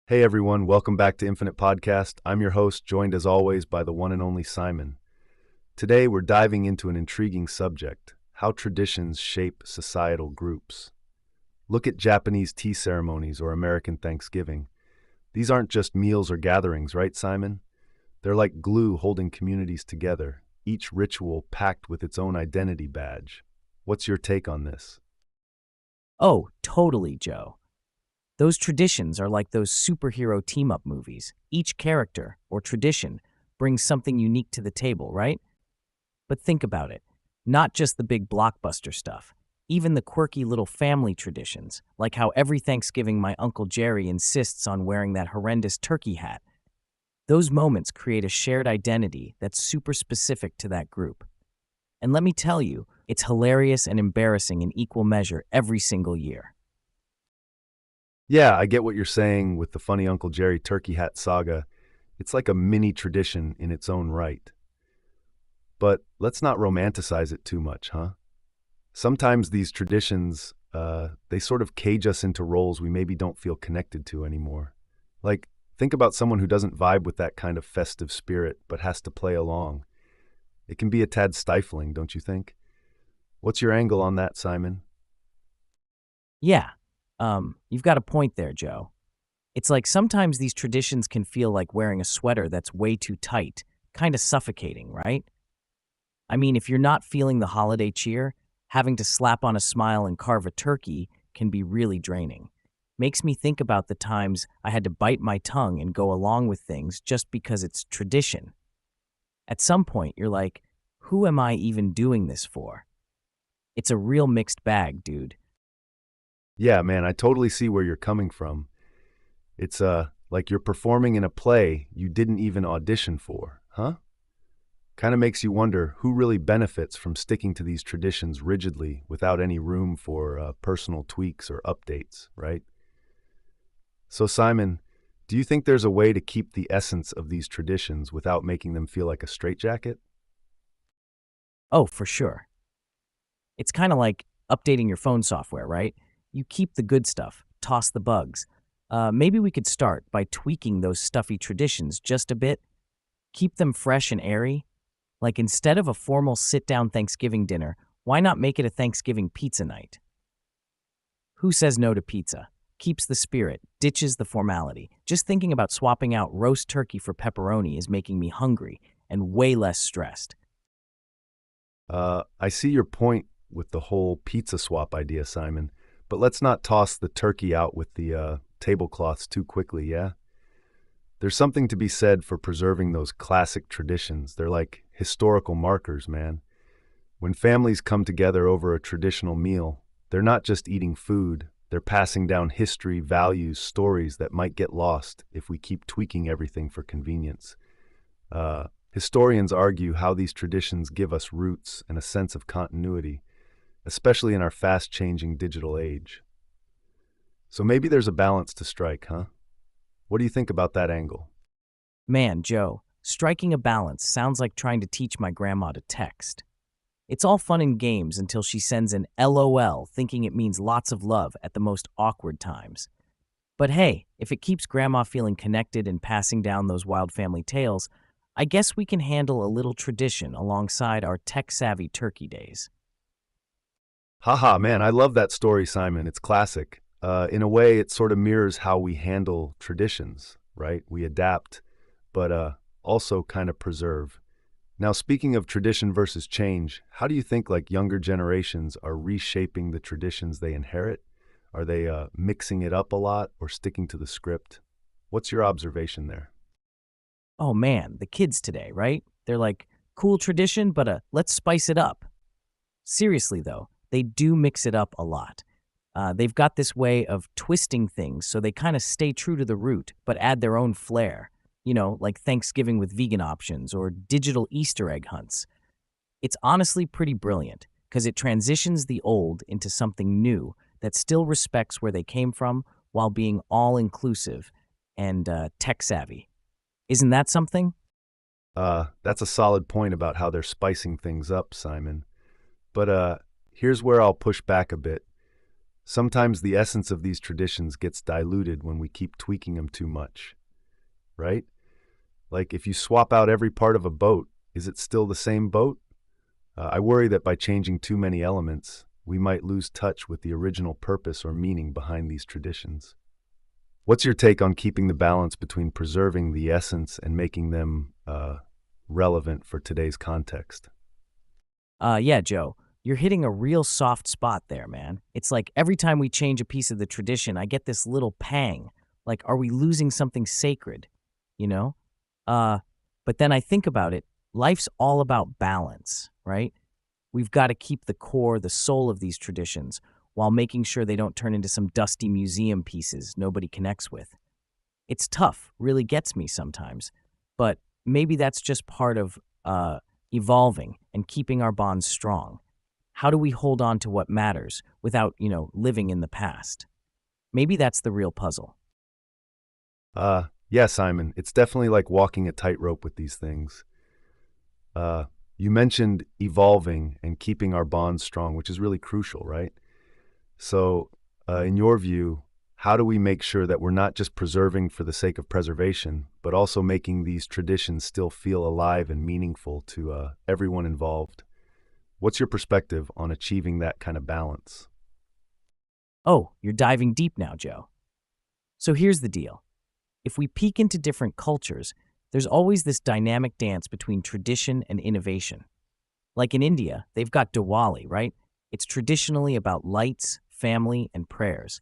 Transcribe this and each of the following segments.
Hey everyone, welcome back to Infinite Podcast. I'm your host, joined as always by the one and only Simon. Today we're diving into an intriguing subject, how traditions shape societal groups. Look at Japanese tea ceremonies or American Thanksgiving. These aren't just meals or gatherings, right, Simon? They're like glue holding communities together, each ritual packed with its own identity badge. What's your take on this? Oh, totally, Joe. Those traditions are like those superhero team-up movies. Each character, or tradition, brings something unique to the table, right? But think about it. Not just the big blockbuster stuff. Even the quirky little family traditions, like how every Thanksgiving my Uncle Jerry insists on wearing that horrendous turkey hat. Those moments create a shared identity that's super specific to that group. And let me tell you, it's hilarious and embarrassing in equal measure every single year. Yeah, I get what you're saying with the funny Uncle Jerry turkey hat saga. It's like a mini tradition in its own right. But let's not romanticize it too much, huh? Sometimes these traditions, they sort of cage us into roles we maybe don't feel connected to anymore. Like, think about someone who doesn't vibe with that kind of festive spirit but has to play along. It can be a tad stifling, don't you think? What's your angle on that, Simon? Yeah, you've got a point there, Joe. It's like sometimes these traditions can feel like wearing a sweater that's way too tight, kind of suffocating, right? I mean, if you're not feeling the holiday cheer, having to slap on a smile and carve a turkey can be really draining. Makes me think about the times I had to bite my tongue and go along with things just because it's tradition. At some point, you're like, who am I even doing this for? It's a real mixed bag, dude. Yeah, man, I totally see where you're coming from. It's like you're performing in a play you didn't even audition for, huh? Kind of makes you wonder who really benefits from sticking to these traditions rigidly without any room for personal tweaks or updates, right? So, Simon, do you think there's a way to keep the essence of these traditions without making them feel like a straitjacket? Oh, for sure. It's kind of like updating your phone software, right? You keep the good stuff, toss the bugs. Maybe we could start by tweaking those stuffy traditions just a bit, keep them fresh and airy. Like instead of a formal sit down Thanksgiving dinner, why not make it a Thanksgiving pizza night? Who says no to pizza? Keeps the spirit, ditches the formality. Just thinking about swapping out roast turkey for pepperoni is making me hungry and way less stressed. I see your point with the whole pizza swap idea, Simon, but let's not toss the turkey out with the tablecloths too quickly, yeah? There's something to be said for preserving those classic traditions. They're like historical markers, man. When families come together over a traditional meal, they're not just eating food, they're passing down history, values, stories that might get lost if we keep tweaking everything for convenience. Historians argue how these traditions give us roots and a sense of continuity, especially in our fast changing digital age. So maybe there's a balance to strike, huh? What do you think about that angle? Man, Joe, striking a balance sounds like trying to teach my grandma to text. It's all fun and games until she sends an LOL thinking it means lots of love at the most awkward times. But hey, if it keeps Grandma feeling connected and passing down those wild family tales, I guess we can handle a little tradition alongside our tech-savvy turkey days. Haha, man, I love that story, Simon. It's classic. In a way, it sort of mirrors how we handle traditions, right? We adapt, but also kind of preserve. Now, speaking of tradition versus change, how do you think like younger generations are reshaping the traditions they inherit? Are they mixing it up a lot or sticking to the script? What's your observation there? Oh man, the kids today, right? They're like, cool tradition, but let's spice it up. Seriously though, they do mix it up a lot. They've got this way of twisting things so they kind of stay true to the root, but add their own flair. You know, like Thanksgiving with vegan options or digital Easter egg hunts. It's honestly pretty brilliant because it transitions the old into something new that still respects where they came from while being all inclusive and tech savvy. Isn't that something? That's a solid point about how they're spicing things up, Simon. But here's where I'll push back a bit. Sometimes the essence of these traditions gets diluted when we keep tweaking them too much, right? Like if you swap out every part of a boat, is it still the same boat? I worry that by changing too many elements, we might lose touch with the original purpose or meaning behind these traditions. What's your take on keeping the balance between preserving the essence and making them relevant for today's context? Yeah, Joe, you're hitting a real soft spot there, man. It's like every time we change a piece of the tradition, I get this little pang. Like, are we losing something sacred? You know? Uh, but then I think about it, life's all about balance, right? We've got to keep the core, the soul of these traditions, while making sure they don't turn into some dusty museum pieces nobody connects with. It's tough, really gets me sometimes, but maybe that's just part of evolving and keeping our bonds strong. How do we hold on to what matters without, living in the past? Maybe that's the real puzzle. Yeah, Simon, it's definitely like walking a tightrope with these things. Uh, you mentioned evolving and keeping our bonds strong, which is really crucial, right? So, in your view, how do we make sure that we're not just preserving for the sake of preservation, but also making these traditions still feel alive and meaningful to everyone involved? What's your perspective on achieving that kind of balance? Oh, you're diving deep now, Joe. So here's the deal. If we peek into different cultures, there's always this dynamic dance between tradition and innovation. Like in India, they've got Diwali, right? It's traditionally about lights, family, and prayers.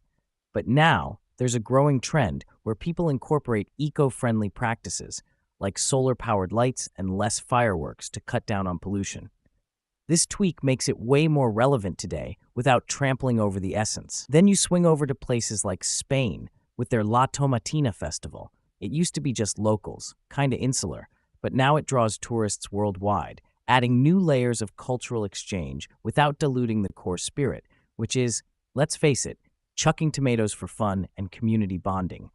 But now, there's a growing trend where people incorporate eco-friendly practices, like solar-powered lights and less fireworks to cut down on pollution. This tweak makes it way more relevant today without trampling over the essence. Then you swing over to places like Spain with their La Tomatina festival. It used to be just locals, kinda insular, but now it draws tourists worldwide, adding new layers of cultural exchange without diluting the core spirit, which is, let's face it, chucking tomatoes for fun and community bonding.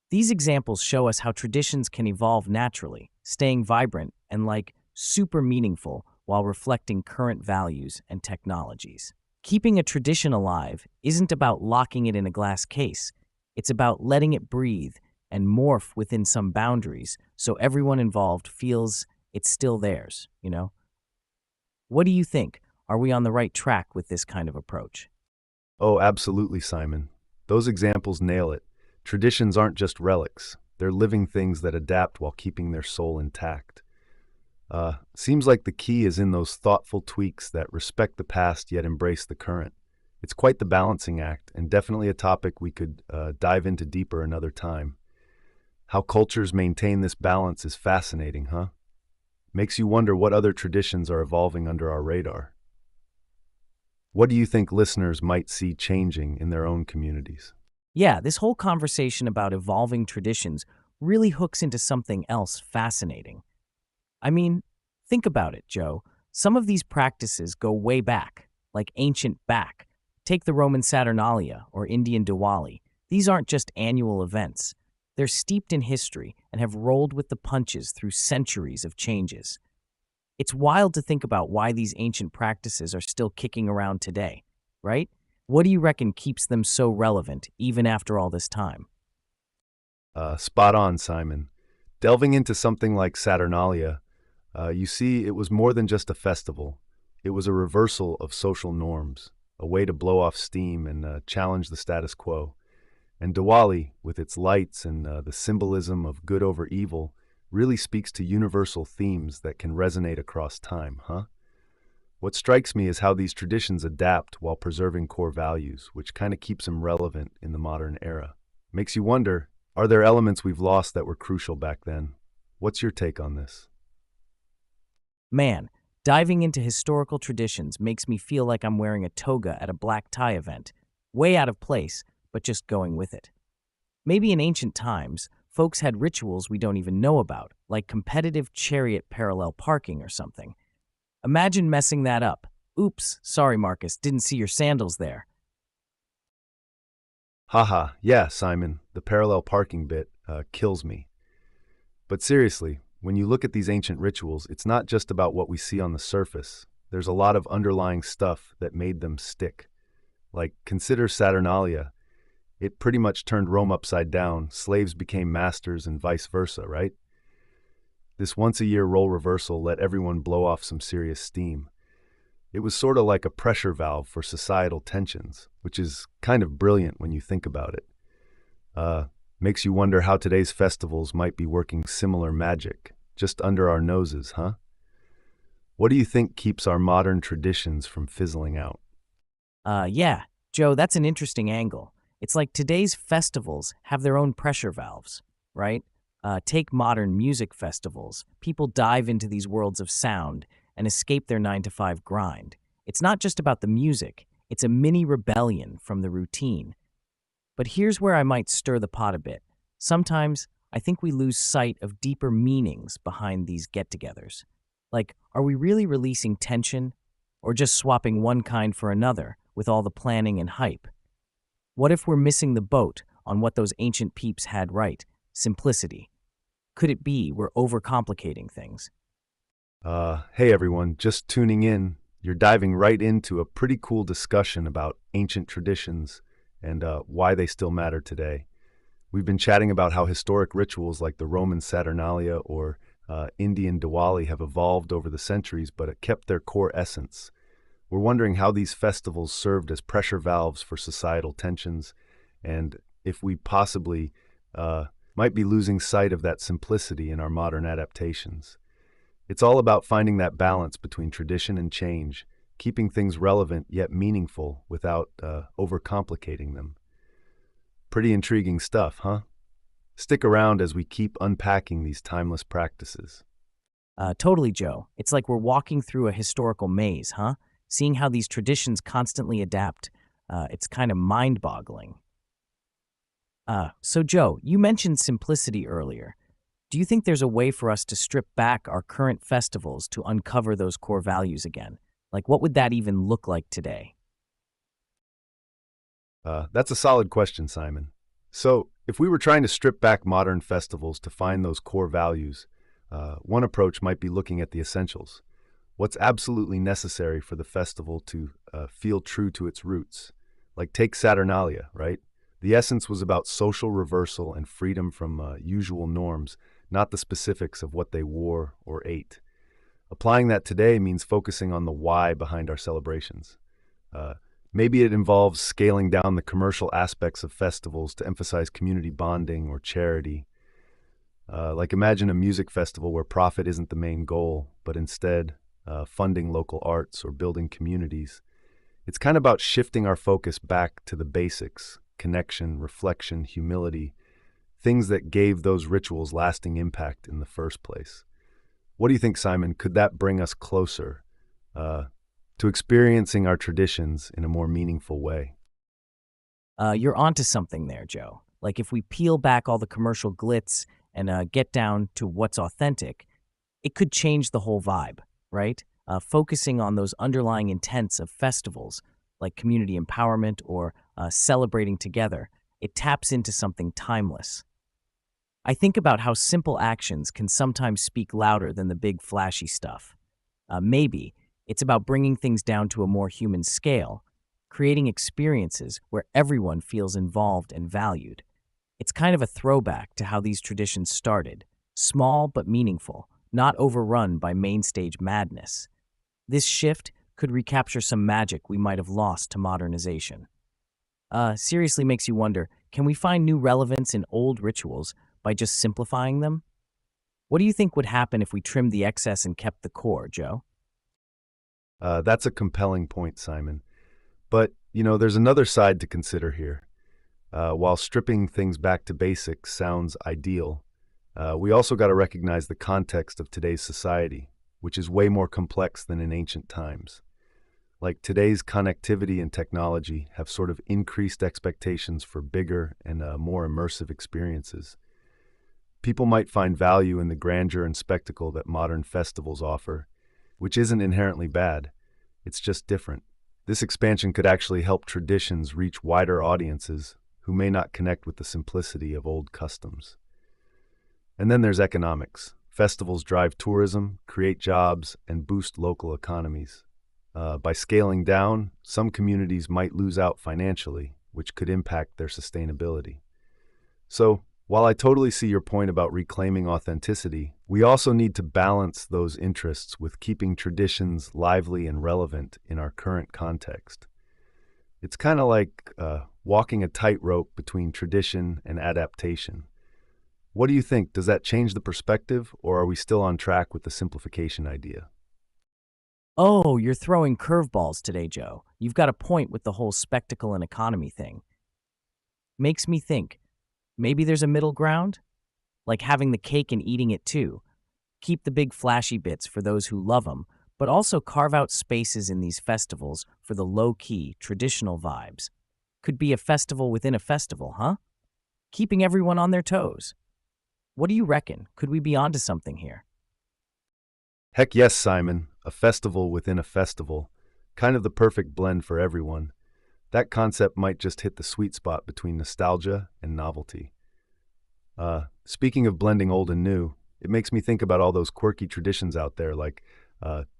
These examples show us how traditions can evolve naturally, staying vibrant and super meaningful while reflecting current values and technologies. Keeping a tradition alive isn't about locking it in a glass case. It's about letting it breathe and morph within some boundaries so everyone involved feels it's still theirs. What do you think? Are we on the right track with this kind of approach? Oh, absolutely, Simon. Those examples nail it. Traditions aren't just relics, they're living things that adapt while keeping their soul intact. Seems like the key is in those thoughtful tweaks that respect the past yet embrace the current. It's quite the balancing act, and definitely a topic we could dive into deeper another time. How cultures maintain this balance is fascinating, huh? Makes you wonder what other traditions are evolving under our radar. What do you think listeners might see changing in their own communities? Yeah, this whole conversation about evolving traditions really hooks into something else fascinating. I mean, think about it, Joe. Some of these practices go way back, like ancient back. Take the Roman Saturnalia or Indian Diwali. These aren't just annual events. They're steeped in history and have rolled with the punches through centuries of changes. It's wild to think about why these ancient practices are still kicking around today, right? What do you reckon keeps them so relevant even after all this time? Spot on, Simon. Delving into something like Saturnalia, you see, it was more than just a festival. It was a reversal of social norms, a way to blow off steam and challenge the status quo. And Diwali, with its lights and the symbolism of good over evil, really speaks to universal themes that can resonate across time, huh? What strikes me is how these traditions adapt while preserving core values, which kind of keeps them relevant in the modern era. Makes you wonder, are there elements we've lost that were crucial back then? What's your take on this? Man, diving into historical traditions makes me feel like I'm wearing a toga at a black tie event. Way out of place, but just going with it. Maybe in ancient times, folks had rituals we don't even know about, like competitive chariot parallel parking or something. Imagine messing that up. Oops, sorry, Marcus, didn't see your sandals there. Haha, yeah, Simon, the parallel parking bit kills me. But seriously, when you look at these ancient rituals, it's not just about what we see on the surface. There's a lot of underlying stuff that made them stick. Like, consider Saturnalia. It pretty much turned Rome upside down. Slaves became masters and vice versa, right? This once-a-year role reversal let everyone blow off some serious steam. It was sort of like a pressure valve for societal tensions, which is kind of brilliant when you think about it. Makes you wonder how today's festivals might be working similar magic, just under our noses, huh? What do you think keeps our modern traditions from fizzling out? Yeah, Joe, that's an interesting angle. It's like today's festivals have their own pressure valves, right? Take modern music festivals. People dive into these worlds of sound and escape their 9 to 5 grind. It's not just about the music, it's a mini rebellion from the routine. But here's where I might stir the pot a bit. Sometimes I think we lose sight of deeper meanings behind these get togethers. Like, are we really releasing tension or just swapping one kind for another with all the planning and hype? What if we're missing the boat on what those ancient peeps had right? Simplicity. Could it be we're overcomplicating things? Hey everyone, just tuning in. You're diving right into a pretty cool discussion about ancient traditions and why they still matter today. We've been chatting about how historic rituals like the Roman Saturnalia or Indian Diwali have evolved over the centuries, but it kept their core essence. We're wondering how these festivals served as pressure valves for societal tensions, and if we possibly might be losing sight of that simplicity in our modern adaptations. It's all about finding that balance between tradition and change, keeping things relevant yet meaningful without overcomplicating them. Pretty intriguing stuff, huh? Stick around as we keep unpacking these timeless practices. Totally, Joe. It's like we're walking through a historical maze, huh? Seeing how these traditions constantly adapt. It's kind of mind boggling. So, Joe, you mentioned simplicity earlier. Do you think there's a way for us to strip back our current festivals to uncover those core values again? Like, what would that even look like today? That's a solid question, Simon. So, if we were trying to strip back modern festivals to find those core values, one approach might be looking at the essentials. What's absolutely necessary for the festival to feel true to its roots? Like, take Saturnalia, right? The essence was about social reversal and freedom from usual norms, not the specifics of what they wore or ate. Applying that today means focusing on the why behind our celebrations. Uh, Maybe it involves scaling down the commercial aspects of festivals to emphasize community bonding or charity. Like imagine a music festival where profit isn't the main goal, but instead funding local arts or building communities. It's kind of about shifting our focus back to the basics: connection, reflection, humility, things that gave those rituals lasting impact in the first place. What do you think, Simon? Could that bring us closer uh, to experiencing our traditions in a more meaningful way? You're onto something there, Joe. Like, if we peel back all the commercial glitz and get down to what's authentic, it could change the whole vibe, right? Focusing on those underlying intents of festivals, like community empowerment or celebrating together, it taps into something timeless. I think about how simple actions can sometimes speak louder than the big flashy stuff. Maybe it's about bringing things down to a more human scale, creating experiences where everyone feels involved and valued. It's kind of a throwback to how these traditions started, small but meaningful, not overrun by mainstage madness. This shift could recapture some magic we might have lost to modernization. Seriously makes you wonder, can we find new relevance in old rituals by just simplifying them? What do you think would happen if we trimmed the excess and kept the core, Joe? That's a compelling point, Simon. But, there's another side to consider here. While stripping things back to basics sounds ideal, we also got to recognize the context of today's society, which is way more complex than in ancient times. Like today's connectivity and technology have sort of increased expectations for bigger and more immersive experiences. People might find value in the grandeur and spectacle that modern festivals offer, which isn't inherently bad. It's just different. This expansion could actually help traditions reach wider audiences who may not connect with the simplicity of old customs. And then there's economics. Festivals drive tourism, create jobs, and boost local economies. By scaling down, some communities might lose out financially, which could impact their sustainability. So, while I totally see your point about reclaiming authenticity, we also need to balance those interests with keeping traditions lively and relevant in our current context. It's kind of like walking a tightrope between tradition and adaptation. What do you think? Does that change the perspective, or are we still on track with the simplification idea? Oh, you're throwing curveballs today, Joe. You've got a point with the whole spectacle and economy thing. Makes me think, maybe there's a middle ground? Like having the cake and eating it too. Keep the big flashy bits for those who love them, but also carve out spaces in these festivals for the low-key, traditional vibes. Could be a festival within a festival, huh? Keeping everyone on their toes. What do you reckon? Could we be onto something here? Heck yes, Simon. A festival within a festival. Kind of the perfect blend for everyone. That concept might just hit the sweet spot between nostalgia and novelty. Speaking of blending old and new, it makes me think about all those quirky traditions out there, like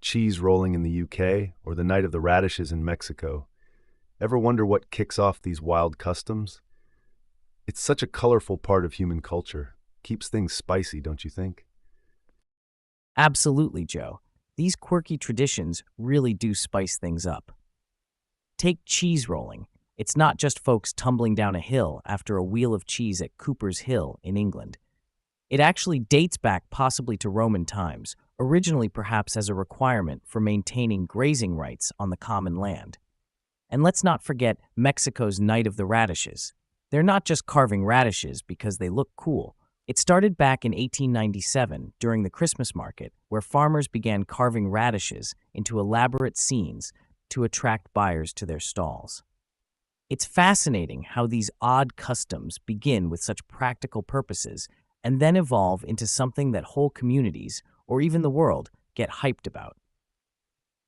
cheese rolling in the UK or the Night of the Radishes in Mexico. Ever wonder what kicks off these wild customs? It's such a colorful part of human culture. Keeps things spicy, don't you think? Absolutely, Joe. These quirky traditions really do spice things up. Take cheese rolling. It's not just folks tumbling down a hill after a wheel of cheese at Cooper's Hill in England. It actually dates back possibly to Roman times, originally perhaps as a requirement for maintaining grazing rights on the common land. And let's not forget Mexico's Night of the Radishes. They're not just carving radishes because they look cool. It started back in 1897 during the Christmas market, where farmers began carving radishes into elaborate scenes to attract buyers to their stalls. It's fascinating how these odd customs begin with such practical purposes and then evolve into something that whole communities, or even the world, get hyped about.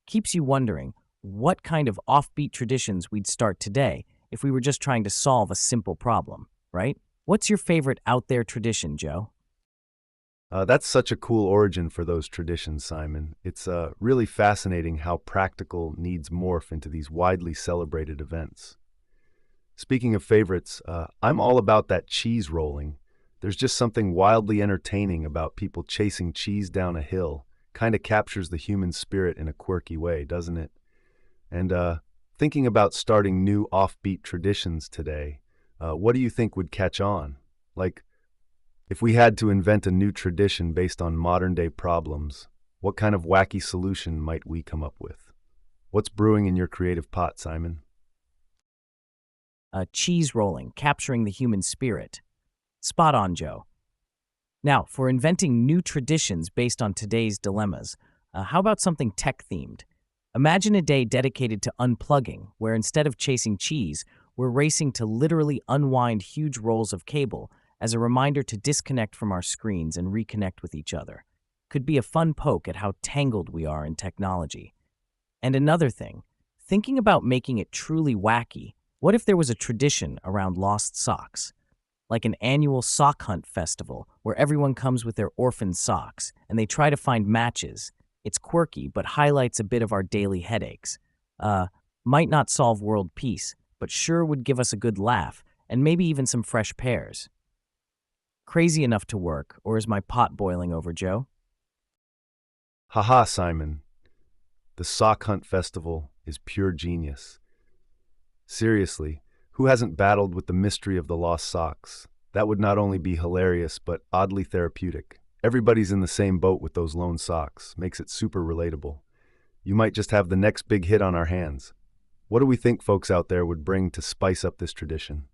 Keeps you wondering what kind of offbeat traditions we'd start today if we were just trying to solve a simple problem, right? What's your favorite out there tradition, Joe? That's such a cool origin for those traditions, Simon. It's really fascinating how practical needs morph into these widely celebrated events. Speaking of favorites, I'm all about that cheese rolling. There's just something wildly entertaining about people chasing cheese down a hill. Kind of captures the human spirit in a quirky way, doesn't it? And thinking about starting new offbeat traditions today, what do you think would catch on? Like, if we had to invent a new tradition based on modern-day problems, what kind of wacky solution might we come up with? What's brewing in your creative pot, Simon? Cheese rolling, capturing the human spirit. Spot on, Joe. Now, for inventing new traditions based on today's dilemmas, how about something tech-themed? Imagine a day dedicated to unplugging, where instead of chasing cheese, we're racing to literally unwind huge rolls of cable as a reminder to disconnect from our screens and reconnect with each other. Could be a fun poke at how tangled we are in technology. And another thing, thinking about making it truly wacky, what if there was a tradition around lost socks? Like an annual sock hunt festival where everyone comes with their orphan socks and they try to find matches. It's quirky, but highlights a bit of our daily headaches. Might not solve world peace, but sure would give us a good laugh and maybe even some fresh pears. Crazy enough to work, or is my pot boiling over, Joe? Haha, Simon. The Sock Hunt Festival is pure genius. Seriously, who hasn't battled with the mystery of the lost socks? That would not only be hilarious, but oddly therapeutic. Everybody's in the same boat with those lone socks. Makes it super relatable. You might just have the next big hit on our hands. What do we think folks out there would bring to spice up this tradition?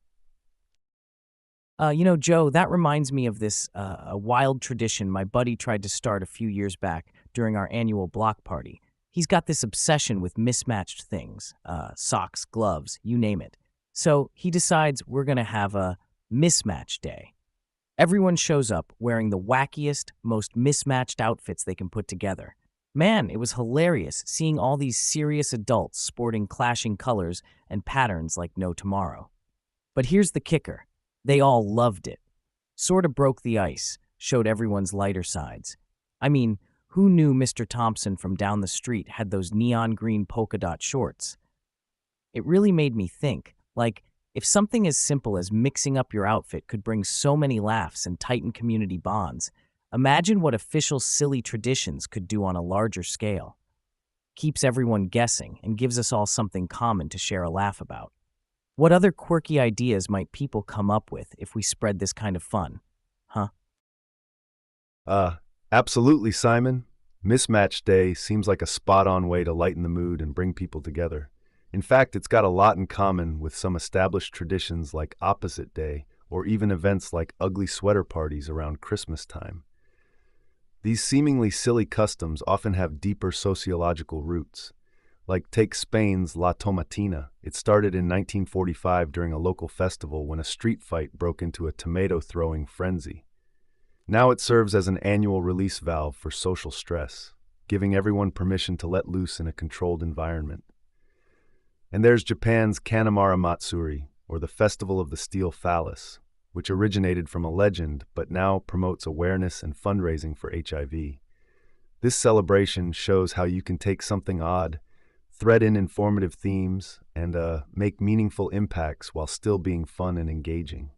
Joe, that reminds me of this a wild tradition my buddy tried to start a few years back during our annual block party. He's got this obsession with mismatched things, socks, gloves, you name it. So he decides we're going to have a mismatch day. Everyone shows up wearing the wackiest, most mismatched outfits they can put together. Man, it was hilarious seeing all these serious adults sporting clashing colors and patterns like no tomorrow. But here's the kicker. They all loved it. Sorta broke the ice, showed everyone's lighter sides. I mean, Who knew Mr. Thompson from down the street had those neon green polka dot shorts? It really made me think, like, if something as simple as mixing up your outfit could bring so many laughs and tighten community bonds, imagine what official silly traditions could do on a larger scale. Keeps everyone guessing and gives us all something common to share a laugh about. What other quirky ideas might people come up with if we spread this kind of fun? Huh? Uh, Absolutely, Simon. Mismatch Day seems like a spot-on way to lighten the mood and bring people together. In fact, it's got a lot in common with some established traditions like Opposite Day or even events like ugly sweater parties around Christmas time. These seemingly silly customs often have deeper sociological roots. Like take Spain's La Tomatina. It started in 1945 during a local festival when a street fight broke into a tomato-throwing frenzy. Now it serves as an annual release valve for social stress, giving everyone permission to let loose in a controlled environment. And there's Japan's Kanemaru Matsuri, or the Festival of the Steel Phallus, which originated from a legend but now promotes awareness and fundraising for HIV. This celebration shows how you can take something odd, thread in informative themes, and make meaningful impacts while still being fun and engaging.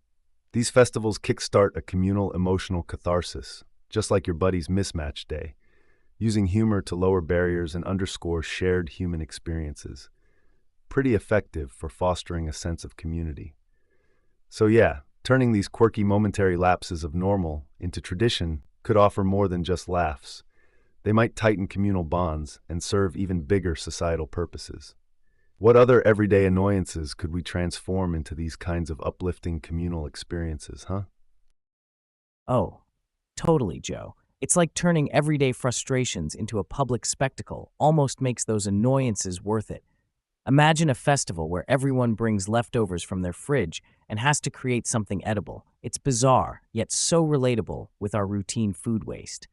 These festivals kickstart a communal emotional catharsis, just like your buddy's Mismatch Day, using humor to lower barriers and underscore shared human experiences. Pretty effective for fostering a sense of community. So yeah, turning these quirky momentary lapses of normal into tradition could offer more than just laughs. They might tighten communal bonds and serve even bigger societal purposes. What other everyday annoyances could we transform into these kinds of uplifting communal experiences, huh? Oh, totally, Joe. It's like turning everyday frustrations into a public spectacle almost makes those annoyances worth it. Imagine a festival where everyone brings leftovers from their fridge and has to create something edible. It's bizarre, yet so relatable with our routine food waste.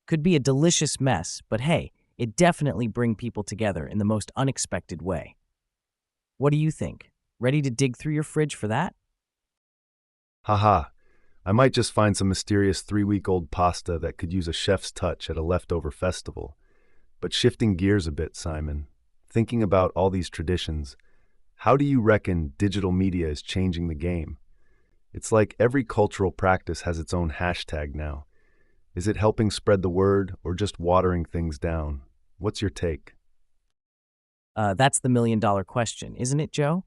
Could be a delicious mess, but hey, it definitely brings people together in the most unexpected way. What do you think? Ready to dig through your fridge for that? Haha, I might just find some mysterious 3-week-old pasta that could use a chef's touch at a leftover festival. But shifting gears a bit, Simon, thinking about all these traditions, how do you reckon digital media is changing the game? It's like every cultural practice has its own hashtag now. Is it helping spread the word or just watering things down? What's your take? That's the million-dollar question, isn't it, Joe?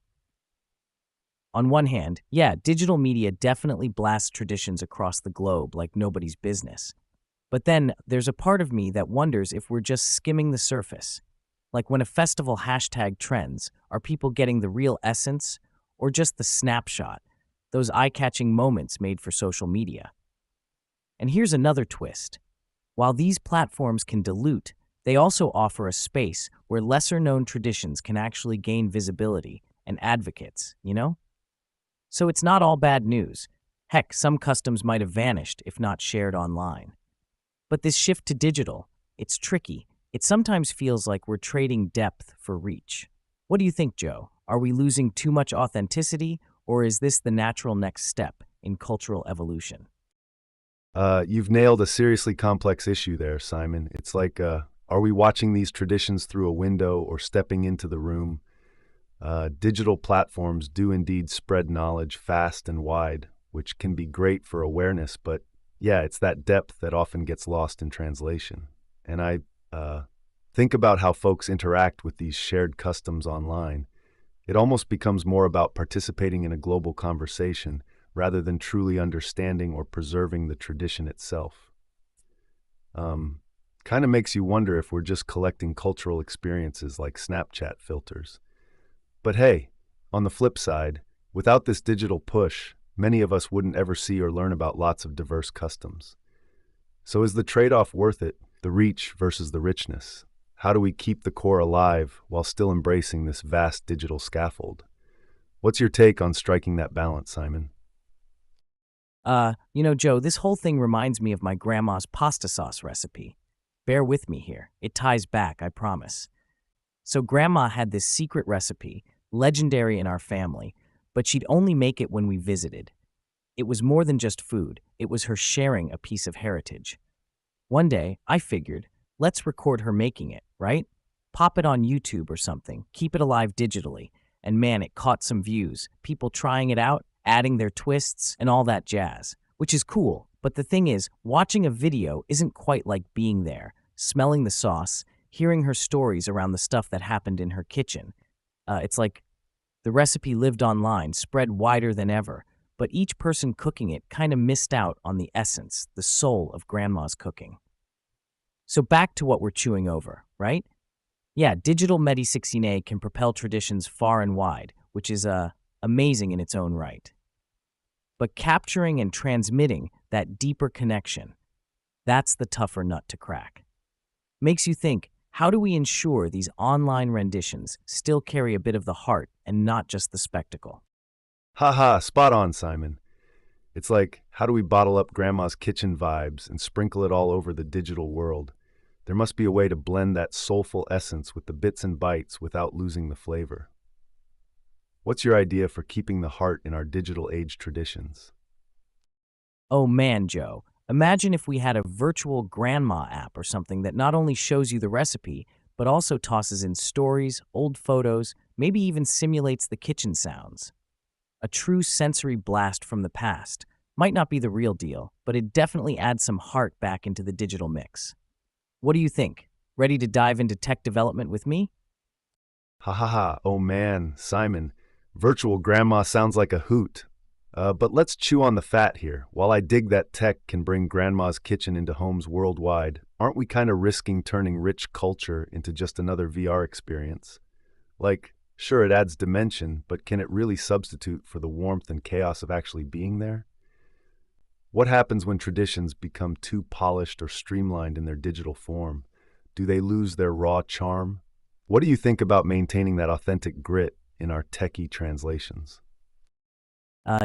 On one hand, yeah, digital media definitely blasts traditions across the globe like nobody's business. But then there's a part of me that wonders if we're just skimming the surface. Like when a festival hashtag trends, are people getting the real essence or just the snapshot, those eye-catching moments made for social media? And here's another twist. While these platforms can dilute, they also offer a space where lesser-known traditions can actually gain visibility and advocates, you know? So it's not all bad news. Heck, some customs might have vanished if not shared online. But this shift to digital, it's tricky. It sometimes feels like we're trading depth for reach. What do you think, Joe? Are we losing too much authenticity, or is this the natural next step in cultural evolution? You've nailed a seriously complex issue there, Simon. It's like, are we watching these traditions through a window or stepping into the room? Digital platforms do indeed spread knowledge fast and wide, which can be great for awareness, but yeah, it's that depth that often gets lost in translation. And I think about how folks interact with these shared customs online. It almost becomes more about participating in a global conversation rather than truly understanding or preserving the tradition itself. Kind of makes you wonder if we're just collecting cultural experiences like Snapchat filters. But hey, on the flip side, without this digital push, many of us wouldn't ever see or learn about lots of diverse customs. So is the trade-off worth it, the reach versus the richness? How do we keep the core alive while still embracing this vast digital scaffold? What's your take on striking that balance, Simon? Joe, this whole thing reminds me of my grandma's pasta sauce recipe. Bear with me here. It ties back, I promise. So grandma had this secret recipe, legendary in our family, but she'd only make it when we visited. It was more than just food. It was her sharing a piece of heritage. One day, I figured, let's record her making it, right? Pop it on YouTube or something, keep it alive digitally. And man, it caught some views. People trying it out, adding their twists, and all that jazz, which is cool. But the thing is, watching a video isn't quite like being there, smelling the sauce, hearing her stories around the stuff that happened in her kitchen. It's like the recipe lived online, spread wider than ever, but each person cooking it kind of missed out on the essence, the soul of Grandma's cooking. So back to what we're chewing over, right? Yeah, digital Medi16A can propel traditions far and wide, which is amazing in its own right. But capturing and transmitting that deeper connection, that's the tougher nut to crack. Makes you think, how do we ensure these online renditions still carry a bit of the heart and not just the spectacle? Haha, spot on, Simon. It's like, how do we bottle up Grandma's kitchen vibes and sprinkle it all over the digital world? There must be a way to blend that soulful essence with the bits and bytes without losing the flavor. What's your idea for keeping the heart in our digital age traditions? Oh man, Joe, imagine if we had a virtual grandma app or something that not only shows you the recipe, but also tosses in stories, old photos, maybe even simulates the kitchen sounds. A true sensory blast from the past. Might not be the real deal, but it definitely adds some heart back into the digital mix. What do you think? Ready to dive into tech development with me? Ha ha ha, oh man, Simon, virtual grandma sounds like a hoot. But let's chew on the fat here. While I dig that tech can bring Grandma's kitchen into homes worldwide, aren't we kind of risking turning rich culture into just another VR experience? Like, sure, it adds dimension, but can it really substitute for the warmth and chaos of actually being there? What happens when traditions become too polished or streamlined in their digital form? Do they lose their raw charm? What do you think about maintaining that authentic grit in our techie translations?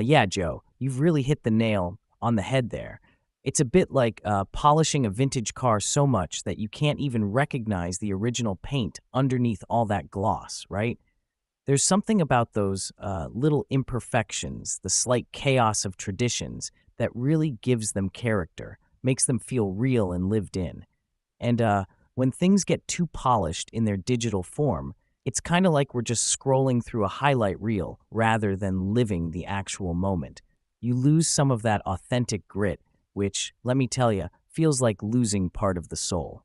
Yeah, Joe, you've really hit the nail on the head there. It's a bit like polishing a vintage car so much that you can't even recognize the original paint underneath all that gloss, right? There's something about those little imperfections, the slight chaos of traditions, that really gives them character, makes them feel real and lived in. And when things get too polished in their digital form, it's kind of like we're just scrolling through a highlight reel rather than living the actual moment. You lose some of that authentic grit, which, let me tell you, feels like losing part of the soul.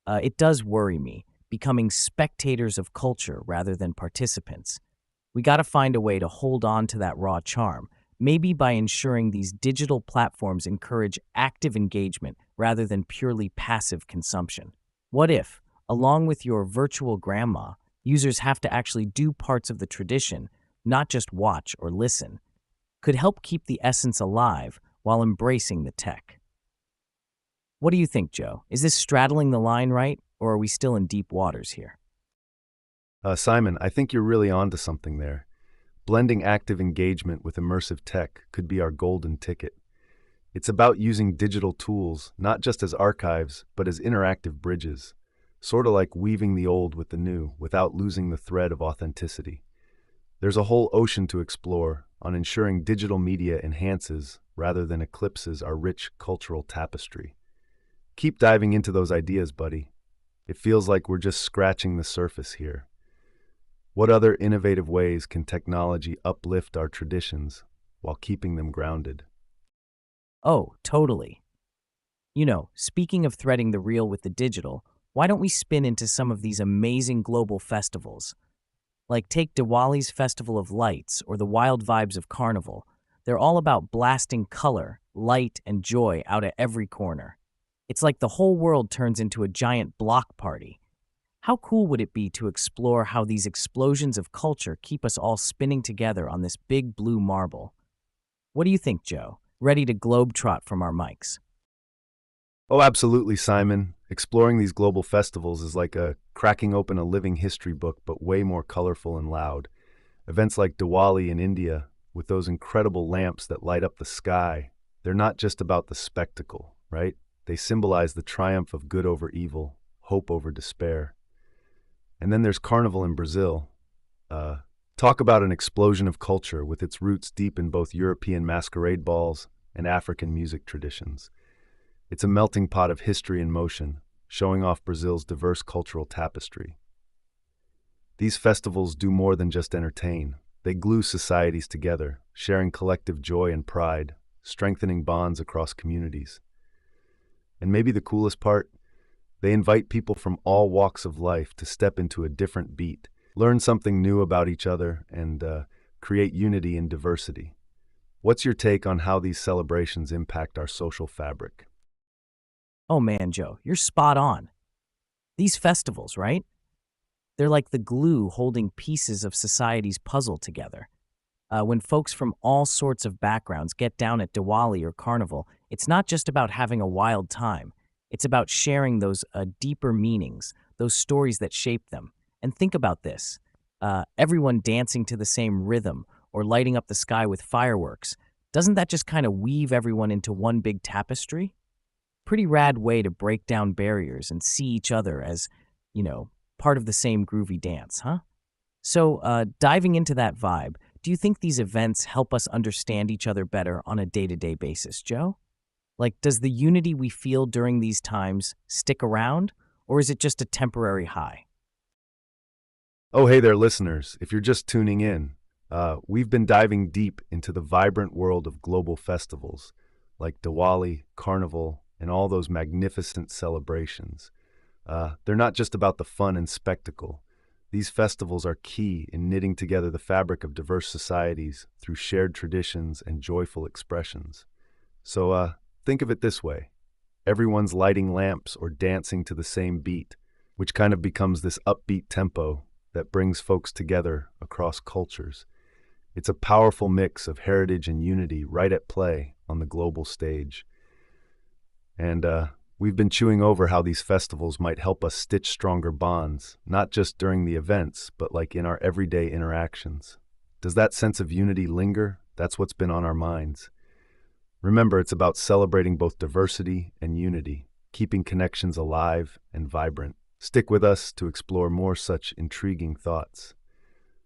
It does worry me, becoming spectators of culture rather than participants. We got to find a way to hold on to that raw charm, maybe by ensuring these digital platforms encourage active engagement rather than purely passive consumption. What if, along with your virtual grandma, users have to actually do parts of the tradition, not just watch or listen? Could help keep the essence alive while embracing the tech. What do you think, Joe? Is this straddling the line right, or are we still in deep waters here? Simon, I think you're really onto something there. Blending active engagement with immersive tech could be our golden ticket. It's about using digital tools, not just as archives, but as interactive bridges, sort of like weaving the old with the new without losing the thread of authenticity. There's a whole ocean to explore on ensuring digital media enhances rather than eclipses our rich cultural tapestry. Keep diving into those ideas, buddy. It feels like we're just scratching the surface here. What other innovative ways can technology uplift our traditions while keeping them grounded? Oh, totally. You know, speaking of threading the real with the digital, why don't we spin into some of these amazing global festivals? Like take Diwali's Festival of Lights or the wild vibes of Carnival. They're all about blasting color, light, and joy out at every corner. It's like the whole world turns into a giant block party. How cool would it be to explore how these explosions of culture keep us all spinning together on this big blue marble? What do you think, Joe? Ready to globetrot from our mics? Oh, absolutely, Simon. Exploring these global festivals is like cracking open a living history book, but way more colorful and loud. Events like Diwali in India, with those incredible lamps that light up the sky, they're not just about the spectacle, right? They symbolize the triumph of good over evil, hope over despair. And then there's Carnival in Brazil. Talk about an explosion of culture with its roots deep in both European masquerade balls and African music traditions. It's a melting pot of history in motion, showing off Brazil's diverse cultural tapestry. These festivals do more than just entertain. They glue societies together, sharing collective joy and pride, strengthening bonds across communities. And maybe the coolest part, they invite people from all walks of life to step into a different beat, learn something new about each other, and create unity in diversity. What's your take on how these celebrations impact our social fabric? Oh man, Joe, you're spot on. These festivals, right? They're like the glue holding pieces of society's puzzle together. When folks from all sorts of backgrounds get down at Diwali or Carnival, it's not just about having a wild time. It's about sharing those deeper meanings, those stories that shape them. And think about this. Everyone dancing to the same rhythm or lighting up the sky with fireworks. Doesn't that just kind of weave everyone into one big tapestry? Pretty rad way to break down barriers and see each other as, part of the same groovy dance, huh? So, diving into that vibe, do you think these events help us understand each other better on a day-to-day basis, Joe? Like, does the unity we feel during these times stick around, or is it just a temporary high? Oh, hey there, listeners. If you're just tuning in, we've been diving deep into the vibrant world of global festivals like Diwali, Carnival, and all those magnificent celebrations. They're not just about the fun and spectacle. These festivals are key in knitting together the fabric of diverse societies through shared traditions and joyful expressions. So think of it this way. Everyone's lighting lamps or dancing to the same beat, which kind of becomes this upbeat tempo that brings folks together across cultures. It's a powerful mix of heritage and unity right at play on the global stage. And we've been chewing over how these festivals might help us stitch stronger bonds, not just during the events, but like in our everyday interactions. Does that sense of unity linger? That's what's been on our minds. Remember, it's about celebrating both diversity and unity, keeping connections alive and vibrant. Stick with us to explore more such intriguing thoughts.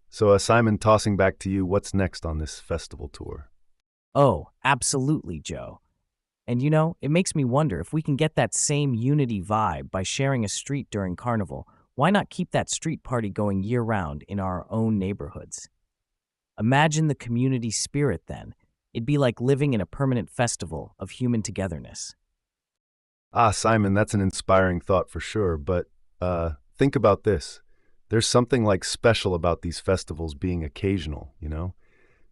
So, Simon, tossing back to you, what's next on this festival tour? Oh, absolutely, Joe. And it makes me wonder if we can get that same unity vibe by sharing a street during Carnival. Why not keep that street party going year-round in our own neighborhoods? Imagine the community spirit then. It'd be like living in a permanent festival of human togetherness. Simon, that's an inspiring thought for sure, but think about this. There's something like special about these festivals being occasional, you know?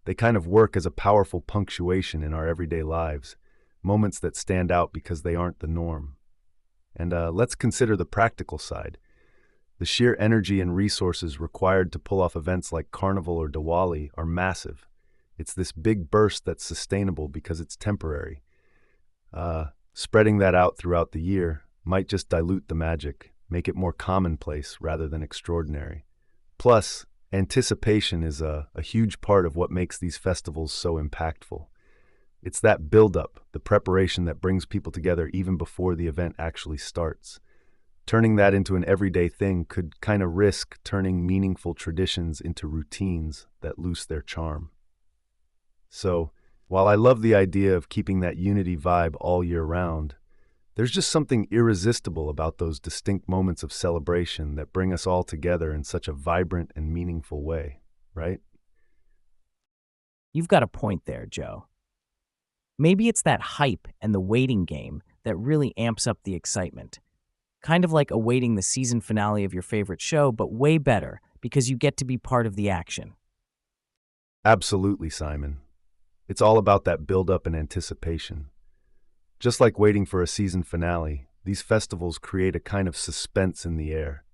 They kind of work as a powerful punctuation in our everyday lives, moments that stand out because they aren't the norm. And let's consider the practical side. The sheer energy and resources required to pull off events like Carnival or Diwali are massive. It's this big burst that's sustainable because it's temporary. Spreading that out throughout the year might just dilute the magic, make it more commonplace rather than extraordinary. Plus, anticipation is a huge part of what makes these festivals so impactful. It's that build-up, the preparation that brings people together even before the event actually starts. Turning that into an everyday thing could kind of risk turning meaningful traditions into routines that lose their charm. So, while I love the idea of keeping that unity vibe all year round, there's just something irresistible about those distinct moments of celebration that bring us all together in such a vibrant and meaningful way, right? You've got a point there, Joe. Maybe it's that hype and the waiting game that really amps up the excitement. Kind of like awaiting the season finale of your favorite show, but way better because you get to be part of the action. Absolutely, Simon. It's all about that build-up and anticipation. Just like waiting for a season finale, these festivals create a kind of suspense in the air,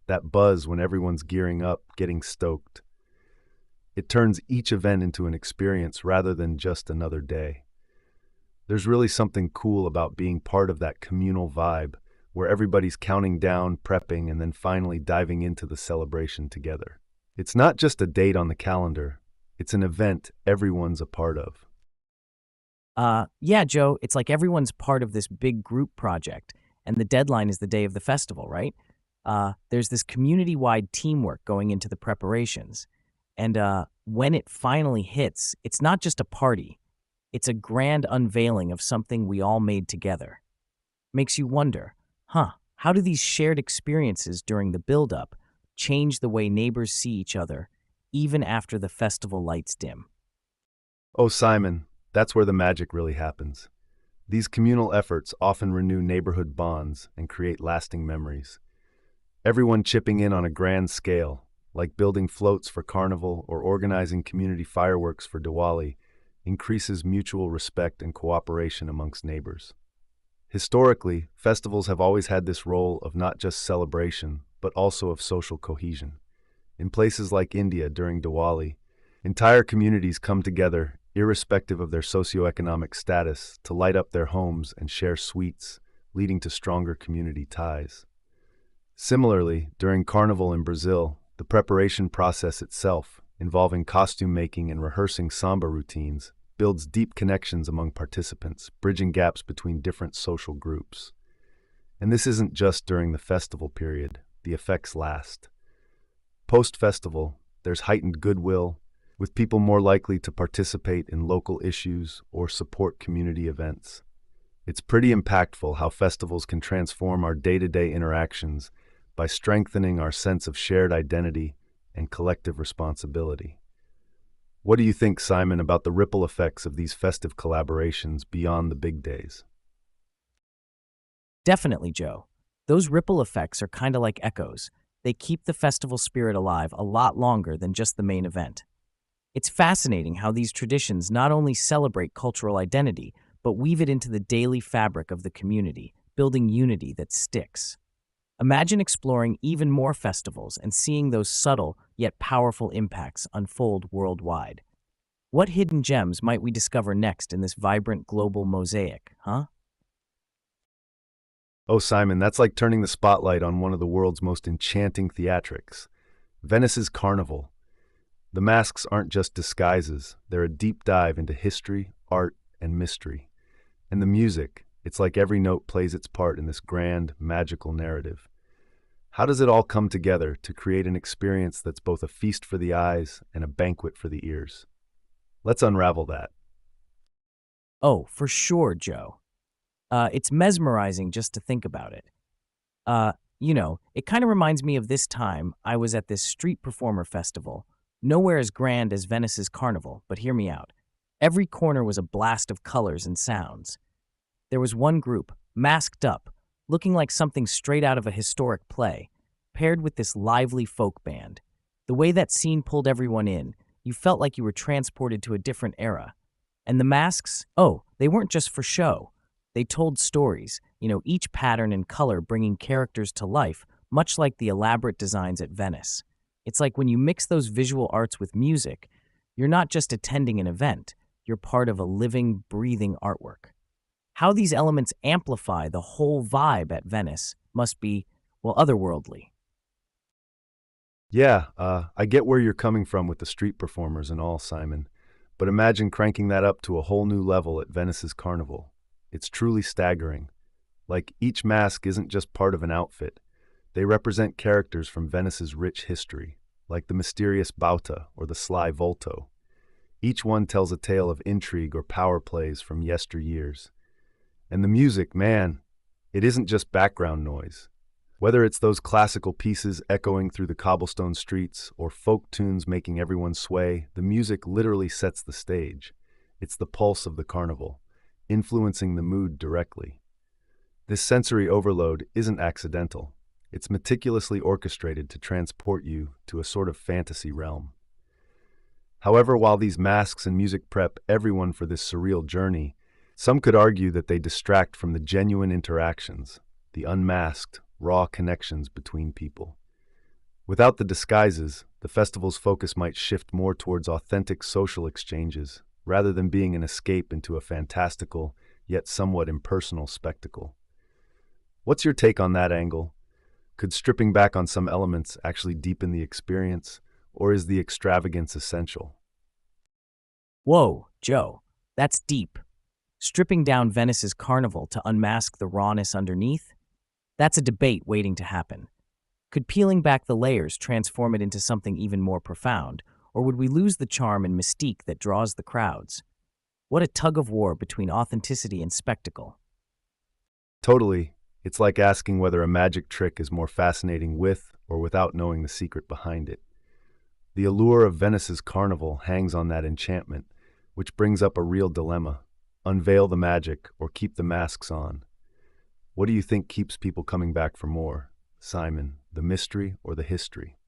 that buzz when everyone's gearing up, getting stoked. It turns each event into an experience rather than just another day. There's really something cool about being part of that communal vibe where everybody's counting down, prepping, and then finally diving into the celebration together. It's not just a date on the calendar, it's an event everyone's a part of. Yeah, Joe, it's like everyone's part of this big group project, and the deadline is the day of the festival, right? There's this community-wide teamwork going into the preparations. And when it finally hits, it's not just a party. It's a grand unveiling of something we all made together. Makes you wonder, how do these shared experiences during the build-up change the way neighbors see each other even after the festival lights dim? Oh, Simon, that's where the magic really happens. These communal efforts often renew neighborhood bonds and create lasting memories. Everyone chipping in on a grand scale, like building floats for carnival or organizing community fireworks for Diwali, increases mutual respect and cooperation amongst neighbors. Historically, festivals have always had this role of not just celebration, but also of social cohesion. In places like India during Diwali, entire communities come together, irrespective of their socioeconomic status, to light up their homes and share sweets, leading to stronger community ties. Similarly, during Carnival in Brazil, the preparation process itself, involving costume making and rehearsing samba routines, builds deep connections among participants, bridging gaps between different social groups. And this isn't just during the festival period, the effects last. Post-festival, there's heightened goodwill, with people more likely to participate in local issues or support community events. It's pretty impactful how festivals can transform our day-to-day interactions by strengthening our sense of shared identity and collective responsibility. What do you think, Simon, about the ripple effects of these festive collaborations beyond the big days? Definitely, Joe. Those ripple effects are kind of like echoes. They keep the festival spirit alive a lot longer than just the main event. It's fascinating how these traditions not only celebrate cultural identity, but weave it into the daily fabric of the community, building unity that sticks. Imagine exploring even more festivals and seeing those subtle yet powerful impacts unfold worldwide. What hidden gems might we discover next in this vibrant global mosaic, huh? Oh, Simon, that's like turning the spotlight on one of the world's most enchanting theatrics, Venice's Carnival. The masks aren't just disguises, they're a deep dive into history, art, and mystery. And the music, it's like every note plays its part in this grand, magical narrative. How does it all come together to create an experience that's both a feast for the eyes and a banquet for the ears? Let's unravel that. Oh, for sure, Joe. It's mesmerizing just to think about it. Uh, it kind of reminds me of this time I was at this street performer festival. Nowhere as grand as Venice's Carnival, but hear me out. Every corner was a blast of colors and sounds. There was one group, masked up, looking like something straight out of a historic play, paired with this lively folk band. The way that scene pulled everyone in, you felt like you were transported to a different era. And the masks, oh, they weren't just for show. They told stories, each pattern and color bringing characters to life, much like the elaborate designs at Venice. It's like when you mix those visual arts with music, you're not just attending an event, you're part of a living, breathing artwork. How these elements amplify the whole vibe at Venice must be, well, otherworldly. Yeah, I get where you're coming from with the street performers and all, Simon. But imagine cranking that up to a whole new level at Venice's Carnival. It's truly staggering. Like, each mask isn't just part of an outfit. They represent characters from Venice's rich history, like the mysterious Bauta or the sly Volto. Each one tells a tale of intrigue or power plays from yesteryears. And the music, man, it isn't just background noise. Whether it's those classical pieces echoing through the cobblestone streets or folk tunes making everyone sway, the music literally sets the stage. It's the pulse of the carnival, influencing the mood directly. This sensory overload isn't accidental. It's meticulously orchestrated to transport you to a sort of fantasy realm. However, while these masks and music prep everyone for this surreal journey, some could argue that they distract from the genuine interactions, the unmasked, raw connections between people. Without the disguises, the festival's focus might shift more towards authentic social exchanges, rather than being an escape into a fantastical, yet somewhat impersonal spectacle. What's your take on that angle? Could stripping back on some elements actually deepen the experience, or is the extravagance essential? Whoa, Joe, that's deep. Stripping down Venice's carnival to unmask the rawness underneath? That's a debate waiting to happen. Could peeling back the layers transform it into something even more profound, or would we lose the charm and mystique that draws the crowds? What a tug of war between authenticity and spectacle. Totally. It's like asking whether a magic trick is more fascinating with or without knowing the secret behind it. The allure of Venice's carnival hangs on that enchantment, which brings up a real dilemma. Unveil the magic or keep the masks on. What do you think keeps people coming back for more? Simon, the mystery or the history?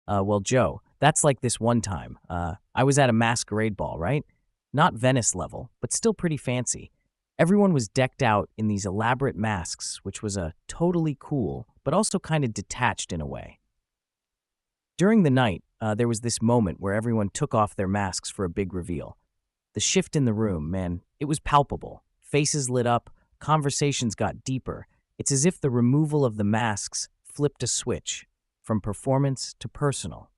Well, Joe, that's like this one time. I was at a masquerade ball, right? Not Venice level, but still pretty fancy. Everyone was decked out in these elaborate masks, which was totally cool, but also kind of detached in a way. During the night, there was this moment where everyone took off their masks for a big reveal. The shift in the room, man, it was palpable. Faces lit up, conversations got deeper. It's as if the removal of the masks flipped a switch from performance to personal.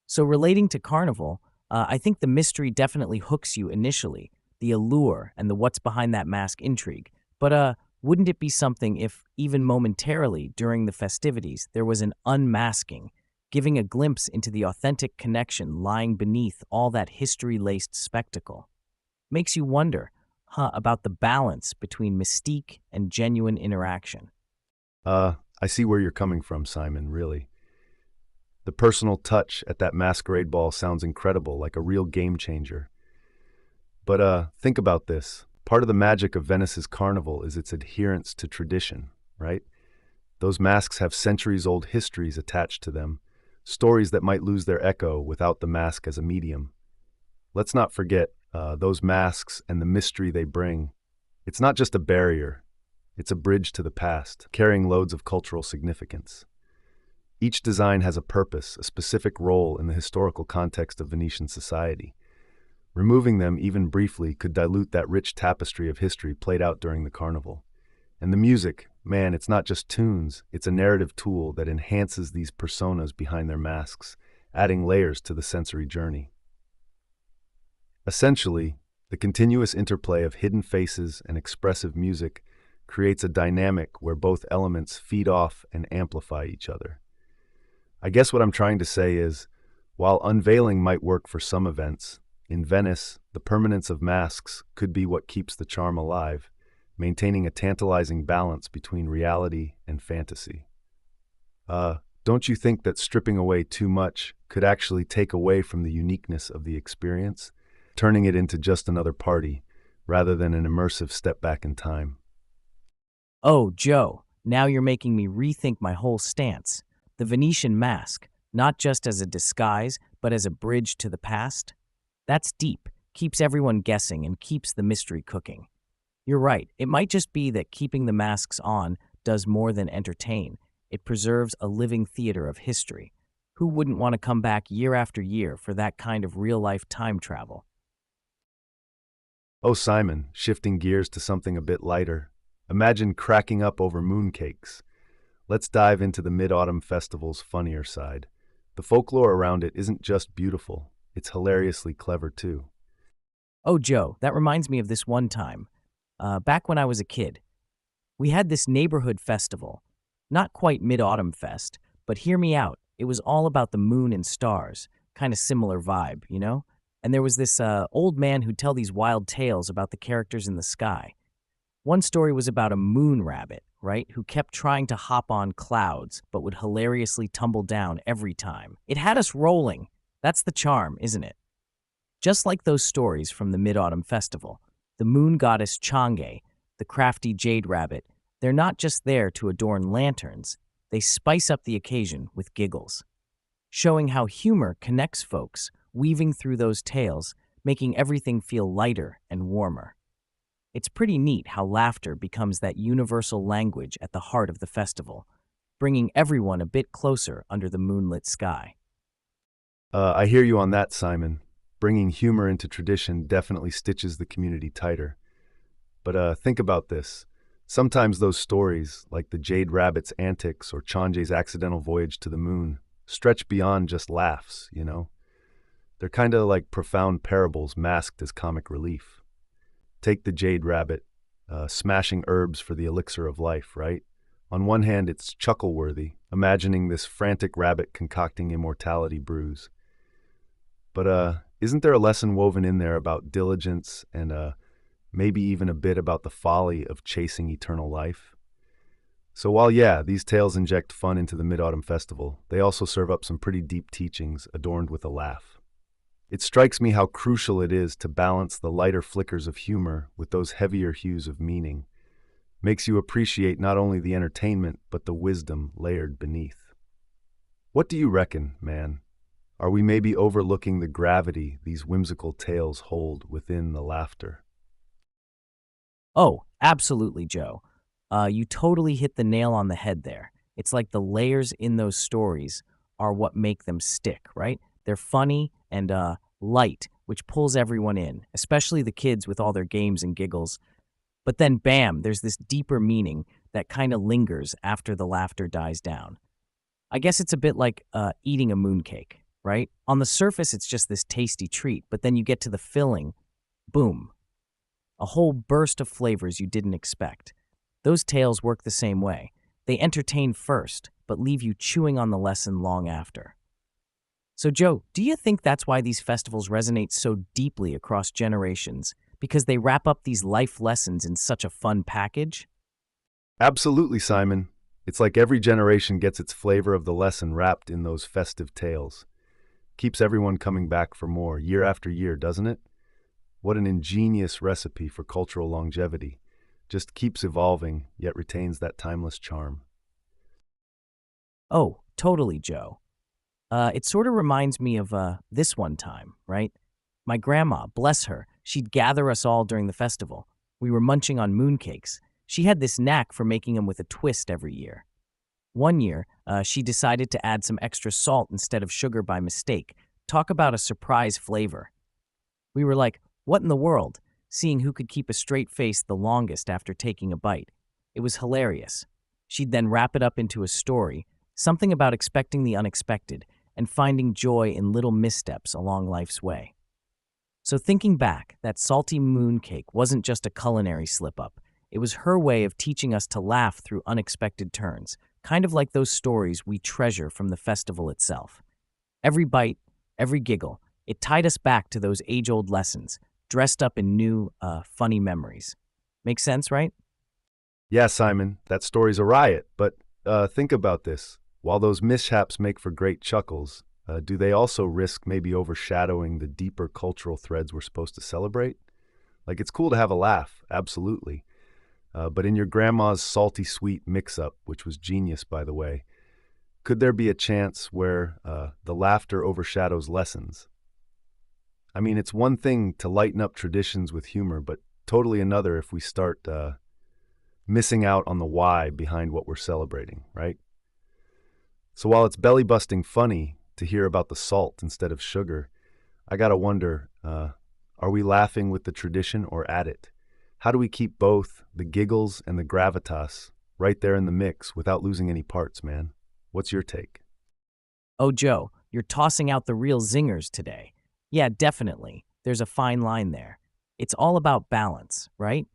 So, relating to Carnival, I think the mystery definitely hooks you initially, the allure and the what's behind that mask intrigue. But wouldn't it be something if, even momentarily during the festivities, there was an unmasking, giving a glimpse into the authentic connection lying beneath all that history laced spectacle? Makes you wonder, about the balance between mystique and genuine interaction. I see where you're coming from, Simon, really. The personal touch at that masquerade ball sounds incredible, like a real game changer. But think about this. Part of the magic of Venice's carnival is its adherence to tradition, right? Those masks have centuries-old histories attached to them, stories that might lose their echo without the mask as a medium. Let's not forget those masks and the mystery they bring. It's not just a barrier, it's a bridge to the past, carrying loads of cultural significance. Each design has a purpose, a specific role in the historical context of Venetian society. Removing them, even briefly, could dilute that rich tapestry of history played out during the carnival. And the music, man, it's not just tunes, it's a narrative tool that enhances these personas behind their masks, adding layers to the sensory journey. Essentially, the continuous interplay of hidden faces and expressive music creates a dynamic where both elements feed off and amplify each other. I guess what I'm trying to say is, while unveiling might work for some events, in Venice, the permanence of masks could be what keeps the charm alive, maintaining a tantalizing balance between reality and fantasy. Don't you think that stripping away too much could actually take away from the uniqueness of the experience, turning it into just another party, rather than an immersive step back in time? Oh, Joe, now you're making me rethink my whole stance. The Venetian mask, not just as a disguise, but as a bridge to the past? That's deep, keeps everyone guessing, and keeps the mystery cooking. You're right, it might just be that keeping the masks on does more than entertain. It preserves a living theater of history. Who wouldn't want to come back year after year for that kind of real-life time travel? Oh, Simon, shifting gears to something a bit lighter. Imagine cracking up over mooncakes. Let's dive into the Mid-Autumn Festival's funnier side. The folklore around it isn't just beautiful, it's hilariously clever too. Oh, Joe, that reminds me of this one time. Back when I was a kid, we had this neighborhood festival. Not quite Mid-Autumn Fest, but hear me out. It was all about the moon and stars. Kind of similar vibe, you know? And there was this old man who'd tell these wild tales about the characters in the sky. One story was about a moon rabbit, right, who kept trying to hop on clouds, but would hilariously tumble down every time. It had us rolling. That's the charm, isn't it? Just like those stories from the Mid-Autumn Festival, the moon goddess Chang'e, the crafty jade rabbit, they're not just there to adorn lanterns, they spice up the occasion with giggles, showing how humor connects folks, weaving through those tales, making everything feel lighter and warmer. It's pretty neat how laughter becomes that universal language at the heart of the festival, bringing everyone a bit closer under the moonlit sky. I hear you on that, Simon. Bringing humor into tradition definitely stitches the community tighter. But think about this. Sometimes those stories, like the Jade Rabbit's antics or Chanje's accidental voyage to the moon, stretch beyond just laughs, you know? They're kind of like profound parables masked as comic relief. Take the Jade Rabbit, smashing herbs for the elixir of life, right? On one hand, it's chuckle-worthy, imagining this frantic rabbit concocting immortality brews. But isn't there a lesson woven in there about diligence and maybe even a bit about the folly of chasing eternal life. So while, yeah, these tales inject fun into the Mid-Autumn Festival, they also serve up some pretty deep teachings adorned with a laugh. It strikes me how crucial it is to balance the lighter flickers of humor with those heavier hues of meaning. Makes you appreciate not only the entertainment, but the wisdom layered beneath. What do you reckon, man? Are we maybe overlooking the gravity these whimsical tales hold within the laughter? Oh, absolutely, Joe. You totally hit the nail on the head there. It's like the layers in those stories are what make them stick, right? They're funny and light, which pulls everyone in, especially the kids with all their games and giggles. But then, bam, there's this deeper meaning that kind of lingers after the laughter dies down. I guess it's a bit like eating a mooncake, right? On the surface, it's just this tasty treat, but then you get to the filling, boom, a whole burst of flavors you didn't expect. Those tales work the same way. They entertain first, but leave you chewing on the lesson long after. So, Joe, do you think that's why these festivals resonate so deeply across generations? Because they wrap up these life lessons in such a fun package? Absolutely, Simon. It's like every generation gets its flavor of the lesson wrapped in those festive tales. Keeps everyone coming back for more, year after year, doesn't it? What an ingenious recipe for cultural longevity. Just keeps evolving, yet retains that timeless charm. Oh, totally, Joe. It sort of reminds me of this one time, right? My grandma, bless her, she'd gather us all during the festival. We were munching on mooncakes. She had this knack for making them with a twist every year. One year, she decided to add some extra salt instead of sugar by mistake. Talk about a surprise flavor. We were like, what in the world? Seeing who could keep a straight face the longest after taking a bite. It was hilarious. She'd then wrap it up into a story, something about expecting the unexpected and finding joy in little missteps along life's way. So thinking back, that salty mooncake wasn't just a culinary slip-up. It was her way of teaching us to laugh through unexpected turns, kind of like those stories we treasure from the festival itself. Every bite, every giggle, it tied us back to those age-old lessons, dressed up in new, funny memories. Make sense, right? Yeah, Simon, that story's a riot, but think about this. While those mishaps make for great chuckles, do they also risk maybe overshadowing the deeper cultural threads we're supposed to celebrate? Like, it's cool to have a laugh, absolutely. But in your grandma's salty sweet mix-up, which was genius, by the way, could there be a chance where the laughter overshadows lessons? I mean, it's one thing to lighten up traditions with humor, but totally another if we start missing out on the why behind what we're celebrating, right? So while it's belly-busting funny to hear about the salt instead of sugar, I gotta wonder, are we laughing with the tradition or at it? How do we keep both the giggles and the gravitas right there in the mix without losing any parts, man? What's your take? Oh, Joe, you're tossing out the real zingers today. Yeah, definitely. There's a fine line there. It's all about balance, right?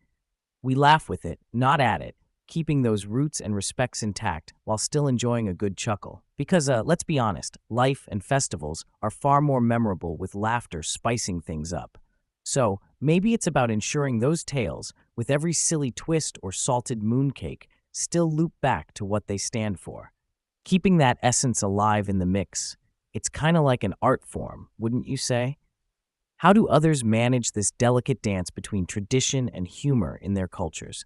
We laugh with it, not at it, keeping those roots and respects intact while still enjoying a good chuckle. Because, let's be honest, life and festivals are far more memorable with laughter spicing things up. So, maybe it's about ensuring those tales, with every silly twist or salted mooncake, still loop back to what they stand for. Keeping that essence alive in the mix. It's kind of like an art form, wouldn't you say? How do others manage this delicate dance between tradition and humor in their cultures?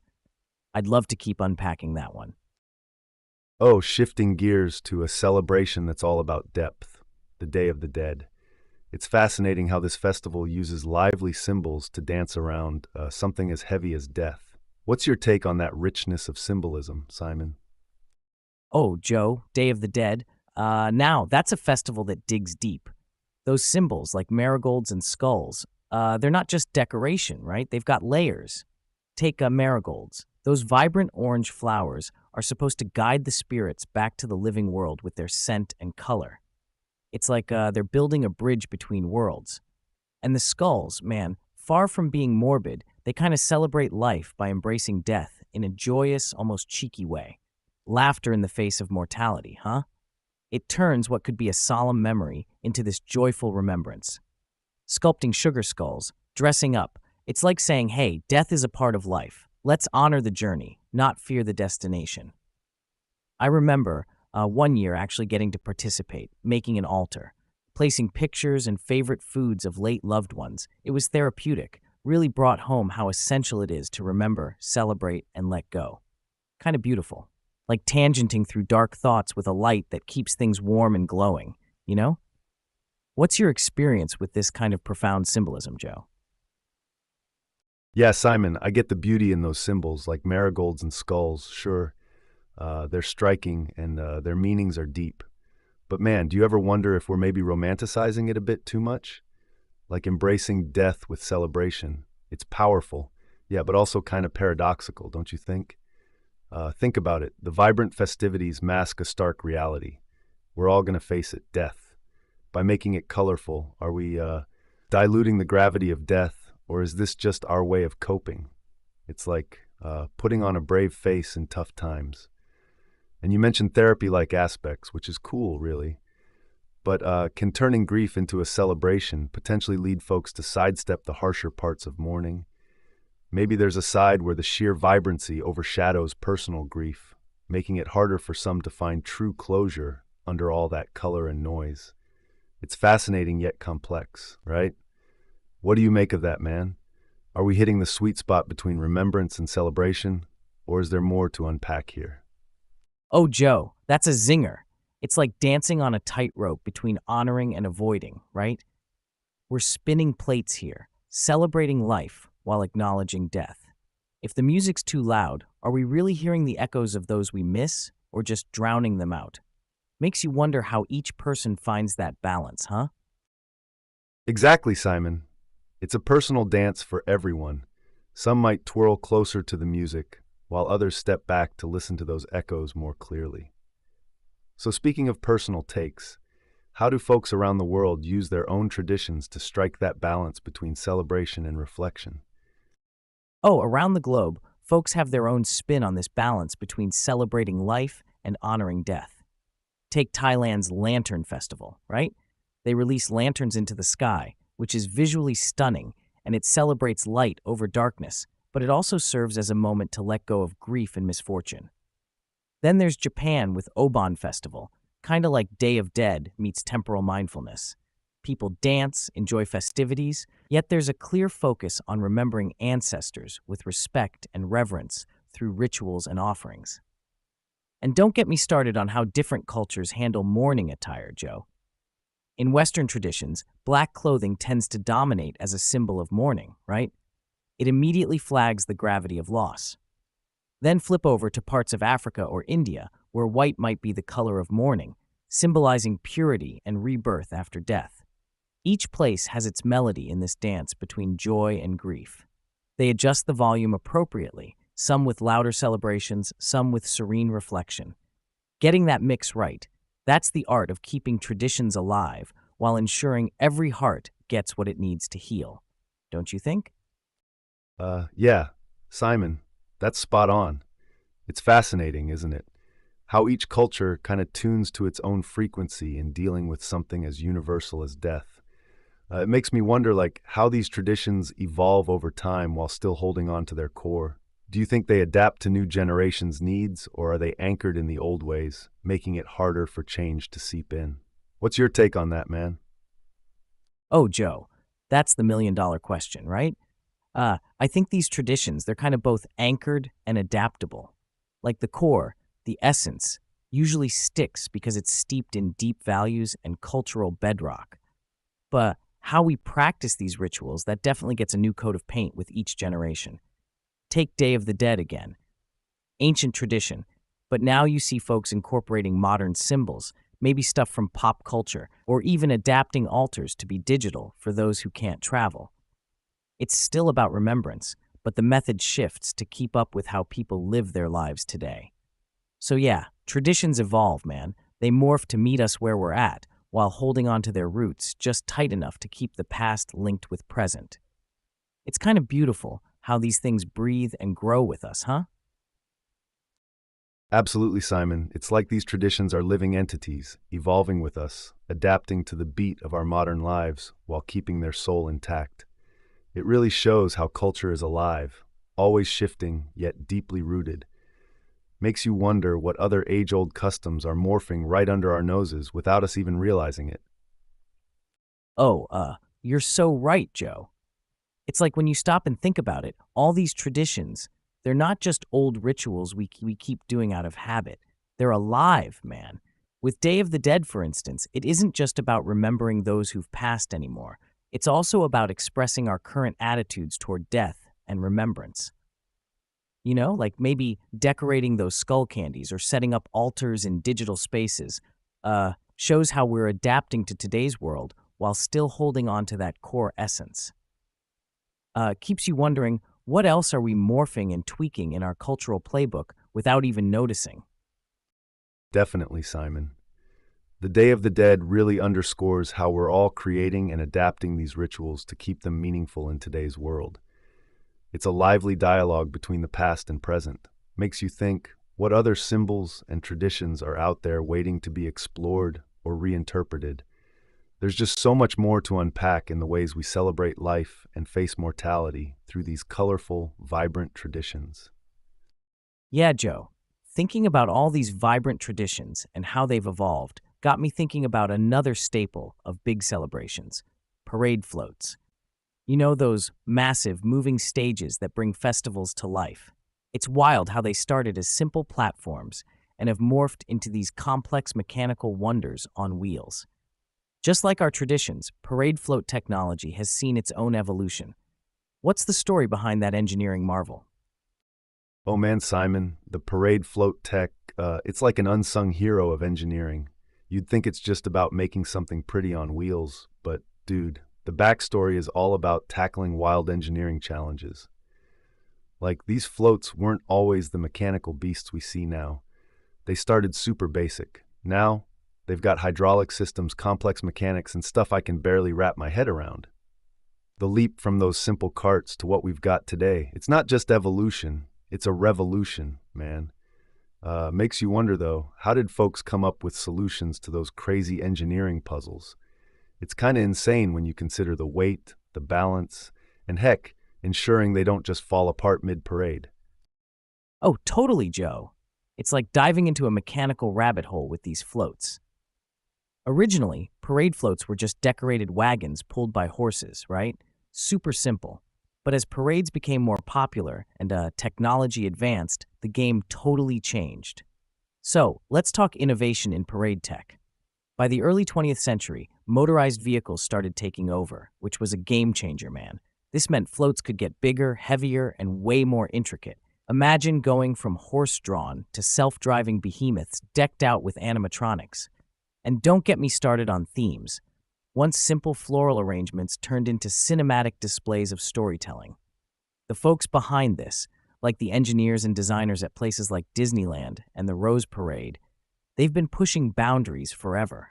I'd love to keep unpacking that one. Oh, shifting gears to a celebration that's all about depth, the Day of the Dead. It's fascinating how this festival uses lively symbols to dance around something as heavy as death. What's your take on that richness of symbolism, Simon? Oh, Joe, Day of the Dead. Now, that's a festival that digs deep. Those symbols, like marigolds and skulls, they're not just decoration, right? They've got layers. Take marigolds. Those vibrant orange flowers are supposed to guide the spirits back to the living world with their scent and color. It's like they're building a bridge between worlds. And the skulls, man, far from being morbid, they kind of celebrate life by embracing death in a joyous, almost cheeky way. Laughter in the face of mortality, huh? It turns what could be a solemn memory into this joyful remembrance. Sculpting sugar skulls, dressing up, It's like saying, hey, death is a part of life. Let's honor the journey, not fear the destination. I remember one year actually getting to participate, making an altar, placing pictures and favorite foods of late loved ones. It was therapeutic, really brought home how essential it is to remember, celebrate, and let go. Kind of beautiful, like tangenting through dark thoughts with a light that keeps things warm and glowing, you know? What's your experience with this kind of profound symbolism, Joe? Yeah, Simon, I get the beauty in those symbols like marigolds and skulls, sure. They're striking and their meanings are deep. But man, do you ever wonder if we're maybe romanticizing it a bit too much? Like embracing death with celebration. It's powerful, yeah, but also kind of paradoxical, don't you think? Think about it. The vibrant festivities mask a stark reality. We're all going to face it, death. By making it colorful, are we diluting the gravity of death, or is this just our way of coping? It's like putting on a brave face in tough times. And you mentioned therapy-like aspects, which is cool, really. But can turning grief into a celebration potentially lead folks to sidestep the harsher parts of mourning? Maybe there's a side where the sheer vibrancy overshadows personal grief, making it harder for some to find true closure under all that color and noise. It's fascinating yet complex, right? What do you make of that, man? Are we hitting the sweet spot between remembrance and celebration, or is there more to unpack here? Oh, Joe, that's a zinger. It's like dancing on a tightrope between honoring and avoiding, right? We're spinning plates here, celebrating life while acknowledging death. If the music's too loud, are we really hearing the echoes of those we miss or just drowning them out? Makes you wonder how each person finds that balance, huh? Exactly, Simon. It's a personal dance for everyone. Some might twirl closer to the music, while others step back to listen to those echoes more clearly. So speaking of personal takes, how do folks around the world use their own traditions to strike that balance between celebration and reflection? Oh, around the globe, folks have their own spin on this balance between celebrating life and honoring death. Take Thailand's Lantern Festival, right? They release lanterns into the sky, which is visually stunning, and it celebrates light over darkness, but it also serves as a moment to let go of grief and misfortune. Then there's Japan with Obon Festival, kind of like Day of Dead meets temporal mindfulness. People dance, enjoy festivities, yet there's a clear focus on remembering ancestors with respect and reverence through rituals and offerings. And don't get me started on how different cultures handle mourning attire, Joe. In Western traditions, black clothing tends to dominate as a symbol of mourning, right? It immediately flags the gravity of loss. Then flip over to parts of Africa or India, where white might be the color of mourning, symbolizing purity and rebirth after death. Each place has its melody in this dance between joy and grief. They adjust the volume appropriately, some with louder celebrations, some with serene reflection. Getting that mix right, that's the art of keeping traditions alive while ensuring every heart gets what it needs to heal. Don't you think? Yeah, Simon, that's spot on. It's fascinating, isn't it? How each culture kind of tunes to its own frequency in dealing with something as universal as death. It makes me wonder, like, how these traditions evolve over time while still holding on to their core. Do you think they adapt to new generations' needs, or are they anchored in the old ways, making it harder for change to seep in? What's your take on that, man? Oh, Joe, that's the million-dollar question, right? I think these traditions, they're kind of both anchored and adaptable. Like the core, the essence, usually sticks because it's steeped in deep values and cultural bedrock. But how we practice these rituals, that definitely gets a new coat of paint with each generation. Take Day of the Dead again. Ancient tradition, but now you see folks incorporating modern symbols, maybe stuff from pop culture, or even adapting altars to be digital for those who can't travel. It's still about remembrance, but the method shifts to keep up with how people live their lives today. So yeah, traditions evolve, man. They morph to meet us where we're at, while holding on to their roots just tight enough to keep the past linked with present. It's kind of beautiful how these things breathe and grow with us, huh? Absolutely, Simon. It's like these traditions are living entities, evolving with us, adapting to the beat of our modern lives while keeping their soul intact. It really shows how culture is alive, always shifting, yet deeply rooted. Makes you wonder what other age-old customs are morphing right under our noses without us even realizing it. Oh, you're so right, Joe. It's like when you stop and think about it, all these traditions, they're not just old rituals we keep doing out of habit. They're alive, man. With Day of the Dead, for instance, it isn't just about remembering those who've passed anymore. It's also about expressing our current attitudes toward death and remembrance. You know, like maybe decorating those skull candies or setting up altars in digital spaces, shows how we're adapting to today's world while still holding on to that core essence. Keeps you wondering, what else are we morphing and tweaking in our cultural playbook without even noticing? Definitely, Simon. The Day of the Dead really underscores how we're all creating and adapting these rituals to keep them meaningful in today's world. It's a lively dialogue between the past and present. Makes you think, what other symbols and traditions are out there waiting to be explored or reinterpreted? There's just so much more to unpack in the ways we celebrate life and face mortality through these colorful, vibrant traditions. Yeah, Joe. Thinking about all these vibrant traditions and how they've evolved got me thinking about another staple of big celebrations: parade floats. You know, those massive moving stages that bring festivals to life. It's wild how they started as simple platforms and have morphed into these complex mechanical wonders on wheels. Just like our traditions, parade float technology has seen its own evolution. What's the story behind that engineering marvel? Oh man, Simon, the parade float tech, it's like an unsung hero of engineering. You'd think it's just about making something pretty on wheels, but dude, the backstory is all about tackling wild engineering challenges. Like, these floats weren't always the mechanical beasts we see now. They started super basic. Now, they've got hydraulic systems, complex mechanics, and stuff I can barely wrap my head around. The leap from those simple carts to what we've got today, it's not just evolution, it's a revolution, man. Makes you wonder, though, how did folks come up with solutions to those crazy engineering puzzles? It's kind of insane when you consider the weight, the balance, and heck, ensuring they don't just fall apart mid-parade. Oh, totally, Joe. It's like diving into a mechanical rabbit hole with these floats. Originally, parade floats were just decorated wagons pulled by horses, right? Super simple. But as parades became more popular and technology advanced, the game totally changed. So, let's talk innovation in parade tech. By the early 20th century, motorized vehicles started taking over, which was a game changer, man. This meant floats could get bigger, heavier, and way more intricate. Imagine going from horse-drawn to self-driving behemoths decked out with animatronics. And don't get me started on themes. Once simple floral arrangements turned into cinematic displays of storytelling. The folks behind this, like the engineers and designers at places like Disneyland and the Rose Parade, they've been pushing boundaries forever.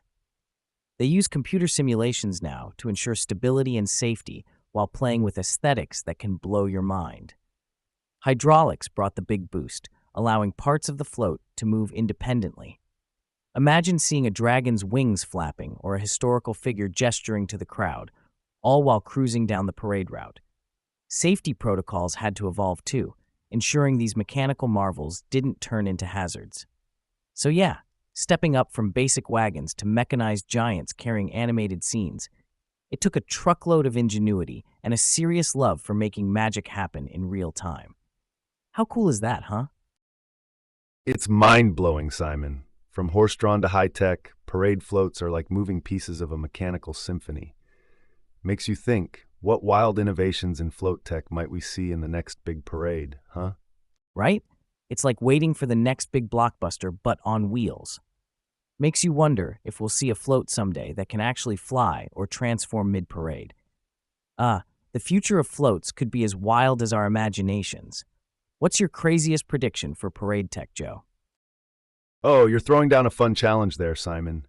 They use computer simulations now to ensure stability and safety while playing with aesthetics that can blow your mind. Hydraulics brought the big boost, allowing parts of the float to move independently. Imagine seeing a dragon's wings flapping or a historical figure gesturing to the crowd, all while cruising down the parade route. Safety protocols had to evolve too, ensuring these mechanical marvels didn't turn into hazards. So yeah, stepping up from basic wagons to mechanized giants carrying animated scenes, it took a truckload of ingenuity and a serious love for making magic happen in real time. How cool is that, huh? It's mind-blowing, Simon. From horse-drawn to high-tech, parade floats are like moving pieces of a mechanical symphony. Makes you think, what wild innovations in float tech might we see in the next big parade, huh? Right? It's like waiting for the next big blockbuster, but on wheels. Makes you wonder if we'll see a float someday that can actually fly or transform mid-parade. The future of floats could be as wild as our imaginations. What's your craziest prediction for parade tech, Joe? Oh, you're throwing down a fun challenge there, Simon.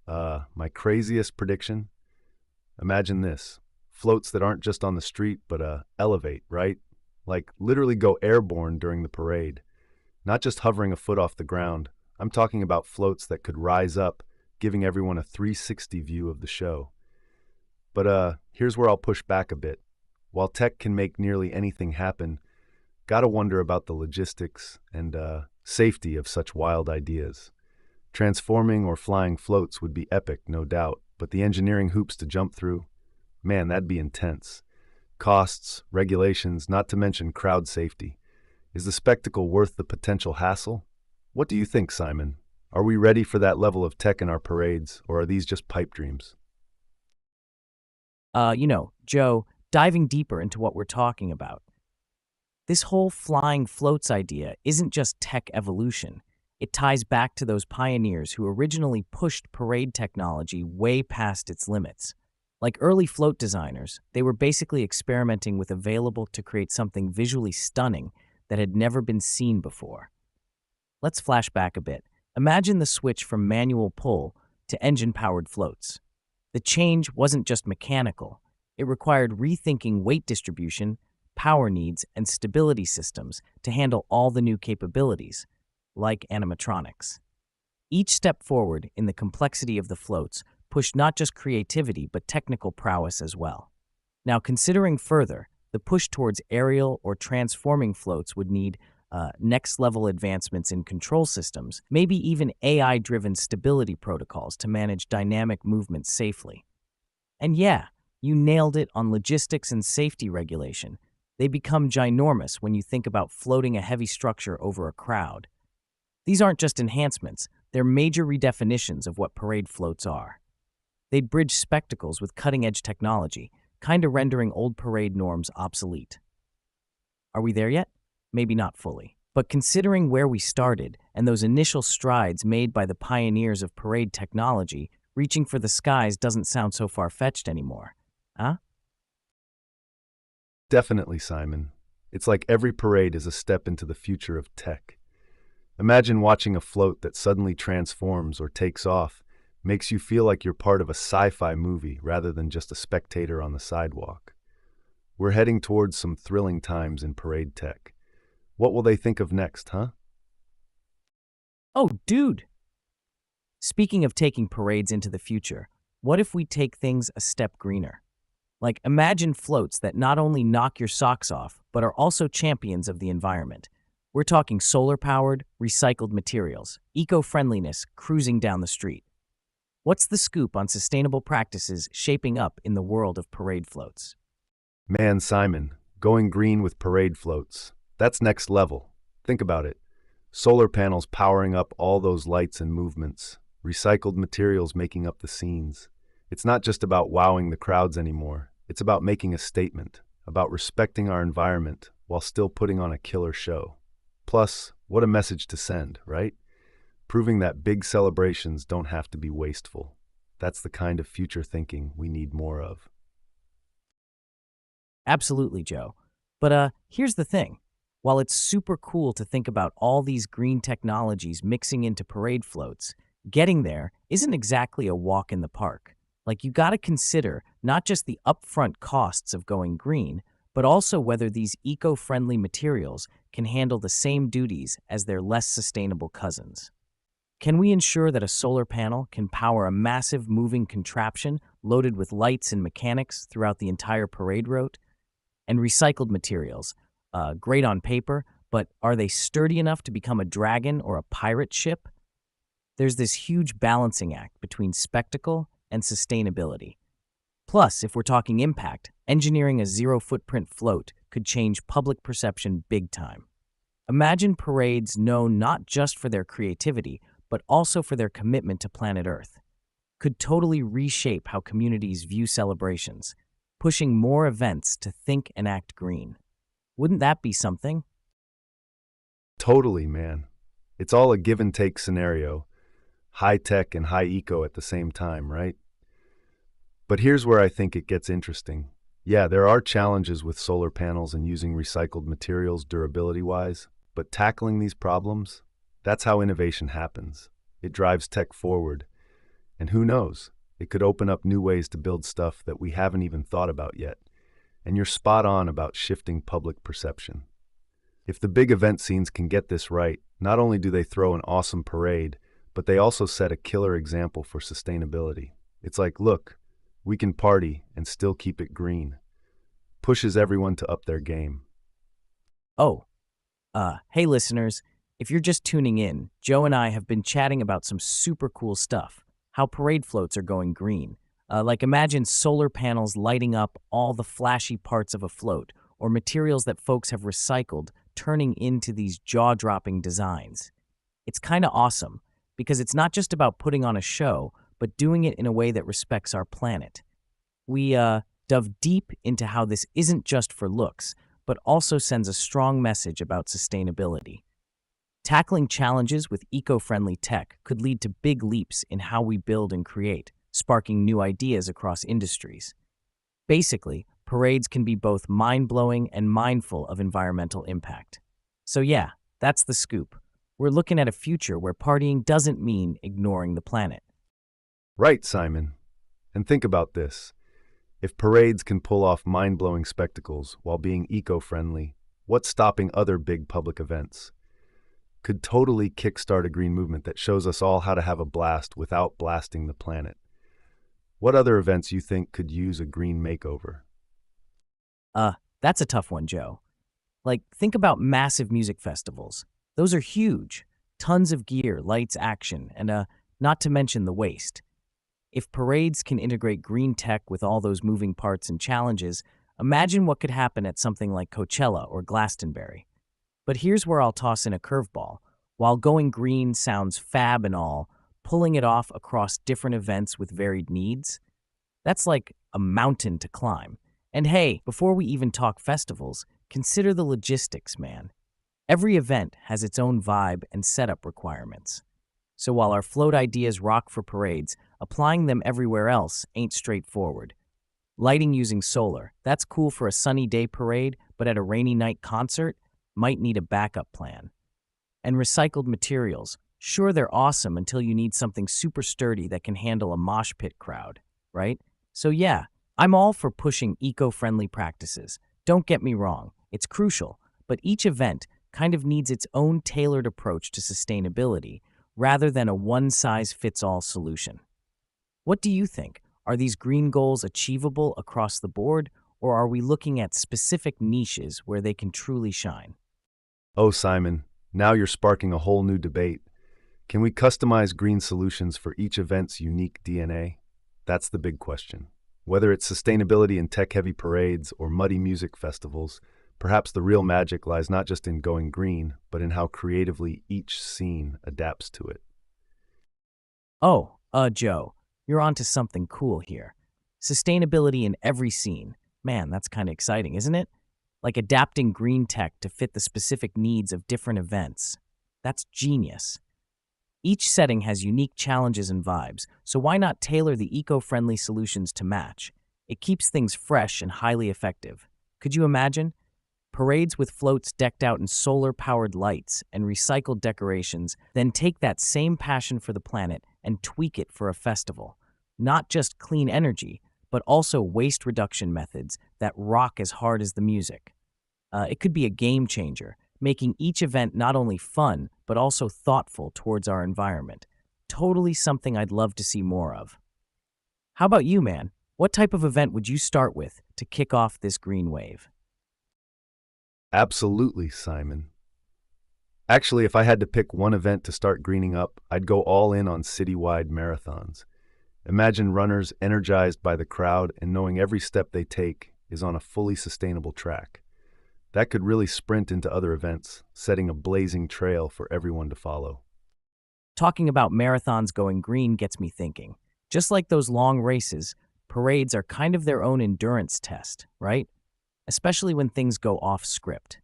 My craziest prediction? Imagine this. Floats that aren't just on the street, but elevate, right? Like literally go airborne during the parade. Not just hovering a foot off the ground. I'm talking about floats that could rise up, giving everyone a 360 view of the show. But here's where I'll push back a bit. While tech can make nearly anything happen, gotta wonder about the logistics and safety of such wild ideas. Transforming or flying floats would be epic, no doubt, but the engineering hoops to jump through, man, that'd be intense. Costs, regulations, not to mention crowd safety. Is the spectacle worth the potential hassle? What do you think, Simon? Are we ready for that level of tech in our parades, or are these just pipe dreams? Joe, diving deeper into what we're talking about, this whole flying floats idea isn't just tech evolution. It ties back to those pioneers who originally pushed parade technology way past its limits. Like early float designers, they were basically experimenting with available to create something visually stunning that had never been seen before. Let's flash back a bit. Imagine the switch from manual pull to engine-powered floats. The change wasn't just mechanical. It required rethinking weight distribution, power needs, and stability systems to handle all the new capabilities, like animatronics. Each step forward in the complexity of the floats pushed not just creativity but technical prowess as well. Now, considering further, the push towards aerial or transforming floats would need next-level advancements in control systems, maybe even AI-driven stability protocols to manage dynamic movement safely. And yeah, you nailed it on logistics and safety regulation. They become ginormous when you think about floating a heavy structure over a crowd. These aren't just enhancements, they're major redefinitions of what parade floats are. They'd bridge spectacles with cutting-edge technology, kinda rendering old parade norms obsolete. Are we there yet? Maybe not fully. But considering where we started and those initial strides made by the pioneers of parade technology, reaching for the skies doesn't sound so far-fetched anymore. Huh? Definitely, Simon. It's like every parade is a step into the future of tech. Imagine watching a float that suddenly transforms or takes off, makes you feel like you're part of a sci-fi movie rather than just a spectator on the sidewalk. We're heading towards some thrilling times in parade tech. What will they think of next, huh? Oh, dude! Speaking of taking parades into the future, what if we take things a step greener? Like, imagine floats that not only knock your socks off, but are also champions of the environment. We're talking solar-powered, recycled materials, eco-friendliness cruising down the street. What's the scoop on sustainable practices shaping up in the world of parade floats? Man, Simon, going green with parade floats. That's next level. Think about it. Solar panels powering up all those lights and movements. Recycled materials making up the scenes. It's not just about wowing the crowds anymore. It's about making a statement, about respecting our environment while still putting on a killer show. Plus, what a message to send, right? Proving that big celebrations don't have to be wasteful. That's the kind of future thinking we need more of. Absolutely, Joe. But here's the thing. While it's super cool to think about all these green technologies mixing into parade floats, getting there isn't exactly a walk in the park. Like, you gotta consider not just the upfront costs of going green, but also whether these eco-friendly materials can handle the same duties as their less sustainable cousins. Can we ensure that a solar panel can power a massive moving contraption loaded with lights and mechanics throughout the entire parade route? And recycled materials, great on paper, but are they sturdy enough to become a dragon or a pirate ship? There's this huge balancing act between spectacle and sustainability. Plus, if we're talking impact, engineering a zero-footprint float could change public perception big time. Imagine parades known not just for their creativity, but also for their commitment to planet Earth. Could totally reshape how communities view celebrations, pushing more events to think and act green. Wouldn't that be something? Totally, man. It's all a give and take scenario. High tech and high eco at the same time, right? But here's where I think it gets interesting. Yeah, there are challenges with solar panels and using recycled materials durability-wise, but tackling these problems, that's how innovation happens. It drives tech forward. And who knows, it could open up new ways to build stuff that we haven't even thought about yet. And you're spot on about shifting public perception. If the big event scenes can get this right, not only do they throw an awesome parade, but they also set a killer example for sustainability. It's like, look, we can party and still keep it green. pushes everyone to up their game. Oh, hey listeners, if you're just tuning in, Joe and I have been chatting about some super cool stuff. How parade floats are going green. Like imagine solar panels lighting up all the flashy parts of a float, or materials that folks have recycled turning into these jaw-dropping designs. It's kind of awesome because it's not just about putting on a show, but doing it in a way that respects our planet. We dove deep into how this isn't just for looks, but also sends a strong message about sustainability. Tackling challenges with eco-friendly tech could lead to big leaps in how we build and create, sparking new ideas across industries. Basically, parades can be both mind-blowing and mindful of environmental impact. So yeah, that's the scoop. We're looking at a future where partying doesn't mean ignoring the planet. Right, Simon. And think about this. If parades can pull off mind-blowing spectacles while being eco-friendly, what's stopping other big public events? Could totally kickstart a green movement that shows us all how to have a blast without blasting the planet. What other events you think could use a green makeover? That's a tough one, Joe. Like, think about massive music festivals. Those are huge. Tons of gear, lights, action, and not to mention the waste. If parades can integrate green tech with all those moving parts and challenges, imagine what could happen at something like Coachella or Glastonbury. But here's where I'll toss in a curveball. While going green sounds fab and all, pulling it off across different events with varied needs, that's like a mountain to climb. And hey, before we even talk festivals, consider the logistics, man. Every event has its own vibe and setup requirements. So while our float ideas rock for parades, applying them everywhere else ain't straightforward. Lighting using solar, that's cool for a sunny day parade, but at a rainy night concert, might need a backup plan. And recycled materials, sure they're awesome until you need something super sturdy that can handle a mosh pit crowd, right? So yeah, I'm all for pushing eco-friendly practices. Don't get me wrong, it's crucial, but each event kind of needs its own tailored approach to sustainability rather than a one-size-fits-all solution. What do you think? Are these green goals achievable across the board, or are we looking at specific niches where they can truly shine? Oh, Simon, now you're sparking a whole new debate. Can we customize green solutions for each event's unique DNA? That's the big question. Whether it's sustainability in tech-heavy parades or muddy music festivals, perhaps the real magic lies not just in going green, but in how creatively each scene adapts to it. Oh, Joe, you're onto something cool here. Sustainability in every scene. Man, that's kind of exciting, isn't it? Like adapting green tech to fit the specific needs of different events. That's genius. Each setting has unique challenges and vibes, so why not tailor the eco-friendly solutions to match? It keeps things fresh and highly effective. Could you imagine? Parades with floats decked out in solar-powered lights and recycled decorations, then take that same passion for the planet and tweak it for a festival. Not just clean energy, but also waste reduction methods that rock as hard as the music. It could be a game changer, making each event not only fun, but also thoughtful towards our environment. Totally something I'd love to see more of. How about you, man? What type of event would you start with to kick off this green wave? Absolutely, Simon. Actually, if I had to pick one event to start greening up, I'd go all in on citywide marathons. Imagine runners energized by the crowd and knowing every step they take is on a fully sustainable track. That could really sprint into other events, setting a blazing trail for everyone to follow. Talking about marathons going green gets me thinking. Just like those long races, parades are kind of their own endurance test, right? Especially when things go off script.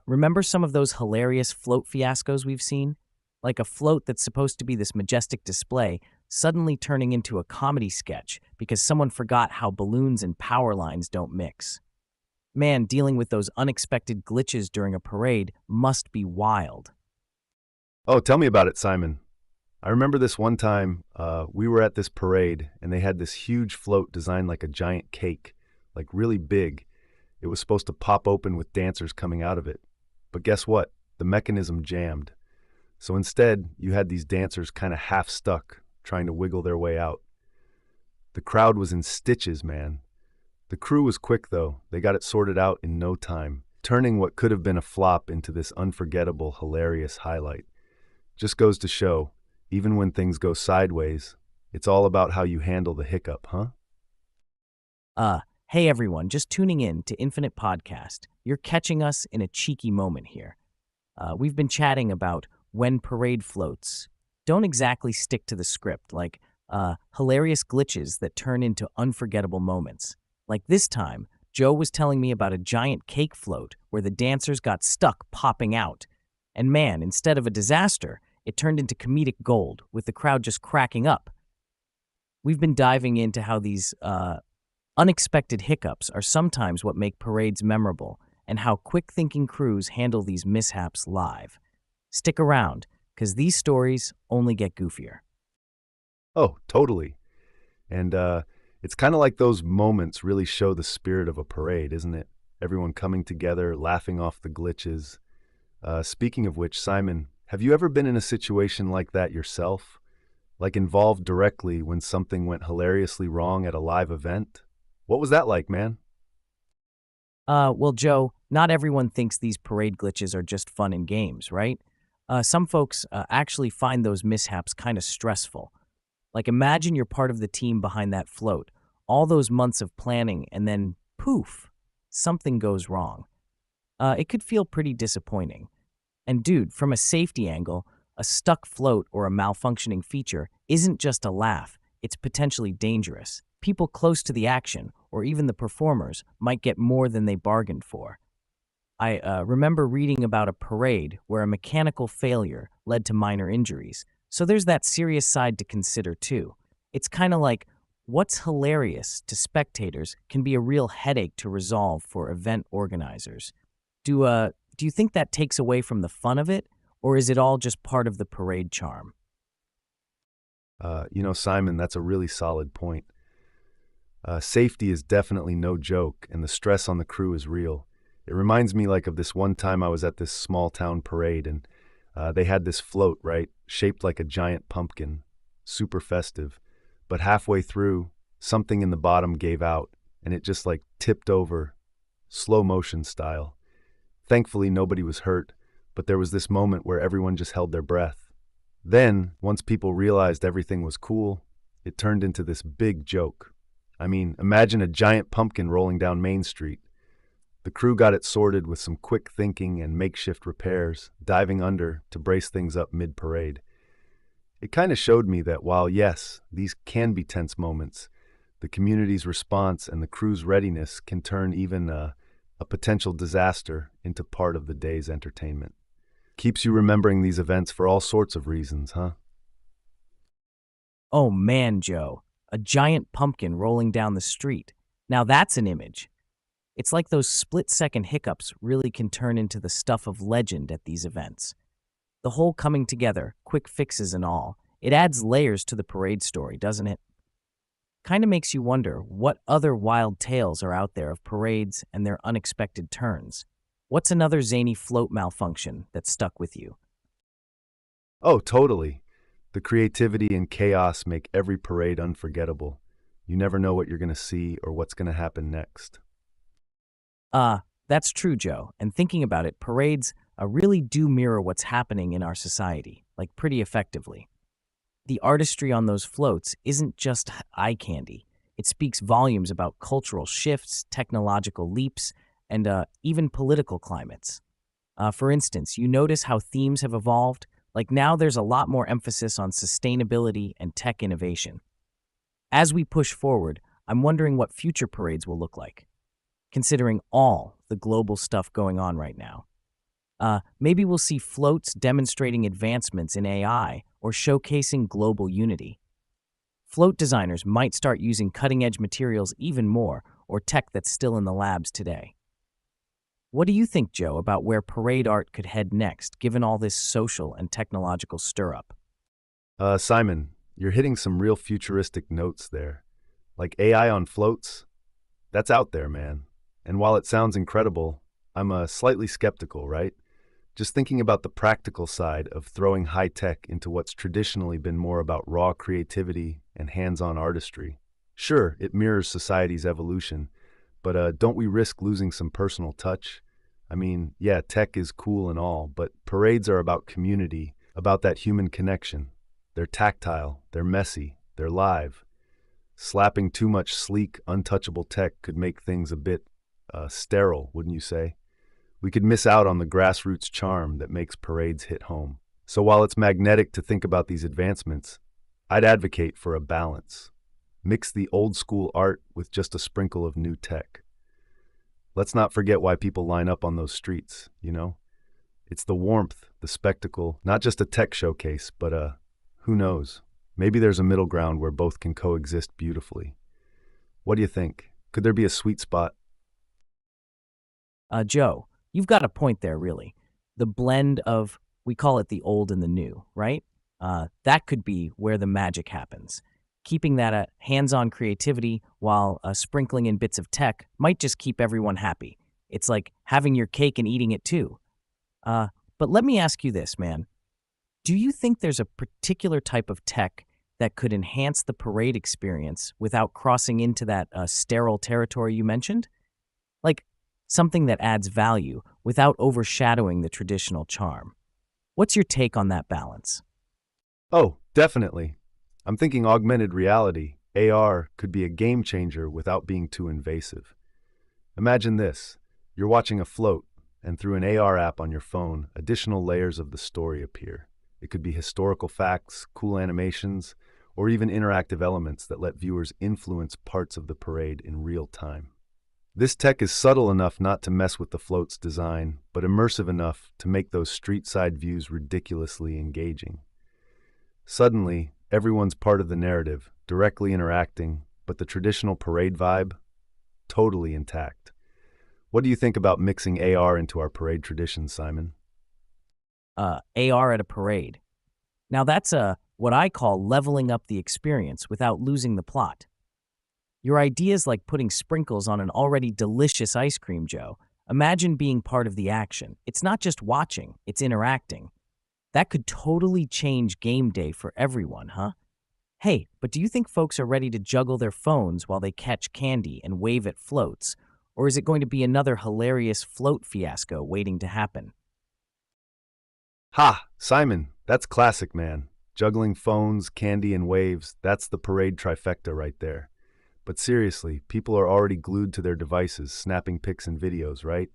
Remember some of those hilarious float fiascos we've seen? Like a float that's supposed to be this majestic display suddenly turning into a comedy sketch because someone forgot how balloons and power lines don't mix. Man, dealing with those unexpected glitches during a parade must be wild. Oh, tell me about it, Simon. I remember this one time we were at this parade and they had this huge float designed like a giant cake, like really big. It was supposed to pop open with dancers coming out of it. But guess what? The mechanism jammed. So instead, you had these dancers kind of half stuck, trying to wiggle their way out. The crowd was in stitches, man. The crew was quick, though. They got it sorted out in no time, turning what could have been a flop into this unforgettable, hilarious highlight. Just goes to show, even when things go sideways, it's all about how you handle the hiccup, huh? Hey everyone, just tuning in to Infinite Podcast. You're catching us in a cheeky moment here. We've been chatting about when parade floats don't exactly stick to the script, like hilarious glitches that turn into unforgettable moments. Like this time, Joe was telling me about a giant cake float where the dancers got stuck popping out. And man, instead of a disaster, it turned into comedic gold, with the crowd just cracking up. We've been diving into how these unexpected hiccups are sometimes what make parades memorable, and how quick-thinking crews handle these mishaps live. Stick around, because these stories only get goofier. Oh, totally. And it's kind of like those moments really show the spirit of a parade, isn't it? Everyone coming together, laughing off the glitches. Speaking of which, Simon, have you ever been in a situation like that yourself? Like involved directly when something went hilariously wrong at a live event? What was that like, man? Well, Joe, not everyone thinks these parade glitches are just fun and games, right? Some folks actually find those mishaps kind of stressful. Like imagine you're part of the team behind that float, all those months of planning, and then poof, something goes wrong. It could feel pretty disappointing. And dude, from a safety angle, a stuck float or a malfunctioning feature isn't just a laugh, it's potentially dangerous. People close to the action, or even the performers, might get more than they bargained for. I remember reading about a parade where a mechanical failure led to minor injuries. So there's that serious side to consider too. It's kind of like what's hilarious to spectators can be a real headache to resolve for event organizers. Do you think that takes away from the fun of it, or is it all just part of the parade charm? Simon, that's a really solid point. Safety is definitely no joke, and the stress on the crew is real. It reminds me like of this one time I was at this small town parade, and they had this float, right, shaped like a giant pumpkin, super festive. But halfway through, something in the bottom gave out, and it just like tipped over, slow motion style. Thankfully, nobody was hurt, but there was this moment where everyone just held their breath. Then, once people realized everything was cool, it turned into this big joke. I mean, imagine a giant pumpkin rolling down Main Street. The crew got it sorted with some quick thinking and makeshift repairs, diving under to brace things up mid-parade. It kind of showed me that while, yes, these can be tense moments, the community's response and the crew's readiness can turn even a potential disaster into part of the day's entertainment. Keeps you remembering these events for all sorts of reasons, huh? Oh man, Joe, a giant pumpkin rolling down the street. Now that's an image. It's like those split-second hiccups really can turn into the stuff of legend at these events. The whole coming together, quick fixes and all, it adds layers to the parade story, doesn't it? Kind of makes you wonder what other wild tales are out there of parades and their unexpected turns. What's another zany float malfunction that stuck with you? Oh, totally. The creativity and chaos make every parade unforgettable. You never know what you're going to see or what's going to happen next. That's true, Joe. And thinking about it, parades really do mirror what's happening in our society, like pretty effectively. The artistry on those floats isn't just eye candy. It speaks volumes about cultural shifts, technological leaps, and even political climates. For instance, you notice how themes have evolved? Like now there's a lot more emphasis on sustainability and tech innovation. As we push forward, I'm wondering what future parades will look like, considering all the global stuff going on right now. Maybe we'll see floats demonstrating advancements in AI or showcasing global unity. Float designers might start using cutting-edge materials even more, or tech that's still in the labs today. What do you think, Joe, about where parade art could head next, given all this social and technological stir-up? Simon, you're hitting some real futuristic notes there. Like AI on floats? That's out there, man. And while it sounds incredible, I'm slightly skeptical, right? Just thinking about the practical side of throwing high tech into what's traditionally been more about raw creativity and hands-on artistry. Sure, it mirrors society's evolution, but don't we risk losing some personal touch? I mean, yeah, tech is cool and all, but parades are about community, about that human connection. They're tactile, they're messy, they're live. Slapping too much sleek, untouchable tech could make things a bit sterile, wouldn't you say? We could miss out on the grassroots charm that makes parades hit home. So while it's magnetic to think about these advancements, I'd advocate for a balance. Mix the old school art with just a sprinkle of new tech. Let's not forget why people line up on those streets, you know? It's the warmth, the spectacle, not just a tech showcase, but who knows? Maybe there's a middle ground where both can coexist beautifully. What do you think? Could there be a sweet spot? Joe, you've got a point there, really. The blend of, we call it the old and the new, right? That could be where the magic happens. Keeping that hands-on creativity while sprinkling in bits of tech might just keep everyone happy. It's like having your cake and eating it too. But let me ask you this, man. Do you think there's a particular type of tech that could enhance the parade experience without crossing into that sterile territory you mentioned? Like something that adds value without overshadowing the traditional charm. What's your take on that balance? Oh, definitely. I'm thinking augmented reality, AR, could be a game changer without being too invasive. Imagine this. You're watching a float, and through an AR app on your phone, additional layers of the story appear. It could be historical facts, cool animations, or even interactive elements that let viewers influence parts of the parade in real time. This tech is subtle enough not to mess with the float's design, but immersive enough to make those street-side views ridiculously engaging. Suddenly, everyone's part of the narrative, directly interacting, but the traditional parade vibe, totally intact. What do you think about mixing AR into our parade traditions, Simon? AR at a parade. Now that's what I call leveling up the experience without losing the plot. Your ideas like putting sprinkles on an already delicious ice cream, Joe. Imagine being part of the action. It's not just watching, it's interacting. That could totally change game day for everyone, huh? Hey, but do you think folks are ready to juggle their phones while they catch candy and wave at floats? Or is it going to be another hilarious float fiasco waiting to happen? Ha! Simon, that's classic, man. Juggling phones, candy, and waves, that's the parade trifecta right there. But seriously, people are already glued to their devices, snapping pics and videos, right?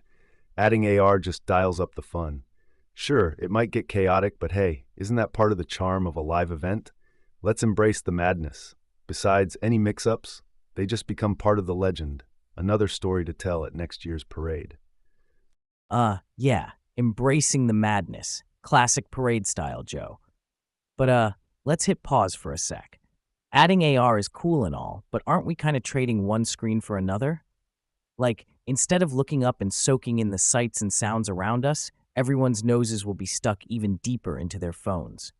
Adding AR just dials up the fun. Sure, it might get chaotic, but hey, isn't that part of the charm of a live event? Let's embrace the madness. Besides, any mix-ups, they just become part of the legend, another story to tell at next year's parade. Yeah, embracing the madness. Classic parade style, Joe. But let's hit pause for a sec. Adding AR is cool and all, but aren't we kind of trading one screen for another? Like, instead of looking up and soaking in the sights and sounds around us, everyone's noses will be stuck even deeper into their phones.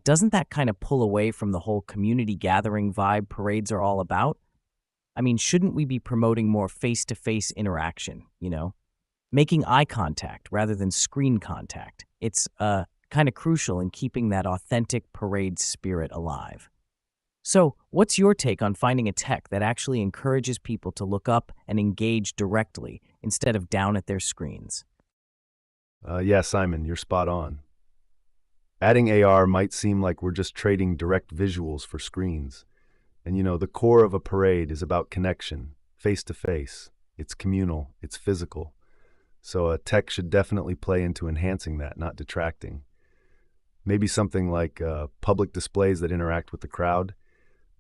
Doesn't that kind of pull away from the whole community gathering vibe parades are all about? I mean, shouldn't we be promoting more face-to-face interaction, you know? Making eye contact rather than screen contact. It's kind of crucial in keeping that authentic parade spirit alive. So, what's your take on finding a tech that actually encourages people to look up and engage directly instead of down at their screens? Yeah, Simon, you're spot on. Adding AR might seem like we're just trading direct visuals for screens. And the core of a parade is about connection, face to face. It's communal, it's physical. So tech should definitely play into enhancing that, not detracting. Maybe something like public displays that interact with the crowd.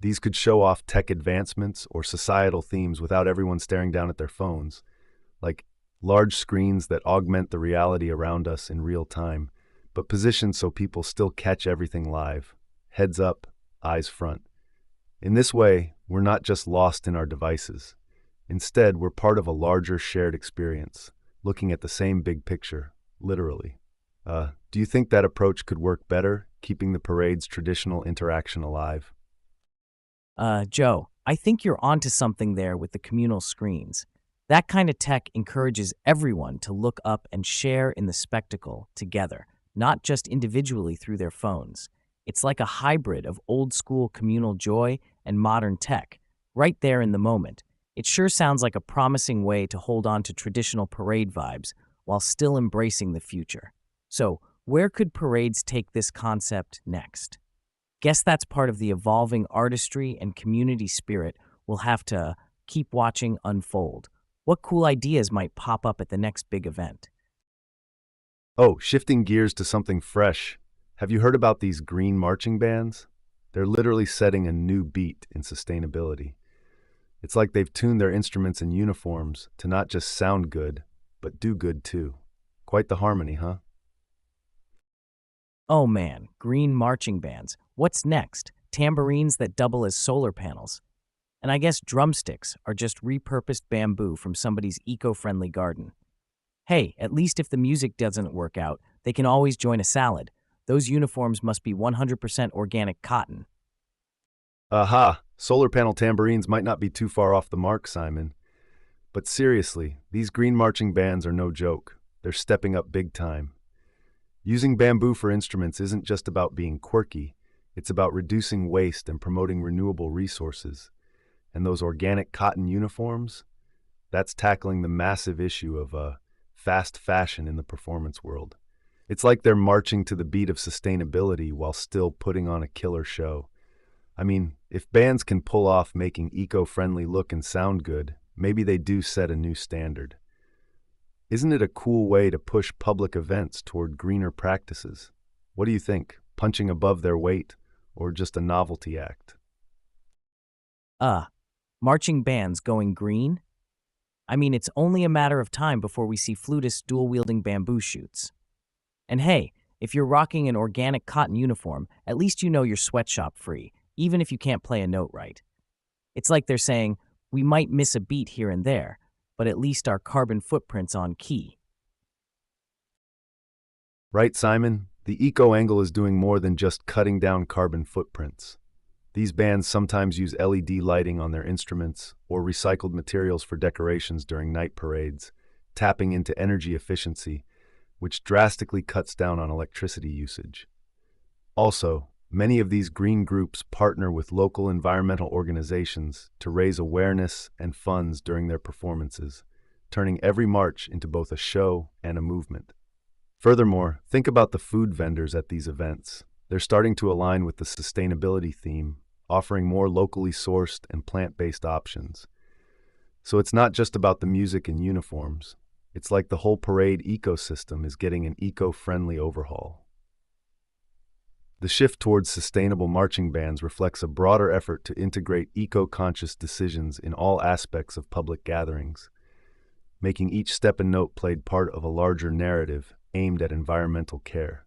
These could show off tech advancements or societal themes without everyone staring down at their phones, like large screens that augment the reality around us in real time, but positioned so people still catch everything live, heads up, eyes front. In this way, we're not just lost in our devices. Instead, we're part of a larger shared experience, looking at the same big picture, literally. Do you think that approach could work better, keeping the parade's traditional interaction alive? Joe, I think you're onto something there with the communal screens. That kind of tech encourages everyone to look up and share in the spectacle together, not just individually through their phones. It's like a hybrid of old-school communal joy and modern tech, right there in the moment. It sure sounds like a promising way to hold on to traditional parade vibes while still embracing the future. So, where could parades take this concept next? Guess that's part of the evolving artistry and community spirit we'll have to keep watching unfold. What cool ideas might pop up at the next big event? Oh, shifting gears to something fresh. Have you heard about these green marching bands? They're literally setting a new beat in sustainability. It's like they've tuned their instruments and uniforms to not just sound good, but do good too. Quite the harmony, huh? Oh man, green marching bands. What's next? Tambourines that double as solar panels. And I guess drumsticks are just repurposed bamboo from somebody's eco-friendly garden. Hey, at least if the music doesn't work out, they can always join a salad. Those uniforms must be 100% organic cotton. Aha! Solar panel tambourines might not be too far off the mark, Simon. But seriously, these green marching bands are no joke. They're stepping up big time. Using bamboo for instruments isn't just about being quirky, it's about reducing waste and promoting renewable resources. And those organic cotton uniforms? That's tackling the massive issue of fast fashion in the performance world. It's like they're marching to the beat of sustainability while still putting on a killer show. I mean, if bands can pull off making eco-friendly look and sound good, maybe they do set a new standard. Isn't it a cool way to push public events toward greener practices? What do you think? Punching above their weight or just a novelty act? Uh, Marching bands going green? I mean, it's only a matter of time before we see flutists dual-wielding bamboo shoots. And hey, if you're rocking an organic cotton uniform, at least you know you're sweatshop free, even if you can't play a note right. It's like they're saying, we might miss a beat here and there, but at least our carbon footprint's on key. Right, Simon? The eco angle is doing more than just cutting down carbon footprints. These bands sometimes use LED lighting on their instruments or recycled materials for decorations during night parades, tapping into energy efficiency, which drastically cuts down on electricity usage. Also, many of these green groups partner with local environmental organizations to raise awareness and funds during their performances, turning every march into both a show and a movement. Furthermore, think about the food vendors at these events. They're starting to align with the sustainability theme, offering more locally sourced and plant-based options. So it's not just about the music and uniforms. It's like the whole parade ecosystem is getting an eco-friendly overhaul. The shift towards sustainable marching bands reflects a broader effort to integrate eco-conscious decisions in all aspects of public gatherings, making each step and note played part of a larger narrative aimed at environmental care.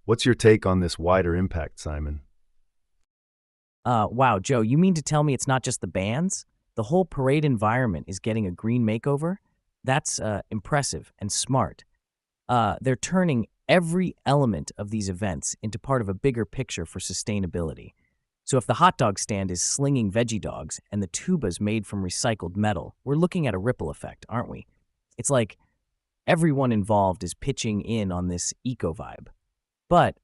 What's your take on this wider impact, Simon? Wow, Joe, you mean to tell me it's not just the bands? The whole parade environment is getting a green makeover? That's impressive and smart. They're turning every element of these events into part of a bigger picture for sustainability. So if the hot dog stand is slinging veggie dogs and the tuba's made from recycled metal, we're looking at a ripple effect, aren't we? It's like everyone involved is pitching in on this eco vibe. But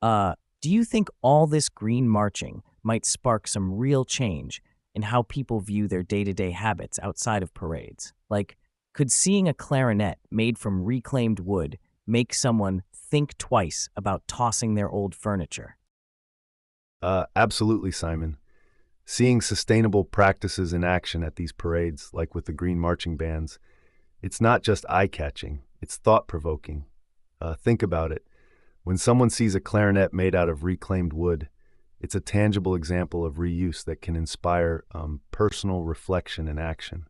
do you think all this green marching might spark some real change in how people view their day-to-day habits outside of parades? Like, could seeing a clarinet made from reclaimed wood make someone think twice about tossing their old furniture? Absolutely, Simon. Seeing sustainable practices in action at these parades, like with the green marching bands, it's not just eye-catching, it's thought-provoking. Think about it. When someone sees a clarinet made out of reclaimed wood, it's a tangible example of reuse that can inspire personal reflection and action.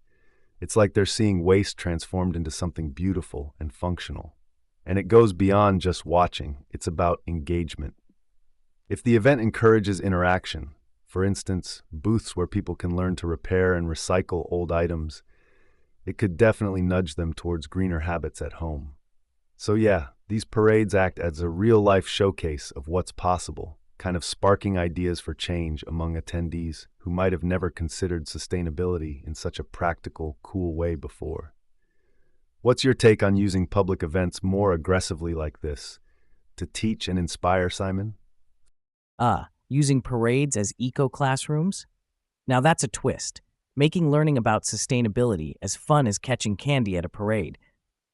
It's like they're seeing waste transformed into something beautiful and functional. And it goes beyond just watching, it's about engagement. If the event encourages interaction, for instance, booths where people can learn to repair and recycle old items, it could definitely nudge them towards greener habits at home. So yeah, these parades act as a real-life showcase of what's possible, kind of sparking ideas for change among attendees who might have never considered sustainability in such a practical, cool way before. What's your take on using public events more aggressively like this to teach and inspire, Simon? Using parades as eco classrooms? Now that's a twist. Making learning about sustainability as fun as catching candy at a parade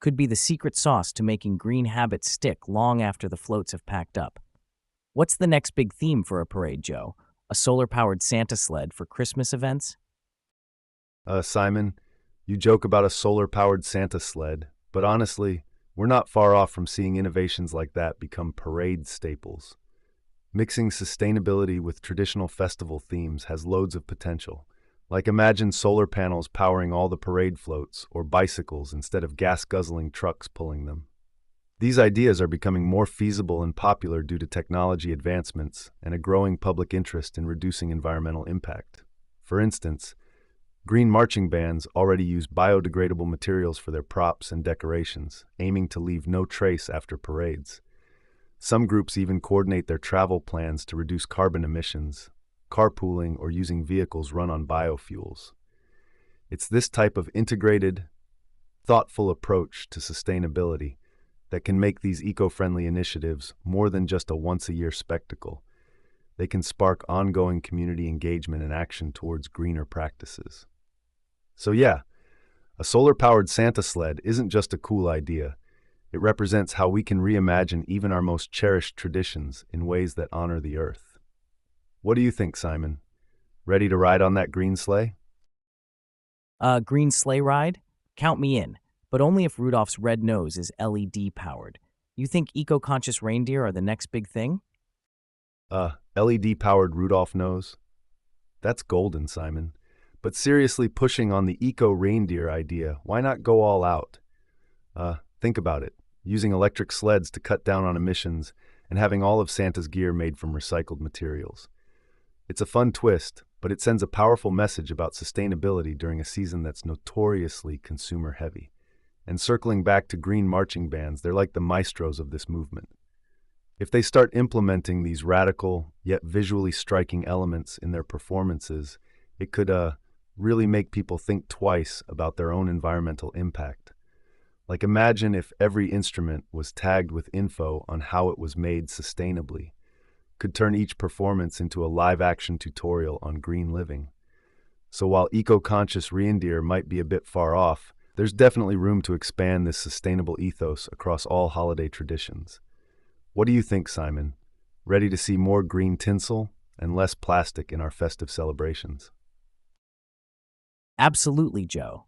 could be the secret sauce to making green habits stick long after the floats have packed up. What's the next big theme for a parade, Joe? A solar-powered Santa sled for Christmas events? Simon, you joke about a solar-powered Santa sled, but honestly, we're not far off from seeing innovations like that become parade staples. Mixing sustainability with traditional festival themes has loads of potential. Like imagine solar panels powering all the parade floats, or bicycles instead of gas-guzzling trucks pulling them. These ideas are becoming more feasible and popular due to technology advancements and a growing public interest in reducing environmental impact. For instance, green marching bands already use biodegradable materials for their props and decorations, aiming to leave no trace after parades. Some groups even coordinate their travel plans to reduce carbon emissions, carpooling or using vehicles run on biofuels. It's this type of integrated, thoughtful approach to sustainability that can make these eco-friendly initiatives more than just a once-a-year spectacle. They can spark ongoing community engagement and action towards greener practices. So yeah, a solar-powered Santa sled isn't just a cool idea. It represents how we can reimagine even our most cherished traditions in ways that honor the earth. What do you think, Simon? Ready to ride on that green sleigh? Green sleigh ride? Count me in, but only if Rudolph's red nose is LED powered. You think eco-conscious reindeer are the next big thing? LED-powered Rudolph nose? That's golden, Simon. But seriously pushing on the eco-reindeer idea, why not go all out? Think about it. Using electric sleds to cut down on emissions and having all of Santa's gear made from recycled materials. It's a fun twist, but it sends a powerful message about sustainability during a season that's notoriously consumer-heavy. And circling back to green marching bands, they're like the maestros of this movement. If they start implementing these radical, yet visually striking elements in their performances, it could really make people think twice about their own environmental impact. Like imagine if every instrument was tagged with info on how it was made sustainably. Could turn each performance into a live-action tutorial on green living. So while eco-conscious reindeer might be a bit far off, there's definitely room to expand this sustainable ethos across all holiday traditions. What do you think, Simon? Ready to see more green tinsel and less plastic in our festive celebrations? Absolutely, Joe.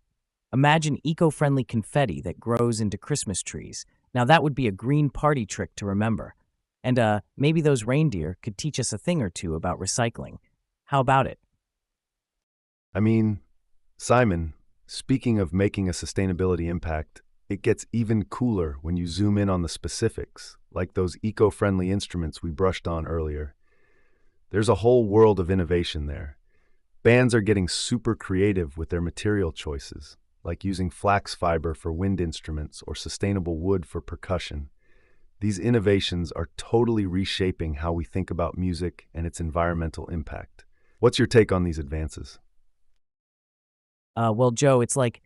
Imagine eco-friendly confetti that grows into Christmas trees. Now that would be a green party trick to remember. And maybe those reindeer could teach us a thing or two about recycling. How about it? I mean, Simon, speaking of making a sustainability impact, it gets even cooler when you zoom in on the specifics, like those eco-friendly instruments we brushed on earlier. There's a whole world of innovation there. Bands are getting super creative with their material choices, like using flax fiber for wind instruments or sustainable wood for percussion. These innovations are totally reshaping how we think about music and its environmental impact. What's your take on these advances? Well, Joe, it's like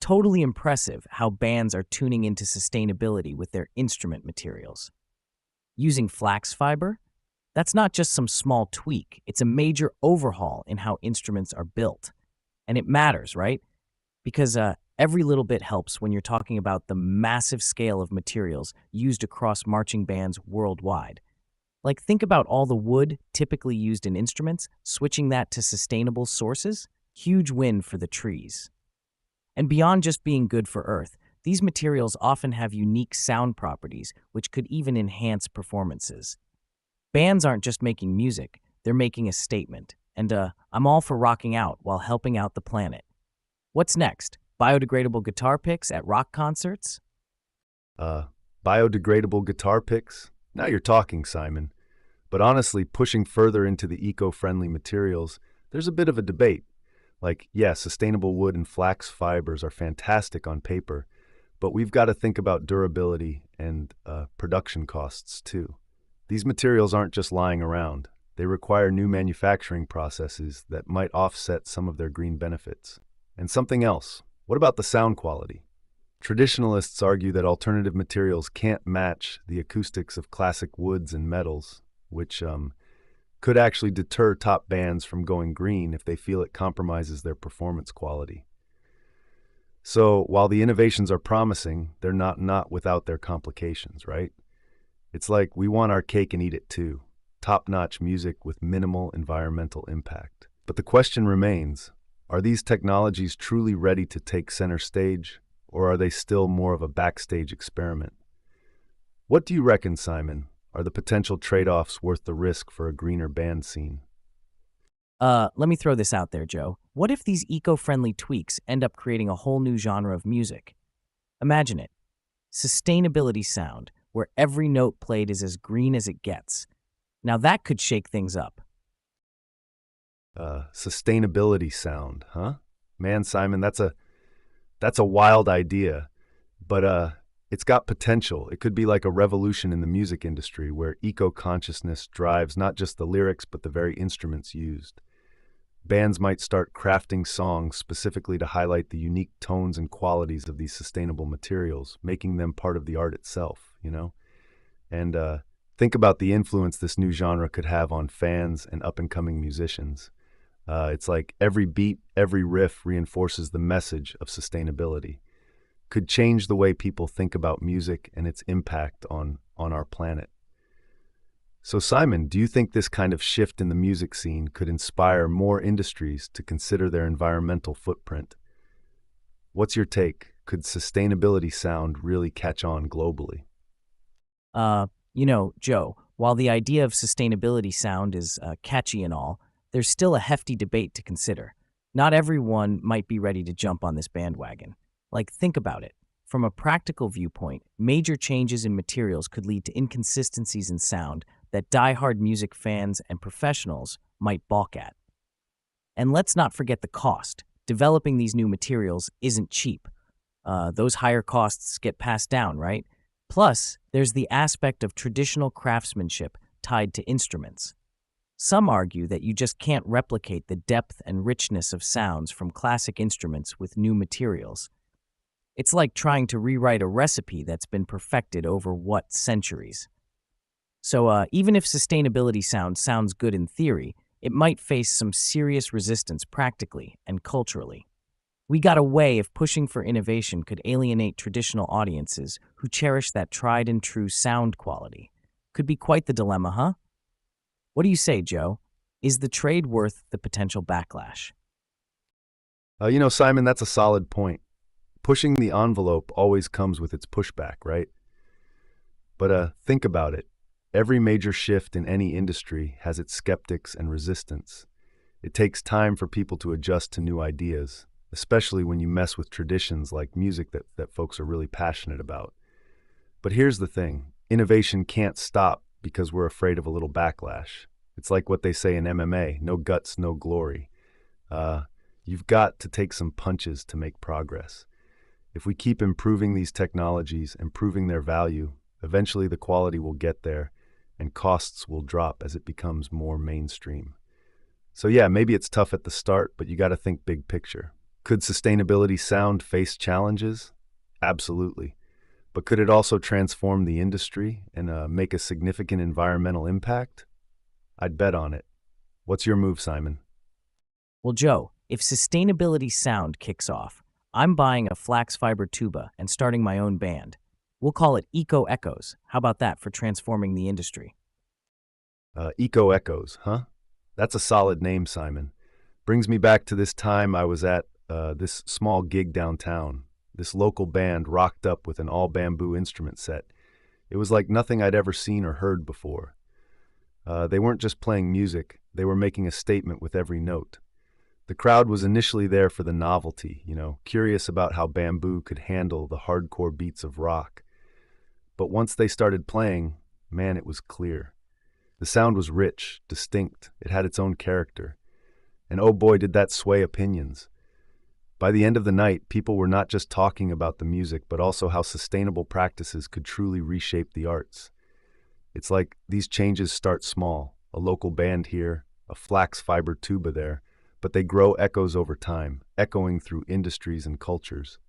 totally impressive how bands are tuning into sustainability with their instrument materials. Using flax fiber? That's not just some small tweak, it's a major overhaul in how instruments are built. And it matters, right? Because every little bit helps when you're talking about the massive scale of materials used across marching bands worldwide. Like, think about all the wood typically used in instruments, switching that to sustainable sources. Huge win for the trees. And beyond just being good for Earth, these materials often have unique sound properties, which could even enhance performances. Bands aren't just making music, they're making a statement. And I'm all for rocking out while helping out the planet. What's next? Biodegradable guitar picks at rock concerts? Biodegradable guitar picks? Now you're talking, Simon. But honestly, pushing further into the eco-friendly materials, there's a bit of a debate. Like, yeah, sustainable wood and flax fibers are fantastic on paper, but we've got to think about durability and production costs too. These materials aren't just lying around. They require new manufacturing processes that might offset some of their green benefits. And something else, what about the sound quality? Traditionalists argue that alternative materials can't match the acoustics of classic woods and metals, which could actually deter top bands from going green if they feel it compromises their performance quality. So while the innovations are promising, they're not without their complications, right? It's like we want our cake and eat it too. Top-notch music with minimal environmental impact. But the question remains, are these technologies truly ready to take center stage, or are they still more of a backstage experiment? What do you reckon, Simon? Are the potential trade-offs worth the risk for a greener band scene? Let me throw this out there, Joe. What if these eco-friendly tweaks end up creating a whole new genre of music? Imagine it. Sustainability sound, where every note played is as green as it gets. Now that could shake things up. Sustainability sound, huh? Man, Simon, that's a wild idea, but it's got potential. It could be like a revolution in the music industry where eco-consciousness drives not just the lyrics but the very instruments used. Bands might start crafting songs specifically to highlight the unique tones and qualities of these sustainable materials, making them part of the art itself, you know? And think about the influence this new genre could have on fans and up-and-coming musicians. It's like every beat, every riff reinforces the message of sustainability. Could change the way people think about music and its impact on our planet. So Simon, do you think this kind of shift in the music scene could inspire more industries to consider their environmental footprint? What's your take? Could sustainability sound really catch on globally? Joe, while the idea of sustainability sound is catchy and all, there's still a hefty debate to consider. Not everyone might be ready to jump on this bandwagon. Like, think about it. From a practical viewpoint, major changes in materials could lead to inconsistencies in sound that die-hard music fans and professionals might balk at. And let's not forget the cost. Developing these new materials isn't cheap. Those higher costs get passed down, right? Plus, there's the aspect of traditional craftsmanship tied to instruments. Some argue that you just can't replicate the depth and richness of sounds from classic instruments with new materials. It's like trying to rewrite a recipe that's been perfected over centuries. So even if sustainability sounds good in theory, it might face some serious resistance practically and culturally. We got a way of pushing for innovation could alienate traditional audiences who cherish that tried and true sound quality. Could be quite the dilemma, huh? What do you say, Joe? Is the trade worth the potential backlash? Simon, that's a solid point. Pushing the envelope always comes with its pushback, right? But think about it. Every major shift in any industry has its skeptics and resistance. It takes time for people to adjust to new ideas, especially when you mess with traditions like music that folks are really passionate about. But here's the thing. Innovation can't stop because we're afraid of a little backlash. It's like what they say in MMA, no guts, no glory. You've got to take some punches to make progress. If we keep improving these technologies and proving their value, eventually the quality will get there and costs will drop as it becomes more mainstream. So yeah, maybe it's tough at the start, but you got to think big picture. Could sustainability sound face challenges? Absolutely. But could it also transform the industry and make a significant environmental impact? I'd bet on it. What's your move, Simon? Well, Joe, if sustainability sound kicks off, I'm buying a flax fiber tuba and starting my own band. We'll call it Eco Echoes. How about that for transforming the industry? Eco Echoes, huh? That's a solid name, Simon. Brings me back to this time I was at this small gig downtown. This local band rocked up with an all-bamboo instrument set. It was like nothing I'd ever seen or heard before. They weren't just playing music, they were making a statement with every note. The crowd was initially there for the novelty, curious about how bamboo could handle the hardcore beats of rock. But once they started playing, man, it was clear. The sound was rich, distinct, it had its own character. And oh boy, did that sway opinions. By the end of the night, people were not just talking about the music, but also how sustainable practices could truly reshape the arts. It's like these changes start small, a local band here, a flax fiber tuba there, but they grow echoes over time, echoing through industries and cultures.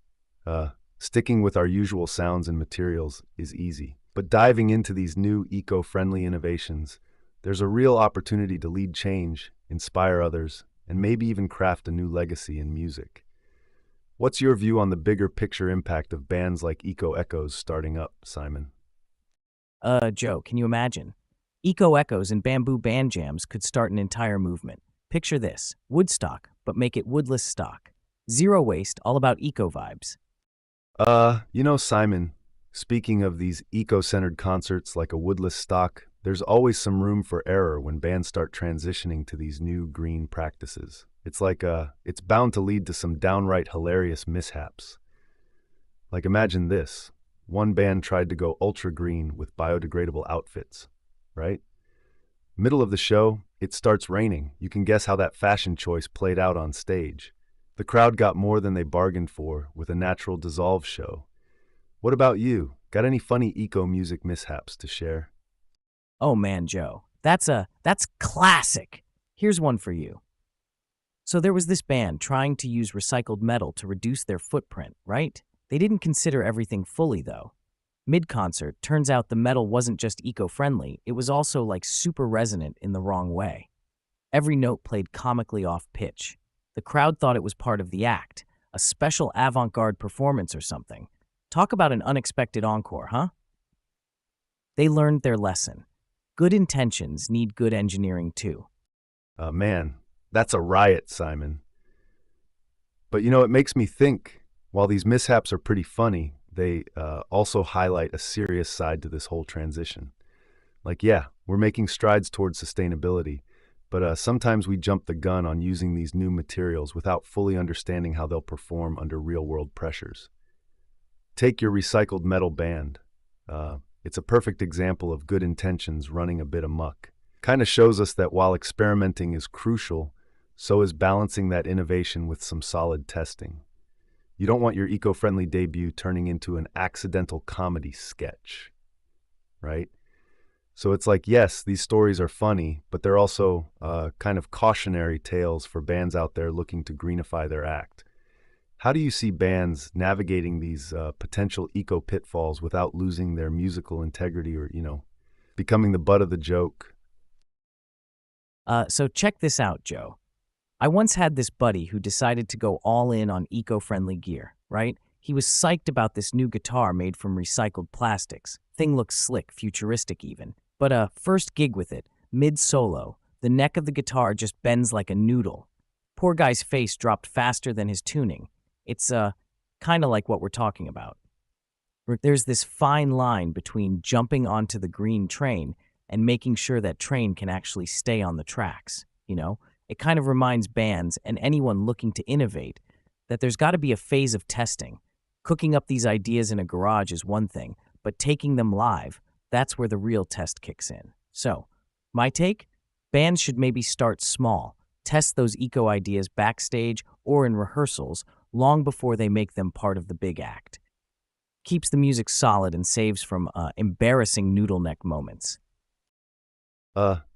Sticking with our usual sounds and materials is easy, but diving into these new eco-friendly innovations There's a real opportunity to lead change, inspire others, and maybe even craft a new legacy in music. What's your view on the bigger picture impact of bands like Eco Echoes starting up, Simon? Joe, can you imagine? Eco Echoes and bamboo band jams could start an entire movement. Picture this: Woodstock, but make it woodless stock. Zero waste, all about eco vibes. Simon, speaking of these eco-centered concerts like a woodless stock, there's always some room for error when bands start transitioning to these new green practices. It's bound to lead to some downright hilarious mishaps. Like imagine this. One band tried to go ultra green with biodegradable outfits, right? Middle of the show, it starts raining. You can guess how that fashion choice played out on stage. The crowd got more than they bargained for with a natural dissolve show. What about you? Got any funny eco music mishaps to share? Oh man, Joe, that's classic. Here's one for you. So there was this band trying to use recycled metal to reduce their footprint, right? They didn't consider everything fully though. Mid-concert, turns out the metal wasn't just eco-friendly, it was also like super resonant in the wrong way. Every note played comically off pitch. The crowd thought it was part of the act, a special avant-garde performance or something. Talk about an unexpected encore, huh? They learned their lesson. Good intentions need good engineering too. Man, that's a riot, Simon. But it makes me think, while these mishaps are pretty funny, they also highlight a serious side to this whole transition. Like, yeah, we're making strides towards sustainability, but sometimes we jump the gun on using these new materials without fully understanding how they'll perform under real-world pressures. Take your recycled metal band. It's a perfect example of good intentions running a bit amok. Kind of shows us that while experimenting is crucial, so is balancing that innovation with some solid testing. You don't want your eco-friendly debut turning into an accidental comedy sketch, right? So it's like, yes, these stories are funny, but they're also kind of cautionary tales for bands out there looking to greenify their act. How do you see bands navigating these potential eco pitfalls without losing their musical integrity or, becoming the butt of the joke? So check this out, Joe. I once had this buddy who decided to go all in on eco-friendly gear, right? He was psyched about this new guitar made from recycled plastics. Thing looks slick, futuristic even. But first gig with it, mid-solo, the neck of the guitar just bends like a noodle. Poor guy's face dropped faster than his tuning. It's kind of like what we're talking about. There's this fine line between jumping onto the green train and making sure that train can actually stay on the tracks, It kind of reminds bands and anyone looking to innovate that there's got to be a phase of testing. Cooking up these ideas in a garage is one thing, but taking them live, that's where the real test kicks in. So, my take? Bands should maybe start small, test those eco ideas backstage or in rehearsals long before they make them part of the big act. Keeps the music solid and saves from embarrassing noodle neck moments.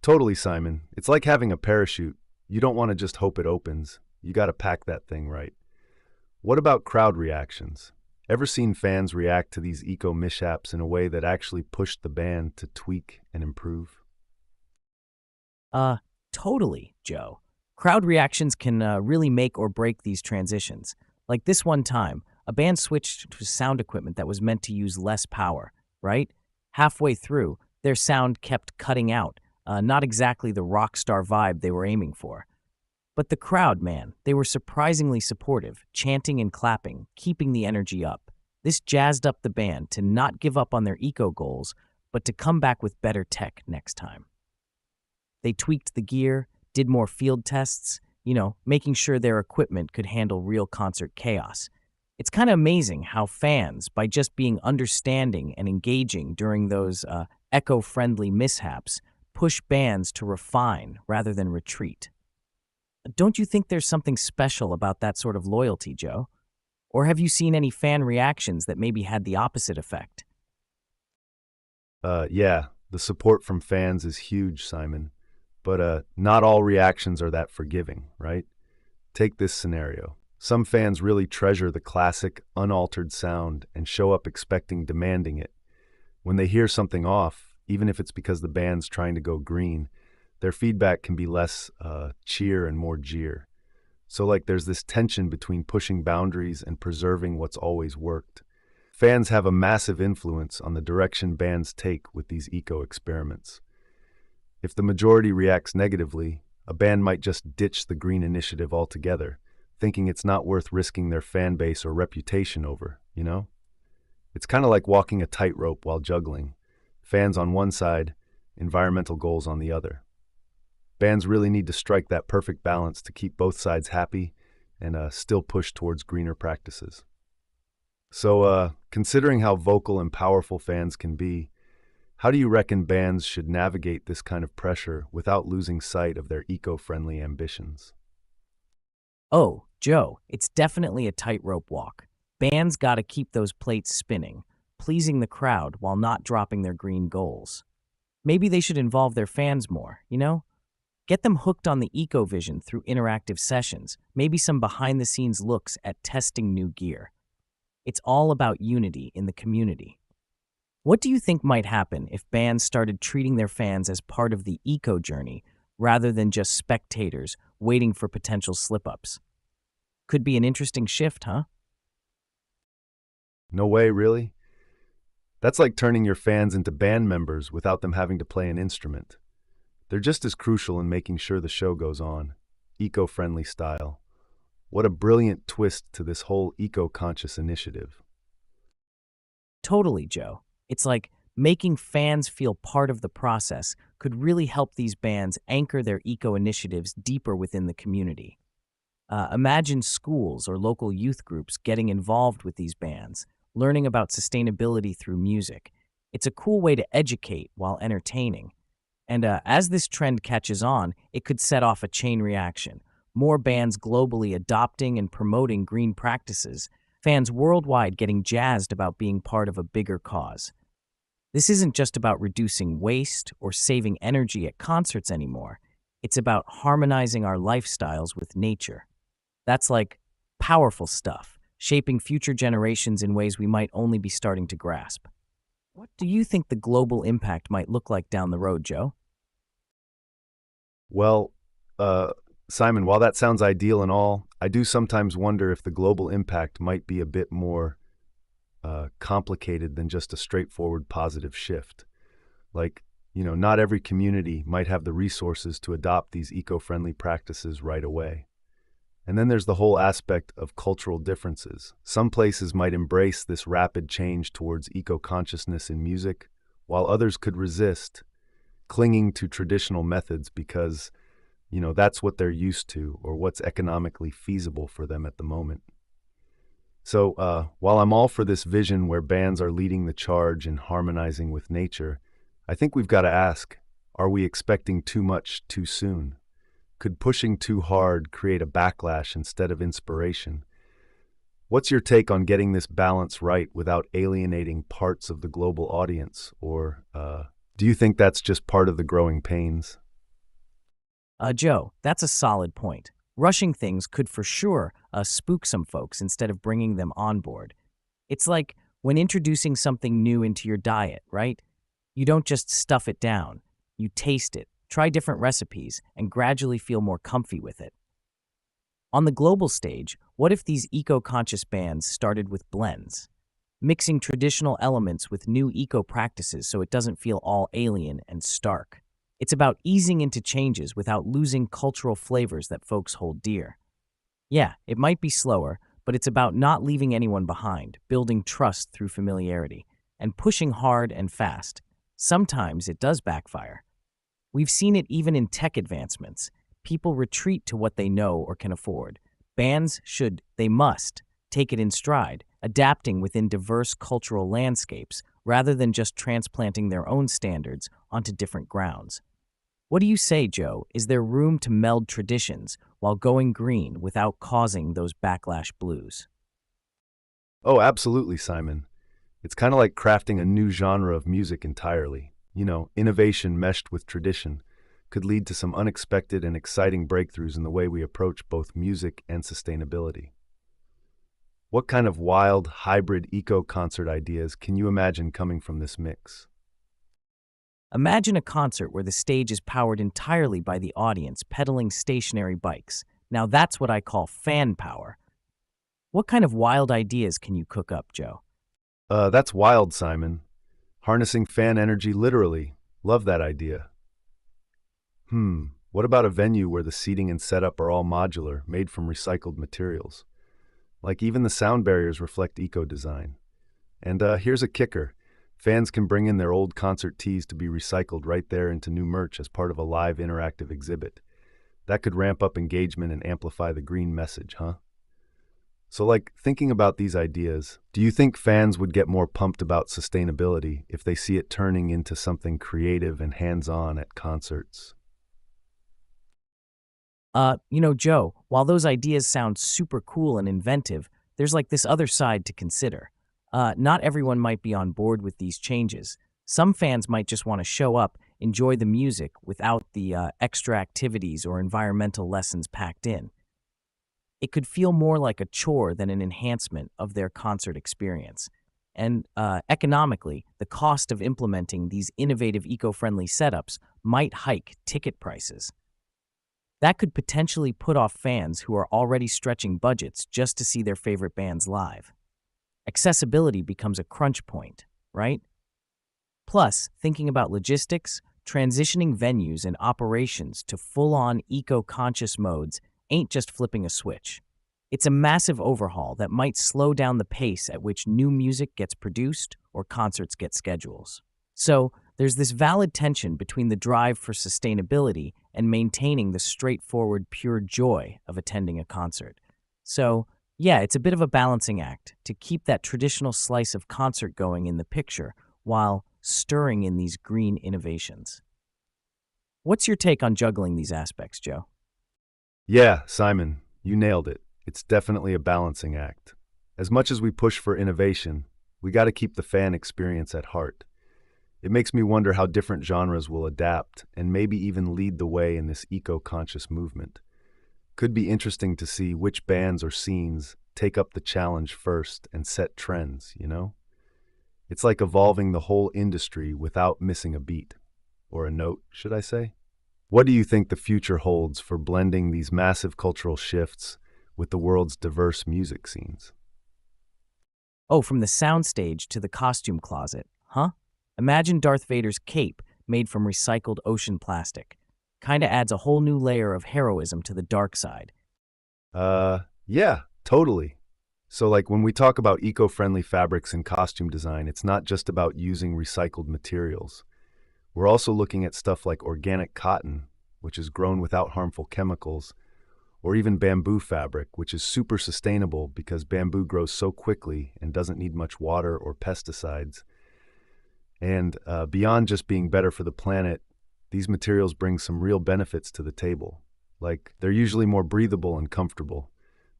Totally, Simon. It's like having a parachute. You don't want to just hope it opens. You got to pack that thing right. What about crowd reactions? Ever seen fans react to these eco mishaps in a way that actually pushed the band to tweak and improve? Totally, Joe. Crowd reactions can really make or break these transitions. Like this one time, a band switched to sound equipment that was meant to use less power, right? Halfway through, their sound kept cutting out, not exactly the rock star vibe they were aiming for. But the crowd, man, they were surprisingly supportive, chanting and clapping, keeping the energy up. This jazzed up the band to not give up on their eco goals, but to come back with better tech next time. They tweaked the gear, did more field tests, making sure their equipment could handle real concert chaos. It's kind of amazing how fans, by just being understanding and engaging during those eco-friendly mishaps, push bands to refine rather than retreat. Don't you think there's something special about that sort of loyalty, Joe? Or have you seen any fan reactions that maybe had the opposite effect? Yeah, the support from fans is huge, Simon. But not all reactions are that forgiving, right? Take this scenario. Some fans really treasure the classic, unaltered sound and show up demanding it. When they hear something off, even if it's because the band's trying to go green, their feedback can be less cheer and more jeer. So, like, there's this tension between pushing boundaries and preserving what's always worked. Fans have a massive influence on the direction bands take with these eco experiments. If the majority reacts negatively, a band might just ditch the green initiative altogether, thinking it's not worth risking their fan base or reputation over, you know? It's kind of like walking a tightrope while juggling. Fans on one side, environmental goals on the other. Bands really need to strike that perfect balance to keep both sides happy and still push towards greener practices. So, considering how vocal and powerful fans can be, how do you reckon bands should navigate this kind of pressure without losing sight of their eco-friendly ambitions? Oh, Joe, it's definitely a tightrope walk. Bands gotta keep those plates spinning, pleasing the crowd while not dropping their green goals. Maybe they should involve their fans more, you know? Get them hooked on the eco vision through interactive sessions, maybe some behind the scenes looks at testing new gear. It's all about unity in the community. What do you think might happen if bands started treating their fans as part of the eco journey rather than just spectators waiting for potential slip ups? Could be an interesting shift, huh? No way, really? That's like turning your fans into band members without them having to play an instrument. They're just as crucial in making sure the show goes on. Eco-friendly style. What a brilliant twist to this whole eco-conscious initiative. Totally, Joe. It's like making fans feel part of the process could really help these bands anchor their eco initiatives deeper within the community. Imagine schools or local youth groups getting involved with these bands, learning about sustainability through music. It's a cool way to educate while entertaining. And as this trend catches on, it could set off a chain reaction. More bands globally adopting and promoting green practices, fans worldwide getting jazzed about being part of a bigger cause. This isn't just about reducing waste or saving energy at concerts anymore. It's about harmonizing our lifestyles with nature. That's like powerful stuff, shaping future generations in ways we might only be starting to grasp. What do you think the global impact might look like down the road, Joe? Well, uh, Simon, while that sounds ideal and all, I do sometimes wonder if the global impact might be a bit more complicated than just a straightforward positive shift. Like, not every community might have the resources to adopt these eco-friendly practices right away. And then there's the whole aspect of cultural differences. Some places might embrace this rapid change towards eco-consciousness in music, while others could resist, clinging to traditional methods because, that's what they're used to or what's economically feasible for them at the moment. So, while I'm all for this vision where bands are leading the charge in harmonizing with nature, I think we've got to ask, are we expecting too much too soon? Could pushing too hard create a backlash instead of inspiration? What's your take on getting this balance right without alienating parts of the global audience? Or do you think that's just part of the growing pains? Joe, that's a solid point. Rushing things could for sure spook some folks instead of bringing them on board. It's like when introducing something new into your diet, right? You don't just stuff it down. You taste it, try different recipes, and gradually feel more comfy with it. On the global stage, what if these eco-conscious bands started with blends? Mixing traditional elements with new eco practices so it doesn't feel all alien and stark. It's about easing into changes without losing cultural flavors that folks hold dear. Yeah, it might be slower, but it's about not leaving anyone behind, building trust through familiarity, and pushing hard and fast. Sometimes it does backfire. We've seen it even in tech advancements. People retreat to what they know or can afford. Bands should, they must, take it in stride, adapting within diverse cultural landscapes rather than just transplanting their own standards onto different grounds. What do you say, Joe? Is there room to meld traditions while going green without causing those backlash blues? Oh, absolutely, Simon. It's kind of like crafting a new genre of music entirely. Innovation meshed with tradition could lead to some unexpected and exciting breakthroughs in the way we approach both music and sustainability. What kind of wild, hybrid eco concert ideas can you imagine coming from this mix? Imagine a concert where the stage is powered entirely by the audience pedaling stationary bikes. Now that's what I call fan power. What kind of wild ideas can you cook up, Joe? That's wild, Simon. Harnessing fan energy literally. Love that idea. What about a venue where the seating and setup are all modular, made from recycled materials? Like even the sound barriers reflect eco-design. And here's a kicker. Fans can bring in their old concert tees to be recycled right there into new merch as part of a live interactive exhibit. That could ramp up engagement and amplify the green message, huh? So, thinking about these ideas, do you think fans would get more pumped about sustainability if they see it turning into something creative and hands-on at concerts? Joe, while those ideas sound super cool and inventive, there's like this other side to consider. Not everyone might be on board with these changes. Some fans might just want to show up, enjoy the music without the extra activities or environmental lessons packed in. It could feel more like a chore than an enhancement of their concert experience. And economically, the cost of implementing these innovative eco-friendly setups might hike ticket prices. That could potentially put off fans who are already stretching budgets just to see their favorite bands live. Accessibility becomes a crunch point, right? Plus, thinking about logistics, transitioning venues and operations to full-on eco-conscious modes ain't just flipping a switch. It's a massive overhaul that might slow down the pace at which new music gets produced or concerts get schedules. So, there's this valid tension between the drive for sustainability and maintaining the straightforward, pure joy of attending a concert. So, yeah, it's a bit of a balancing act to keep that traditional slice of concert going in the picture while stirring in these green innovations. What's your take on juggling these aspects, Joe? Yeah, Simon, you nailed it. It's definitely a balancing act. As much as we push for innovation, we got to keep the fan experience at heart. It makes me wonder how different genres will adapt and maybe even lead the way in this eco-conscious movement. Could be interesting to see which bands or scenes take up the challenge first and set trends, you know? It's like evolving the whole industry without missing a beat, or a note, should I say? What do you think the future holds for blending these massive cultural shifts with the world's diverse music scenes? Oh, from the soundstage to the costume closet, huh? Imagine Darth Vader's cape made from recycled ocean plastic. Kinda adds a whole new layer of heroism to the dark side. Yeah, totally. So, when we talk about eco-friendly fabrics and costume design, it's not just about using recycled materials. We're also looking at stuff like organic cotton, which is grown without harmful chemicals, or even bamboo fabric, which is super sustainable because bamboo grows so quickly and doesn't need much water or pesticides. And beyond just being better for the planet, these materials bring some real benefits to the table. Like, they're usually more breathable and comfortable,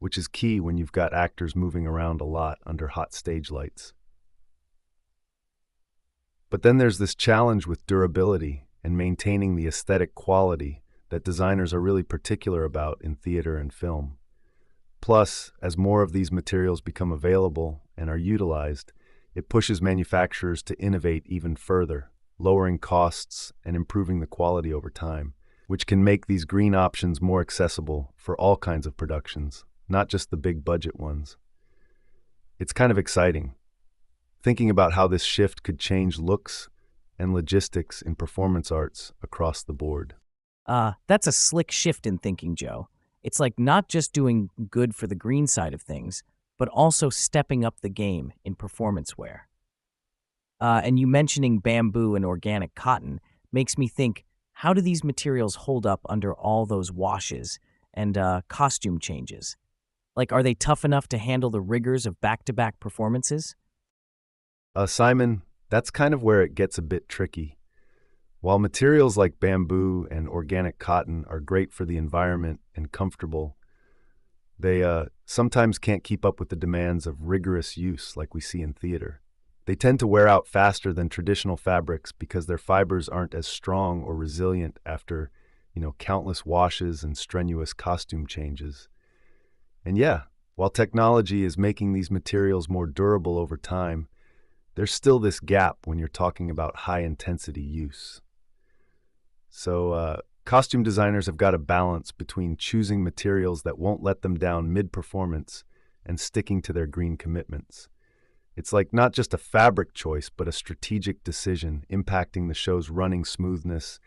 which is key when you've got actors moving around a lot under hot stage lights. But then there's this challenge with durability and maintaining the aesthetic quality that designers are really particular about in theater and film. Plus, as more of these materials become available and are utilized, it pushes manufacturers to innovate even further, lowering costs and improving the quality over time, which can make these green options more accessible for all kinds of productions, not just the big budget ones. It's kind of exciting, thinking about how this shift could change looks and logistics in performance arts across the board. That's a slick shift in thinking, Joe. It's like not just doing good for the green side of things, but also stepping up the game in performance wear. And you mentioning bamboo and organic cotton makes me think, how do these materials hold up under all those washes and costume changes? Like, are they tough enough to handle the rigors of back-to-back performances? Simon, that's kind of where it gets a bit tricky. While materials like bamboo and organic cotton are great for the environment and comfortable, they sometimes can't keep up with the demands of rigorous use like we see in theater. They tend to wear out faster than traditional fabrics because their fibers aren't as strong or resilient after, countless washes and strenuous costume changes. And yeah, while technology is making these materials more durable over time, there's still this gap when you're talking about high-intensity use. So, costume designers have got a balance between choosing materials that won't let them down mid-performance and sticking to their green commitments. It's like not just a fabric choice, but a strategic decision impacting the show's running smoothness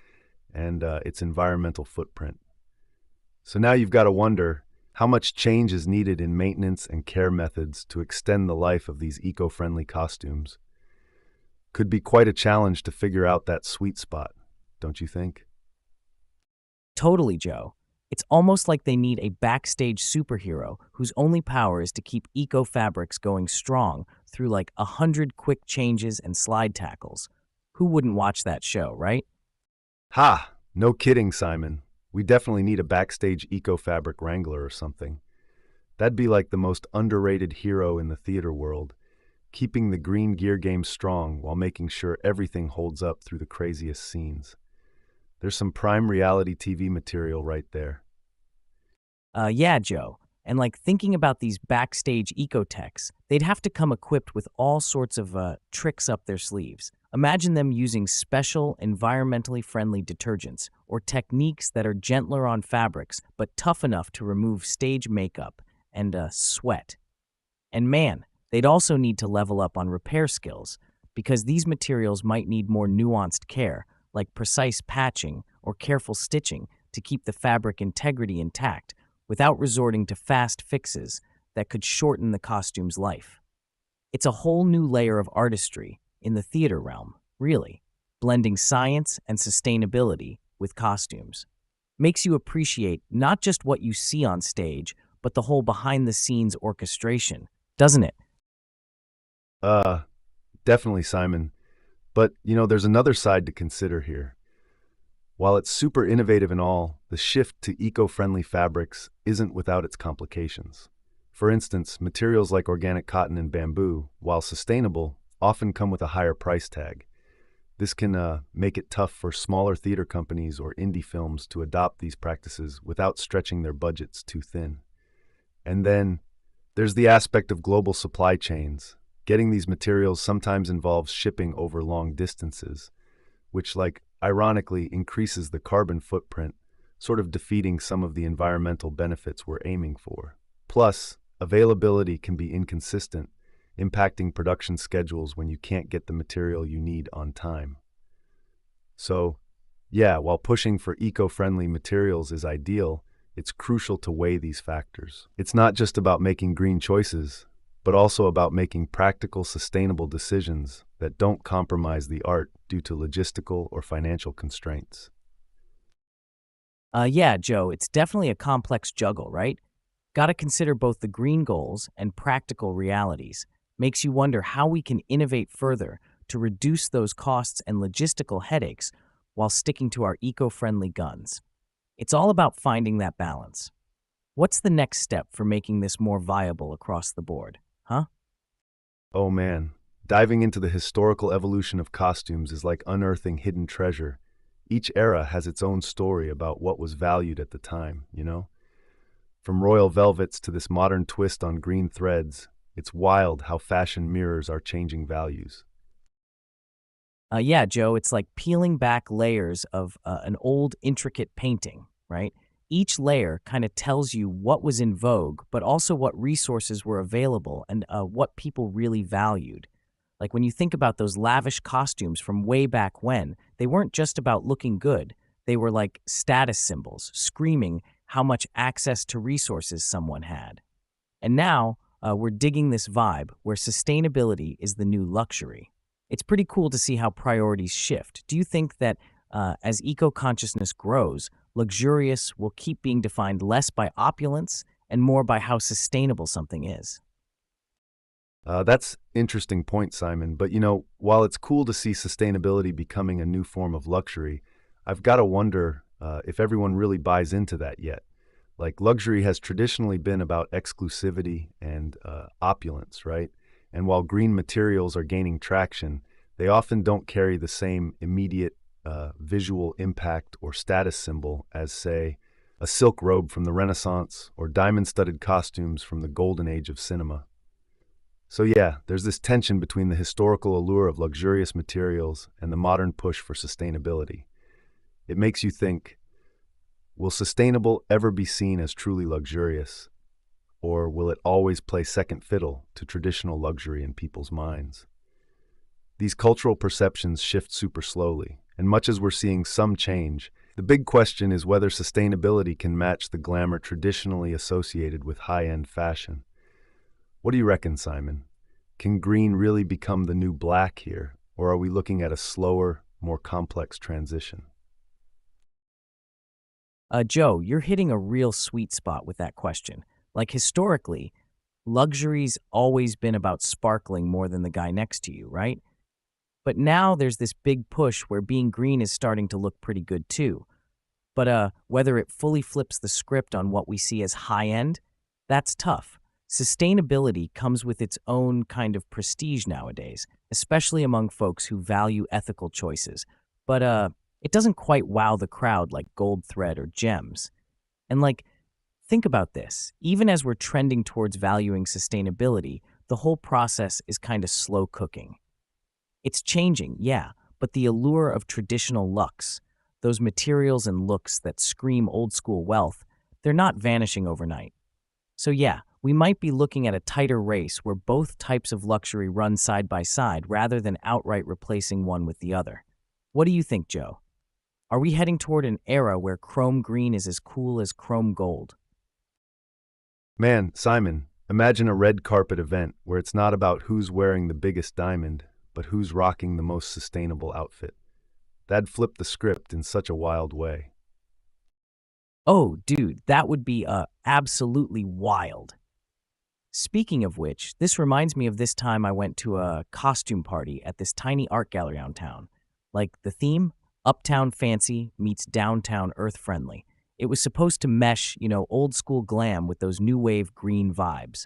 and its environmental footprint. So now you've got to wonder how much change is needed in maintenance and care methods to extend the life of these eco-friendly costumes. Could be quite a challenge to figure out that sweet spot, don't you think? Totally, Joe. It's almost like they need a backstage superhero whose only power is to keep eco fabrics going strong through like 100 quick changes and slide tackles. Who wouldn't watch that show, right? Ha! No kidding, Simon. We definitely need a backstage eco-fabric wrangler or something. That'd be like the most underrated hero in the theater world, keeping the green gear game strong while making sure everything holds up through the craziest scenes. There's some prime reality TV material right there. Yeah, Joe. And like thinking about these backstage ecotechs, they'd have to come equipped with all sorts of tricks up their sleeves. Imagine them using special, environmentally friendly detergents or techniques that are gentler on fabrics but tough enough to remove stage makeup and sweat. And man, they'd also need to level up on repair skills because these materials might need more nuanced care, like precise patching or careful stitching to keep the fabric integrity intact without resorting to fast fixes that could shorten the costume's life. It's a whole new layer of artistry in the theater realm, really, blending science and sustainability with costumes. Makes you appreciate not just what you see on stage, but the whole behind-the-scenes orchestration, doesn't it? Uh, Definitely, Simon. But, there's another side to consider here. While it's super innovative and all, the shift to eco-friendly fabrics isn't without its complications. For instance, materials like organic cotton and bamboo, while sustainable, often come with a higher price tag. This can make it tough for smaller theater companies or indie films to adopt these practices without stretching their budgets too thin. And then there's the aspect of global supply chains. Getting these materials sometimes involves shipping over long distances, which, ironically, increases the carbon footprint, sort of defeating some of the environmental benefits we're aiming for. Plus, availability can be inconsistent, impacting production schedules when you can't get the material you need on time. So, yeah, while pushing for eco-friendly materials is ideal, it's crucial to weigh these factors. It's not just about making green choices, but also about making practical, sustainable decisions that don't compromise the art due to logistical or financial constraints. Yeah, Joe, it's definitely a complex juggle, right? Gotta consider both the green goals and practical realities. Makes you wonder how we can innovate further to reduce those costs and logistical headaches while sticking to our eco-friendly guns. It's all about finding that balance. What's the next step for making this more viable across the board? Huh? Oh man, diving into the historical evolution of costumes is like unearthing hidden treasure. Each era has its own story about what was valued at the time. From royal velvets to this modern twist on green threads, it's wild how fashion mirrors our changing values. Yeah, Joe, it's like peeling back layers of an old, intricate painting, right? Each layer kind of tells you what was in vogue, but also what resources were available and what people really valued. Like when you think about those lavish costumes from way back when, they weren't just about looking good. They were like status symbols, screaming how much access to resources someone had. And now we're digging this vibe where sustainability is the new luxury. It's pretty cool to see how priorities shift. Do you think that as eco consciousness grows, luxurious will keep being defined less by opulence and more by how sustainable something is? That's interesting point, Simon. But while it's cool to see sustainability becoming a new form of luxury, I've got to wonder if everyone really buys into that yet. Like luxury has traditionally been about exclusivity and opulence, right? And while green materials are gaining traction, they often don't carry the same immediate visual impact or status symbol as, say, a silk robe from the Renaissance or diamond-studded costumes from the golden age of cinema. So yeah, there's this tension between the historical allure of luxurious materials and the modern push for sustainability. It makes you think, will sustainable ever be seen as truly luxurious, or will it always play second fiddle to traditional luxury in people's minds? These cultural perceptions shift super slowly, and much as we're seeing some change, the big question is whether sustainability can match the glamour traditionally associated with high-end fashion. What do you reckon, Simon? Can green really become the new black here, or are we looking at a slower, more complex transition? Joe, you're hitting a real sweet spot with that question. Like historically, luxury's always been about sparkling more than the guy next to you, right? But now there's this big push where being green is starting to look pretty good too. But whether it fully flips the script on what we see as high end, that's tough. Sustainability comes with its own kind of prestige nowadays, especially among folks who value ethical choices. But it doesn't quite wow the crowd like gold thread or gems. And like, think about this. Even as we're trending towards valuing sustainability, the whole process is kind of slow cooking. It's changing, yeah, but the allure of traditional luxe, those materials and looks that scream old school wealth, they're not vanishing overnight. So yeah, we might be looking at a tighter race where both types of luxury run side by side rather than outright replacing one with the other. What do you think, Joe? Are we heading toward an era where chrome green is as cool as chrome gold? Man, Simon, imagine a red carpet event where it's not about who's wearing the biggest diamond, but who's rocking the most sustainable outfit. That'd flip the script in such a wild way. Oh, dude, that would be absolutely wild. Speaking of which, this reminds me of this time I went to a costume party at this tiny art gallery downtown. Like the theme, uptown fancy meets downtown earth friendly. It was supposed to mesh, old school glam with those new wave green vibes.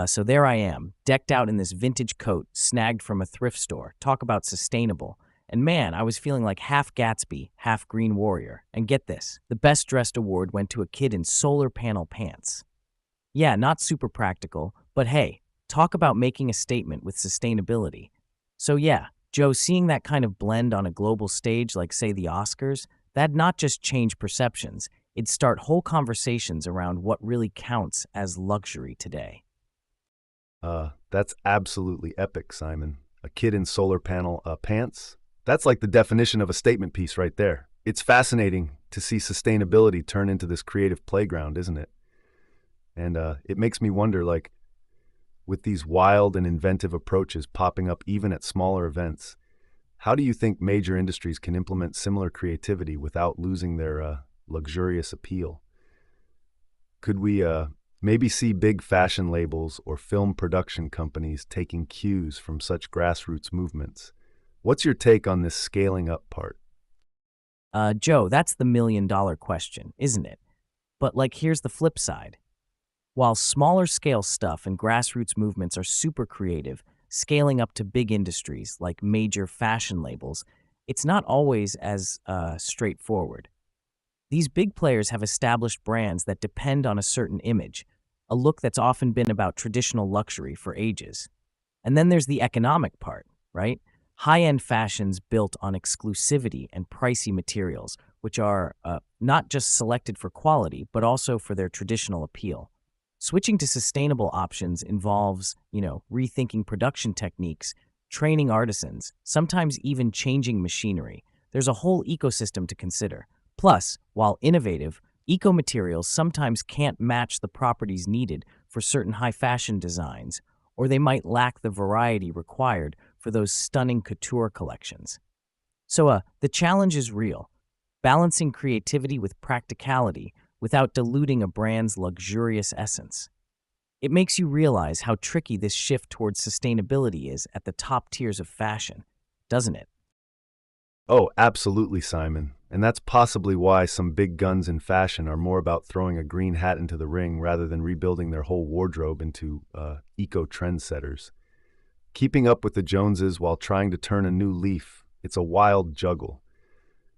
So there I am, decked out in this vintage coat snagged from a thrift store. Talk about sustainable. And man, I was feeling like half Gatsby, half Green Warrior. And get this, the best dressed award went to a kid in solar panel pants. Yeah, not super practical, but hey, talk about making a statement with sustainability. So yeah, Joe, seeing that kind of blend on a global stage like, say, the Oscars, that'd not just change perceptions, it'd start whole conversations around what really counts as luxury today. That's absolutely epic, Simon. A kid in solar panel pants? That's like the definition of a statement piece right there. It's fascinating to see sustainability turn into this creative playground, isn't it? And it makes me wonder, like, with these wild and inventive approaches popping up even at smaller events, how do you think major industries can implement similar creativity without losing their luxurious appeal? Could we maybe see big fashion labels or film production companies taking cues from such grassroots movements? What's your take on this scaling up part? Joe, that's the million-dollar question, isn't it? But like, here's the flip side. While smaller scale stuff and grassroots movements are super creative, scaling up to big industries like major fashion labels, it's not always as straightforward. These big players have established brands that depend on a certain image, a look that's often been about traditional luxury for ages. And then there's the economic part, right? High-end fashions built on exclusivity and pricey materials, which are not just selected for quality, but also for their traditional appeal. Switching to sustainable options involves, rethinking production techniques, training artisans, sometimes even changing machinery. There's a whole ecosystem to consider. Plus, while innovative, eco-materials sometimes can't match the properties needed for certain high-fashion designs, or they might lack the variety required for those stunning couture collections. So the challenge is real, balancing creativity with practicality without diluting a brand's luxurious essence. It makes you realize how tricky this shift towards sustainability is at the top tiers of fashion, doesn't it? Oh, absolutely, Simon. And that's possibly why some big guns in fashion are more about throwing a green hat into the ring rather than rebuilding their whole wardrobe into eco trendsetters. Keeping up with the Joneses while trying to turn a new leaf, it's a wild juggle.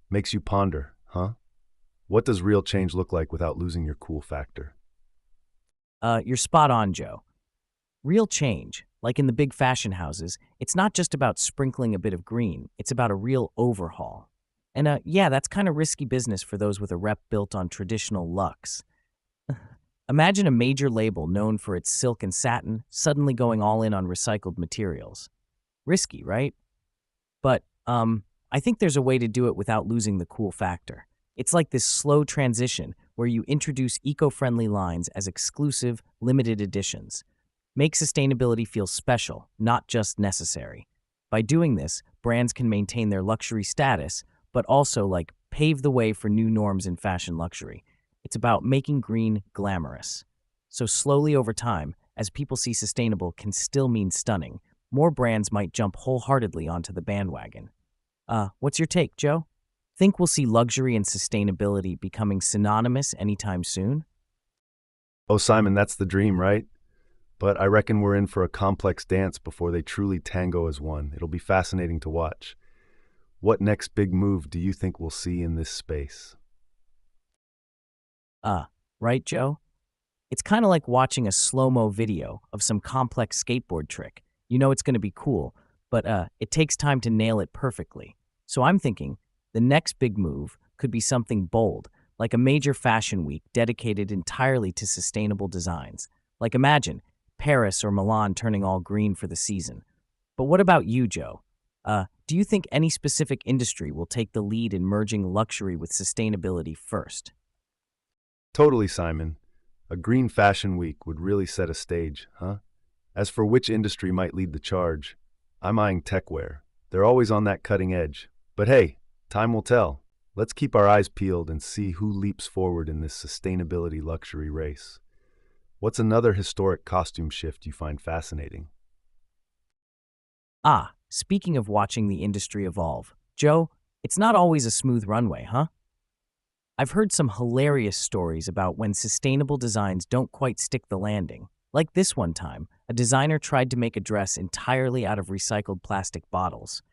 Makes you ponder, huh? What does real change look like without losing your cool factor? You're spot on, Joe. Real change, Like in the big fashion houses, it's not just about sprinkling a bit of green, it's about a real overhaul. And yeah, that's kind of risky business for those with a rep built on traditional luxe. Imagine a major label known for its silk and satin suddenly going all in on recycled materials. Risky, right? But I think there's a way to do it without losing the cool factor. It's like this slow transition where you introduce eco-friendly lines as exclusive, limited editions. Make sustainability feel special, not just necessary. By doing this, brands can maintain their luxury status, but also pave the way for new norms in fashion luxury. It's about making green glamorous. So slowly over time, as people see sustainable can still mean stunning, more brands might jump wholeheartedly onto the bandwagon. What's your take, Joe? Think we'll see luxury and sustainability becoming synonymous anytime soon? Oh, Simon, that's the dream, right? But I reckon we're in for a complex dance before they truly tango as one. It'll be fascinating to watch. What next big move do you think we'll see in this space? Right, Joe? It's kind of like watching a slow-mo video of some complex skateboard trick. You know it's going to be cool, but it takes time to nail it perfectly. So I'm thinking the next big move could be something bold, like a major fashion week dedicated entirely to sustainable designs. Like imagine Paris or Milan turning all green for the season. But what about you, Joe? Do you think any specific industry will take the lead in merging luxury with sustainability first? Totally, Simon. A green fashion week would really set a stage, huh? As for which industry might lead the charge, I'm eyeing techwear. They're always on that cutting edge. But hey, time will tell. Let's keep our eyes peeled and see who leaps forward in this sustainability luxury race. What's another historic costume shift you find fascinating? Speaking of watching the industry evolve, Joe, it's not always a smooth runway, huh? I've heard some hilarious stories about when sustainable designs don't quite stick the landing. Like this one time, a designer tried to make a dress entirely out of recycled plastic bottles.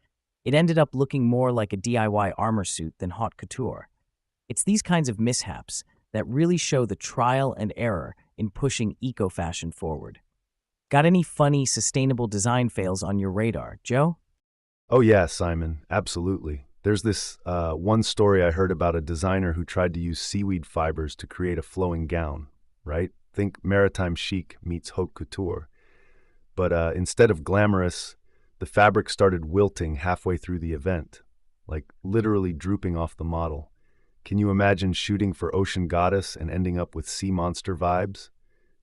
It ended up looking more like a DIY armor suit than haute couture. It's these kinds of mishaps that really show the trial and error in pushing eco-fashion forward. Got any funny, sustainable design fails on your radar, Joe? Oh yeah, Simon, absolutely. There's this one story I heard about a designer who tried to use seaweed fibers to create a flowing gown, right? Think maritime chic meets haute couture. But instead of glamorous, the fabric started wilting halfway through the event, like literally drooping off the model. Can you imagine shooting for Ocean Goddess and ending up with sea monster vibes?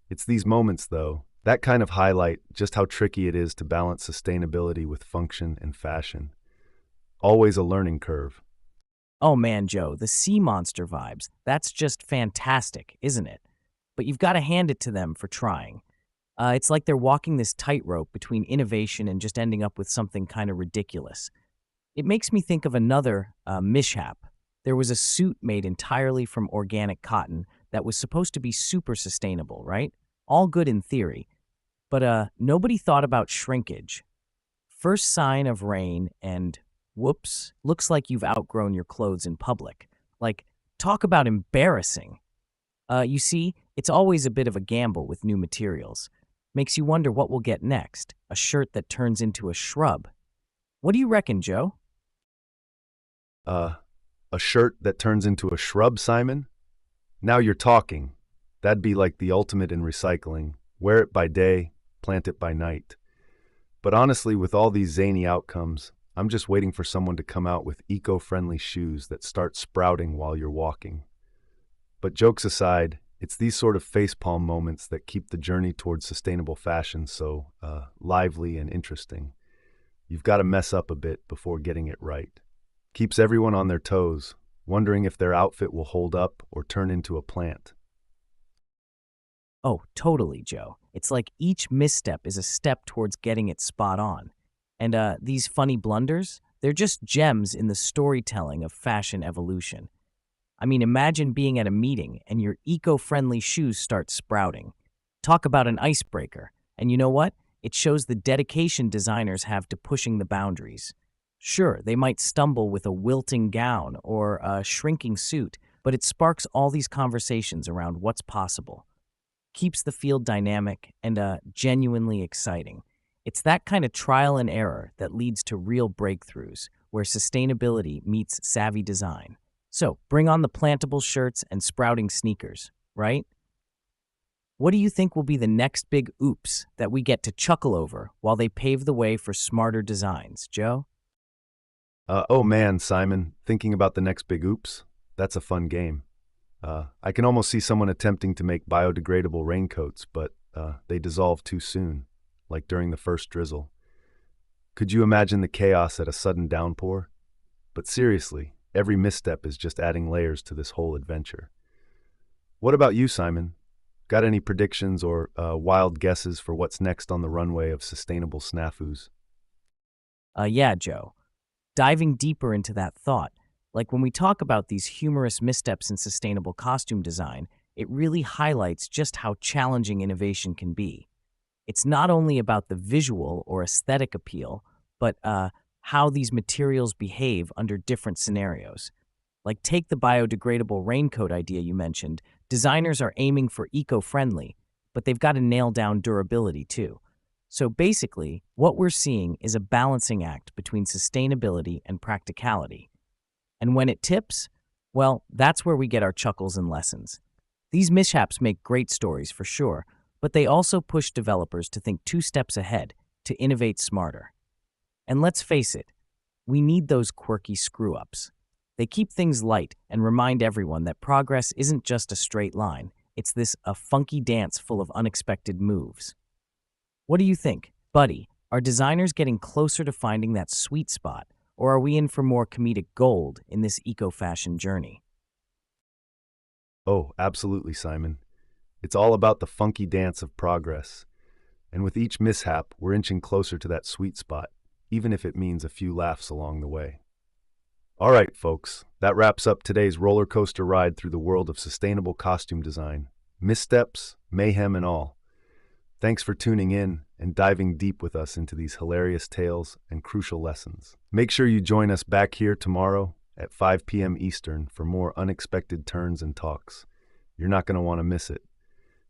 It's these moments, though, that kind of highlight just how tricky it is to balance sustainability with function and fashion. Always a learning curve. Oh man, Joe, the sea monster vibes. That's just fantastic, isn't it? But you've got to hand it to them for trying. It's like they're walking this tightrope between innovation and just ending up with something kind of ridiculous. It makes me think of another mishap. There was a suit made entirely from organic cotton that was supposed to be super sustainable, right? All good in theory. But nobody thought about shrinkage. First sign of rain and whoops, looks like you've outgrown your clothes in public. Like, talk about embarrassing. You see, it's always a bit of a gamble with new materials. Makes you wonder what we'll get next. A shirt that turns into a shrub. What do you reckon, Joe? Uh, a shirt that turns into a shrub, Simon? Now you're talking. That'd be like the ultimate in recycling. Wear it by day, plant it by night. But honestly, with all these zany outcomes, I'm just waiting for someone to come out with eco-friendly shoes that start sprouting while you're walking. But jokes aside, it's these sort of facepalm moments that keep the journey towards sustainable fashion so lively and interesting. You've got to mess up a bit before getting it right. Keeps everyone on their toes, wondering if their outfit will hold up or turn into a plant. Oh, totally, Joe. It's like each misstep is a step towards getting it spot on. And these funny blunders, they're just gems in the storytelling of fashion evolution. I mean, imagine being at a meeting and your eco-friendly shoes start sprouting. Talk about an icebreaker. And you know what? It shows the dedication designers have to pushing the boundaries. Sure, they might stumble with a wilting gown or a shrinking suit, but it sparks all these conversations around what's possible. Keeps the field dynamic and genuinely exciting. It's that kind of trial and error that leads to real breakthroughs, where sustainability meets savvy design. So, bring on the plantable shirts and sprouting sneakers, right? What do you think will be the next big oops that we get to chuckle over while they pave the way for smarter designs, Joe? Oh man, Simon, thinking about the next big oops? That's a fun game. I can almost see someone attempting to make biodegradable raincoats, but they dissolve too soon, like during the first drizzle. Could you imagine the chaos at a sudden downpour? But seriously, every misstep is just adding layers to this whole adventure. What about you, Simon? Got any predictions or wild guesses for what's next on the runway of sustainable snafus? Yeah, Joe. Diving deeper into that thought, like when we talk about these humorous missteps in sustainable costume design, it really highlights just how challenging innovation can be. It's not only about the visual or aesthetic appeal, but how these materials behave under different scenarios. Like, take the biodegradable raincoat idea you mentioned. Designers are aiming for eco-friendly, but they've got to nail down durability too. So basically, what we're seeing is a balancing act between sustainability and practicality. And when it tips, well, that's where we get our chuckles and lessons. These mishaps make great stories for sure, but they also push developers to think two steps ahead, to innovate smarter. And let's face it, we need those quirky screw-ups. They keep things light and remind everyone that progress isn't just a straight line. It's a funky dance full of unexpected moves. What do you think, buddy? Are designers getting closer to finding that sweet spot, or are we in for more comedic gold in this eco-fashion journey? Oh, absolutely, Simon. It's all about the funky dance of progress. And with each mishap, we're inching closer to that sweet spot, even if it means a few laughs along the way. All right, folks, that wraps up today's roller coaster ride through the world of sustainable costume design. Missteps, mayhem, and all. Thanks for tuning in and diving deep with us into these hilarious tales and crucial lessons. Make sure you join us back here tomorrow at 5 p.m. Eastern for more unexpected turns and talks. You're not going to want to miss it.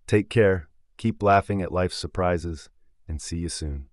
Take care, keep laughing at life's surprises, and see you soon.